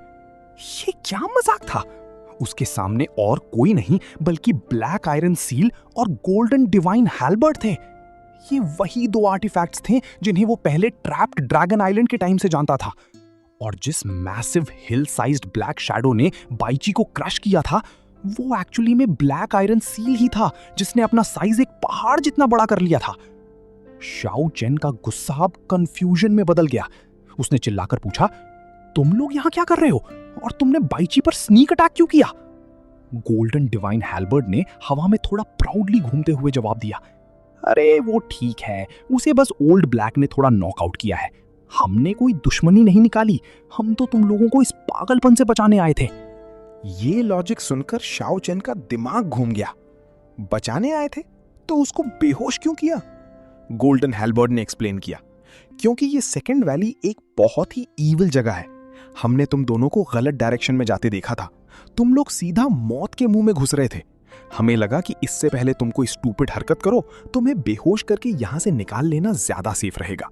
ये क्या मजाक था? उसके सामने और कोई नहीं बल्कि ब्लैक आयरन सील और गोल्डन डिवाइन हैल्बर्ट थे। ये वही दो आर्टिफैक्ट्स थे जिन्हें वो पहले ट्रैप्ड ड्रैगन आइलैंड के टाइम से जानता था। और जिस मैसिव हिल साइज्ड ब्लैक शैडो ने बाइची को क्रश किया था, वो एक्चुअली में ब्लैक आयरन सील ही था जिसने अपना साइज एक पहाड़ जितना बड़ा कर लिया था। शाओ चेन का गुस्सा अब कंफ्यूजन में बदल गया। उसने चिल्लाकर पूछा, तुम लोग यहां क्या कर रहे हो और तुमने बाइची पर स्नीक अटैक क्यों किया? गोल्डन डिवाइन हैल्बर्ट ने हवा में थोड़ा प्राउडली घूमते हुए जवाब दिया, अरे वो ठीक है, उसे बस ओल्ड ब्लैक ने थोड़ा नॉकआउट किया है। हमने कोई दुश्मनी नहीं निकाली, हम तो तुम लोगों को इस पागलपन से बचाने आए थे। ये लॉजिक सुनकर शाओ चेन का दिमाग घूम गया। बचाने आए थे तो उसको बेहोश क्यों किया? गोल्डन हैल्बर्ट ने एक्सप्लेन किया, क्योंकि ये सेकंड वैली एक बहुत ही ईविल जगह है। हमने तुम दोनों को गलत डायरेक्शन में जाते देखा था। तुम लोग सीधा मौत के मुंह में घुस रहे थे। हमें लगा कि इससे पहले तुम कोई स्टूपिड हरकत करो, तुम्हें बेहोश करके यहां से निकाल लेना ज्यादा सेफ रहेगा।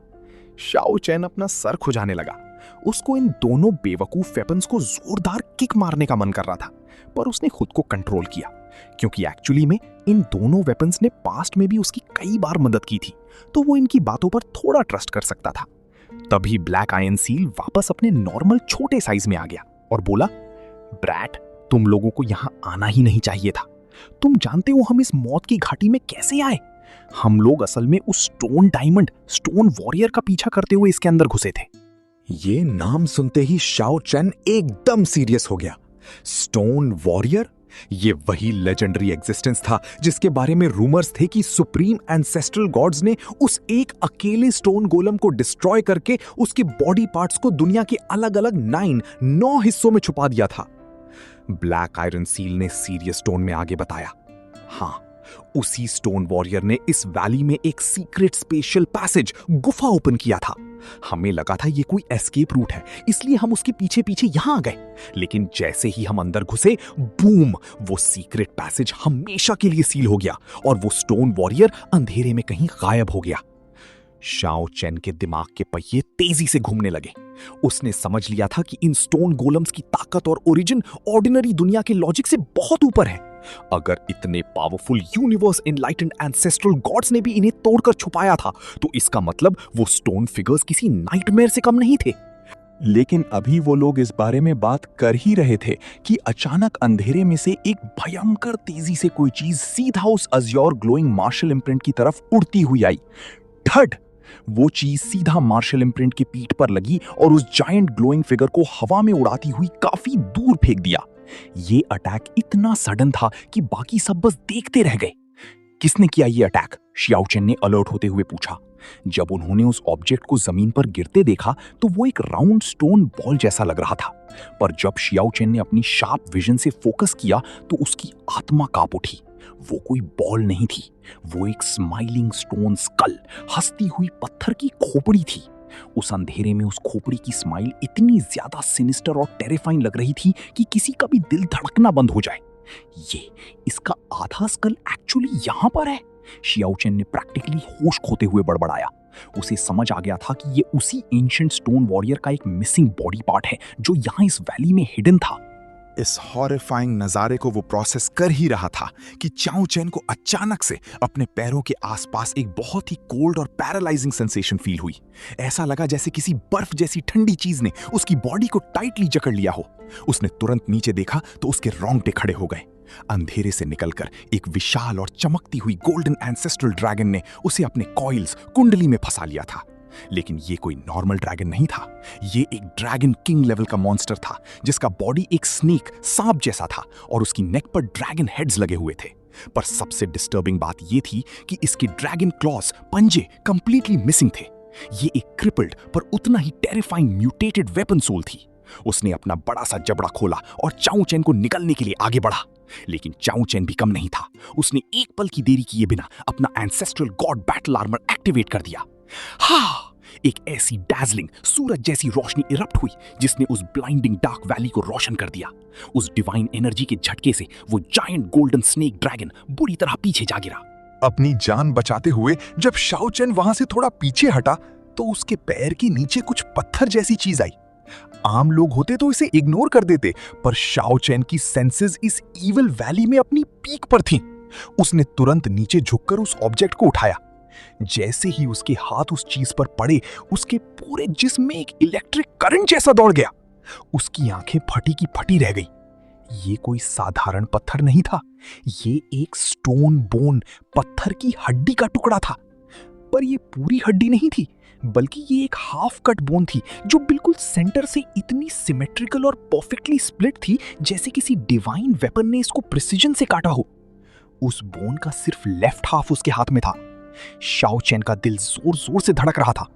शाओ चैन अपना सर खुजाने लगा। उसको इन दोनों बेवकूफ वेपन्स को जोरदार किक मारने का मन कर रहा था, पर उसने खुद को कंट्रोल किया, क्योंकि एक्चुअली में इन दोनों वेपन्स ने पास्ट में भी उसकी कई बार मदद की थी, तो वो इनकी बातों पर थोड़ा ट्रस्ट कर सकता था। तभी ब्लैक आयरन सील वापस अपने नॉर्मल छोटे साइज में आ गया और बोला, ब्रैट, तुम लोगों को यहां आना ही नहीं चाहिए था। तुम जानते हो हम इस मौत की घाटी में कैसे आए? हम लोग असल में उस स्टोन डायमंड, स्टोन वॉरियर का पीछा करते हुए इसके अंदर घुसे थे। ये नाम सुनते ही शाओ चैन एकदम सीरियस हो गया। Stone warrior? ये वही लेजेंडरी एग्जिस्टेंस था जिसके बारे में रूमर्स थे कि सुप्रीम एंसेस्ट्रल गॉड्स ने उस एक अकेले स्टोन गोलम को डिस्ट्रॉय करके उसके बॉडी पार्ट्स को दुनिया के अलग अलग 9 हिस्सों में छुपा दिया था। ब्लैक आयरन सील ने सीरियस टोन में आगे बताया, हाँ, उसी स्टोन वॉरियर ने इस वैली में एक सीक्रेट स्पेशल पैसेज, गुफा ओपन किया था। हमें लगा था ये कोई एस्केप रूट है, इसलिए हम उसके पीछे पीछे यहां आ गए। लेकिन जैसे ही हम अंदर घुसे, बूम, वो सीक्रेट पैसेज हमेशा के लिए सील हो गया और वो स्टोन वॉरियर अंधेरे में कहीं गायब हो गया। शाओ चेन के दिमाग के पहिए तेजी से घूमने लगे। उसने समझ लिया था कि इन स्टोन गोलम्स की ताकत और ओरिजिन ऑर्डिनरी दुनिया के लॉजिक से बहुत ऊपर है। अगर इतने powerful universe enlightened ancestral gods ने भी इन्हें तोड़कर छुपाया था, तो इसका मतलब वो स्टोन फिगर्स किसी नाइटमेयर से कम नहीं थे। लेकिन अभी वो लोग इस बारे में बात कर ही रहे थे कि अचानक अंधेरे में से एक भयंकर तेजी से कोई चीज सीधा उस अज़्योर ग्लोइंग मार्शल इम्प्रिंट की तरफ उड़ती हुई आई। ठड! वो चीज सीधा मार्शल इम्प्रिंट की पीठ पर लगी और उस जायंट ग्लोइंग फिगर को हवा में उड़ाती हुई काफी दूर फेंक दिया। ये अटैक इतना सडन था कि बाकी सब बस देखते रह गए। किसने किया ये अटैक? शियाओ चेन ने अलर्ट होते हुए पूछा। जब उन्होंने उस ऑब्जेक्ट को जमीन पर गिरते देखा तो वो एक राउंड स्टोन बॉल जैसा लग रहा था, पर जब शियाओ चेन ने अपनी शार्प विजन से फोकस किया तो उसकी आत्मा कांप उठी। वो कोई बॉल नहीं थी, वो एक स्माइलिंग स्टोन स्कल, हंसती हुई पत्थर की खोपड़ी थी। उस अंधेरे में उस खोपड़ी की स्माइल इतनी ज्यादा सिनिस्टर और टेरिफाइंग लग रही थी कि किसी का भी दिल धड़कना बंद हो जाए। इसका आधा स्कल एक्चुअली यहां पर है। शियाओ चेन ने प्रैक्टिकली होश खोते हुए बड़बड़ाया। उसे समझ आ गया था कि ये उसी एंशिएंट स्टोन वॉरियर का एक मिसिंग बॉडी पार्ट है जो यहां इस वैली में हिडन था। इस हॉरिफाइंग नजारे को वो प्रोसेस कर ही रहा था कि चाओ चेन को अचानक से अपने पैरों के आसपास एक बहुत ही कोल्ड और पैरालाइजिंग सेंसेशन फील हुई। ऐसा लगा जैसे किसी बर्फ जैसी ठंडी चीज ने उसकी बॉडी को टाइटली जकड़ लिया हो। उसने तुरंत नीचे देखा तो उसके रोंगटे खड़े हो गए। अंधेरे से निकलकर एक विशाल और चमकती हुई गोल्डन एंसेस्ट्रल ड्रैगन ने उसे अपने कॉइल्स, कुंडली में फंसा लिया था। लेकिन ये कोई नॉर्मल ड्रैगन नहीं था, ये एक ड्रैगन किंग लेवल का मॉन्स्टर था जिसका बॉडी एक स्नेक, सांप जैसा था और उसकी नेक पर ड्रैगन हेड्स लगे हुए थे। पर सबसे डिस्टर्बिंग बात ये थी कि इसके ड्रैगन क्लॉज, पंजे कंप्लीटली मिसिंग थे। ये एक क्रिपल्ड पर उतना ही टेरिफाइंग म्यूटेटेड वेपन सोल थी। उसने अपना बड़ा सा जबड़ा खोला और चाओ चेन को निकलने के लिए आगे बढ़ा, लेकिन चाओ चेन भी कम नहीं था। उसने एक पल की देरी किए बिना अपना ancestral God battle armour activate कर दिया। हाँ, एक ऐसी डैजलिंग सूरज जैसी रोशनी इरप्ट हुई जिसने उस ब्लाइंडिंग डार्क वैली को रोशन कर दिया। उस डिवाइन एनर्जी के झटके से वो जायंट गोल्डन स्नेक ड्रैगन बुरी तरह पीछे जा गिरा। अपनी जान बचाते हुए जब शाओ चेन वहां से थोड़ा पीछे हटा तो उसके पैर के नीचे कुछ पत्थर जैसी चीज आई। आम लोग होते तो इसे इग्नोर कर देते, पर शाओ चेन की सेंसेस इस इविल वैली में अपनी पीक पर थीं। उसने तुरंत नीचे झुककर उस ऑब्जेक्ट को उठाया। जैसे ही उसके हाथ उस चीज पर पड़े, उसके पूरे जिस्म में एक इलेक्ट्रिक करंट जैसा दौड़ गया। उसकी आंखें फटी की फटी रह गई। ये कोई साधारण पत्थर नहीं था, ये एक स्टोन बोन पत्थर की हड्डी का टुकड़ा था। पर ये पूरी हड्डी नहीं थी, बल्कि ये एक हाफ कट बोन थी जो बिल्कुल सेंटर से इतनी सिमेट्रिकल और परफेक्टली स्प्लिट थी जैसे किसी डिवाइन वेपन ने इसको प्रिसिजन से काटा हो। उस बोन का सिर्फ लेफ्ट हाफ उसके हाथ में था। शाओ चेन का दिल जोर जोर से धड़क रहा था।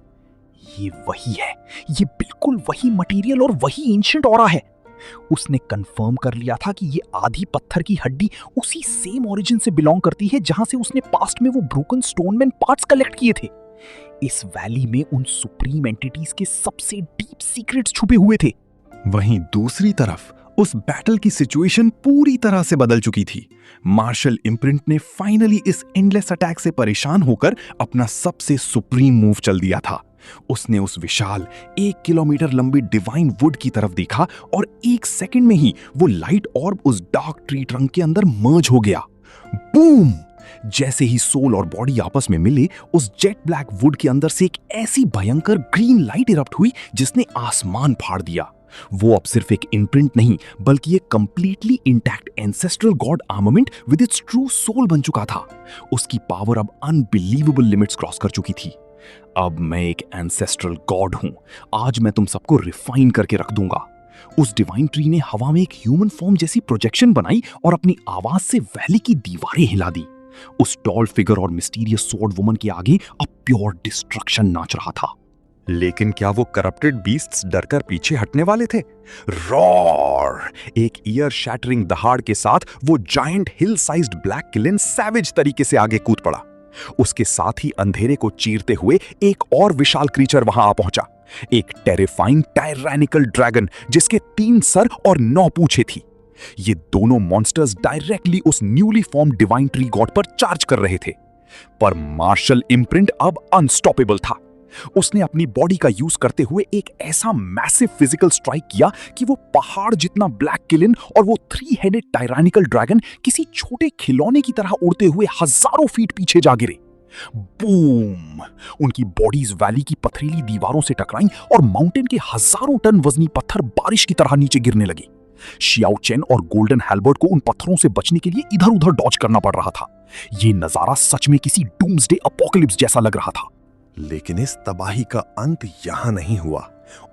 ये वही है, ये बिल्कुल वही मटेरियल और वही एंशिएंट ऑरा है। उसने कंफर्म कर लिया था कि ये आधी पत्थर की हड्डी उसी सेम ओरिजिन से बिलोंग करती है जहां से उसने पास्ट में वो ब्रोकन स्टोनमैन पार्ट्स कलेक्ट किए थे। इस वैली में उन सुप्रीम एंटिटीज के सबसे डीप सीक्रेट्स छुपे हुए थे। वहीं दूसरी तरफ उस बैटल की सिचुएशन पूरी तरह से बदल चुकी थी। मार्शल इम्प्रिंट ने फाइनली इस एंडलेस अटैक से परेशान होकर अपना सबसे सुप्रीम मूव चल दिया था। उसने उस विशाल 1 किलोमीटर लंबी डिवाइन वुड की तरफ देखा और 1 सेकंड में ही वो लाइट ऑर्ब उस डार्क ट्री ट्रंक के अंदर मर्ज हो गया। बूम! जैसे ही सोल और बॉडी आपस में मिले, उस जेट ब्लैक वुड के अंदर से एक ऐसी भयंकर ग्रीन लाइट इरप्ट हुई जिसने आसमान फाड़ दिया। वो अब सिर्फ एक इम्प्रिंट नहीं, बल्कि एक completely intact ancestral god armament with its true soul बन चुका था। उसकी पावर अब अनबिलीवेबल लिमिट्स क्रॉस कर चुकी थी। अब मैं एक एंसेस्ट्रल गॉड हूं, आज मैं तुम सबको रिफाइन करके रख दूंगा। उस डिवाइन ट्री ने हवा में एक ह्यूमन फॉर्म जैसी प्रोजेक्शन बनाई और अपनी आवाज से वैली की दीवारें हिला दी। उस टॉल फिगर और मिस्टीरियस स्वॉर्ड वुमन के आगे अब प्योर डिस्ट्रक्शन नाच रहा था। लेकिन क्या वो करप्टेड बीस्ट्स डरकर पीछे हटने वाले थे? रॉर! एक ईयर शैटरिंग दहाड़ के साथ वो जायंट हिल साइज्ड ब्लैक किलिन सैवेज तरीके से आगे कूद पड़ा। उसके साथ ही अंधेरे को चीरते हुए एक और विशाल क्रीचर वहां आ पहुंचा, एक टेरिफाइंग टायरैनिकल ड्रैगन जिसके 3 सर और 9 पूंछें थी। ये दोनों मॉन्स्टर्स डायरेक्टली उस newly form divine tree God पर चार्ज कर रहे थे। पर मार्शल इम्प्रिंट अब अनस्टॉपेबल था। उसने अपनी बॉडी का यूज करते हुए एक ऐसा मैसिव फिजिकल स्ट्राइक किया कि वो पहाड़ जितना ब्लैक किलिन और वो 3 हेडेड टायरैनिकल ड्रैगन किसी छोटे खिलौने की तरह उड़ते हुए हजारों फीट पीछे जा गिरे। बूम! उनकी बॉडीज वैली की पथरीली दीवारों से टकराईं और माउंटेन के हजारों टन वजनी पत्थर बारिश की तरह नीचे गिरने लगे। शियाओ चेन और गोल्डन हैल्बर्ट को उन पत्थरों से बचने के लिए इधर उधर डॉज करना पड़ रहा था। ये नजारा सच में किसी डूम्सडे अपोकलिप्स जैसा लग रहा था। लेकिन इस तबाही का अंत यहां नहीं हुआ।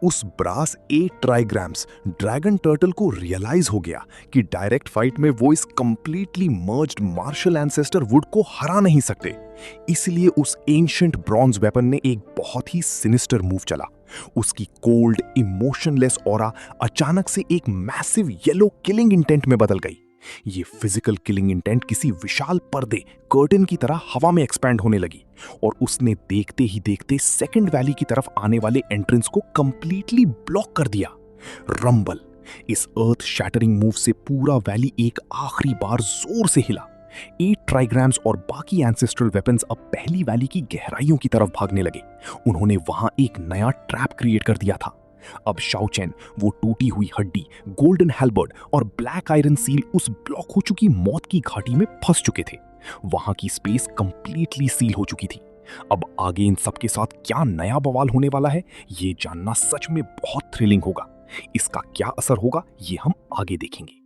उस ब्रास 8 ट्राइग्राम्स ड्रैगन टर्टल को रियलाइज हो गया कि डायरेक्ट फाइट में वो इस completely merged martial ancestor wood को हरा नहीं सकते। इसलिए उस एंशिएंट ब्रॉन्ज वेपन ने एक बहुत ही सिनिस्टर मूव चला। उसकी कोल्ड इमोशनलेस ऑरा अचानक से एक मैसिव येलो किलिंग इंटेंट में बदल गई। ये फिजिकल किलिंग इंटेंट किसी विशाल पर्दे कर्टन की तरह हवा में एक्सपैंड होने लगी और उसने देखते ही देखते सेकंड वैली की तरफ आने वाले एंट्रेंस को कंप्लीटली ब्लॉक कर दिया। रंबल! इस अर्थ शैटरिंग मूव से पूरा वैली एक आखिरी बार जोर से हिला। 8 ट्राइग्राम्स और बाकी एंसेस्ट्रल वेपन्स अब पहली वैली की गहराइयों की तरफ भागने लगे। उन्होंने वहां एक नया ट्रैप क्रिएट कर दिया था। अब शाओ चेन, वो टूटी हुई हड्डी, गोल्डन हैल्बर्ड और ब्लैक आयरन सील उस ब्लॉक हो चुकी मौत की घाटी में फंस चुके थे। वहां की स्पेस कंप्लीटली सील हो चुकी थी। अब आगे इन सब के साथ क्या नया बवाल होने वाला है, ये जानना सच में बहुत थ्रिलिंग होगा। इसका क्या असर होगा, ये हम आगे देखेंगे।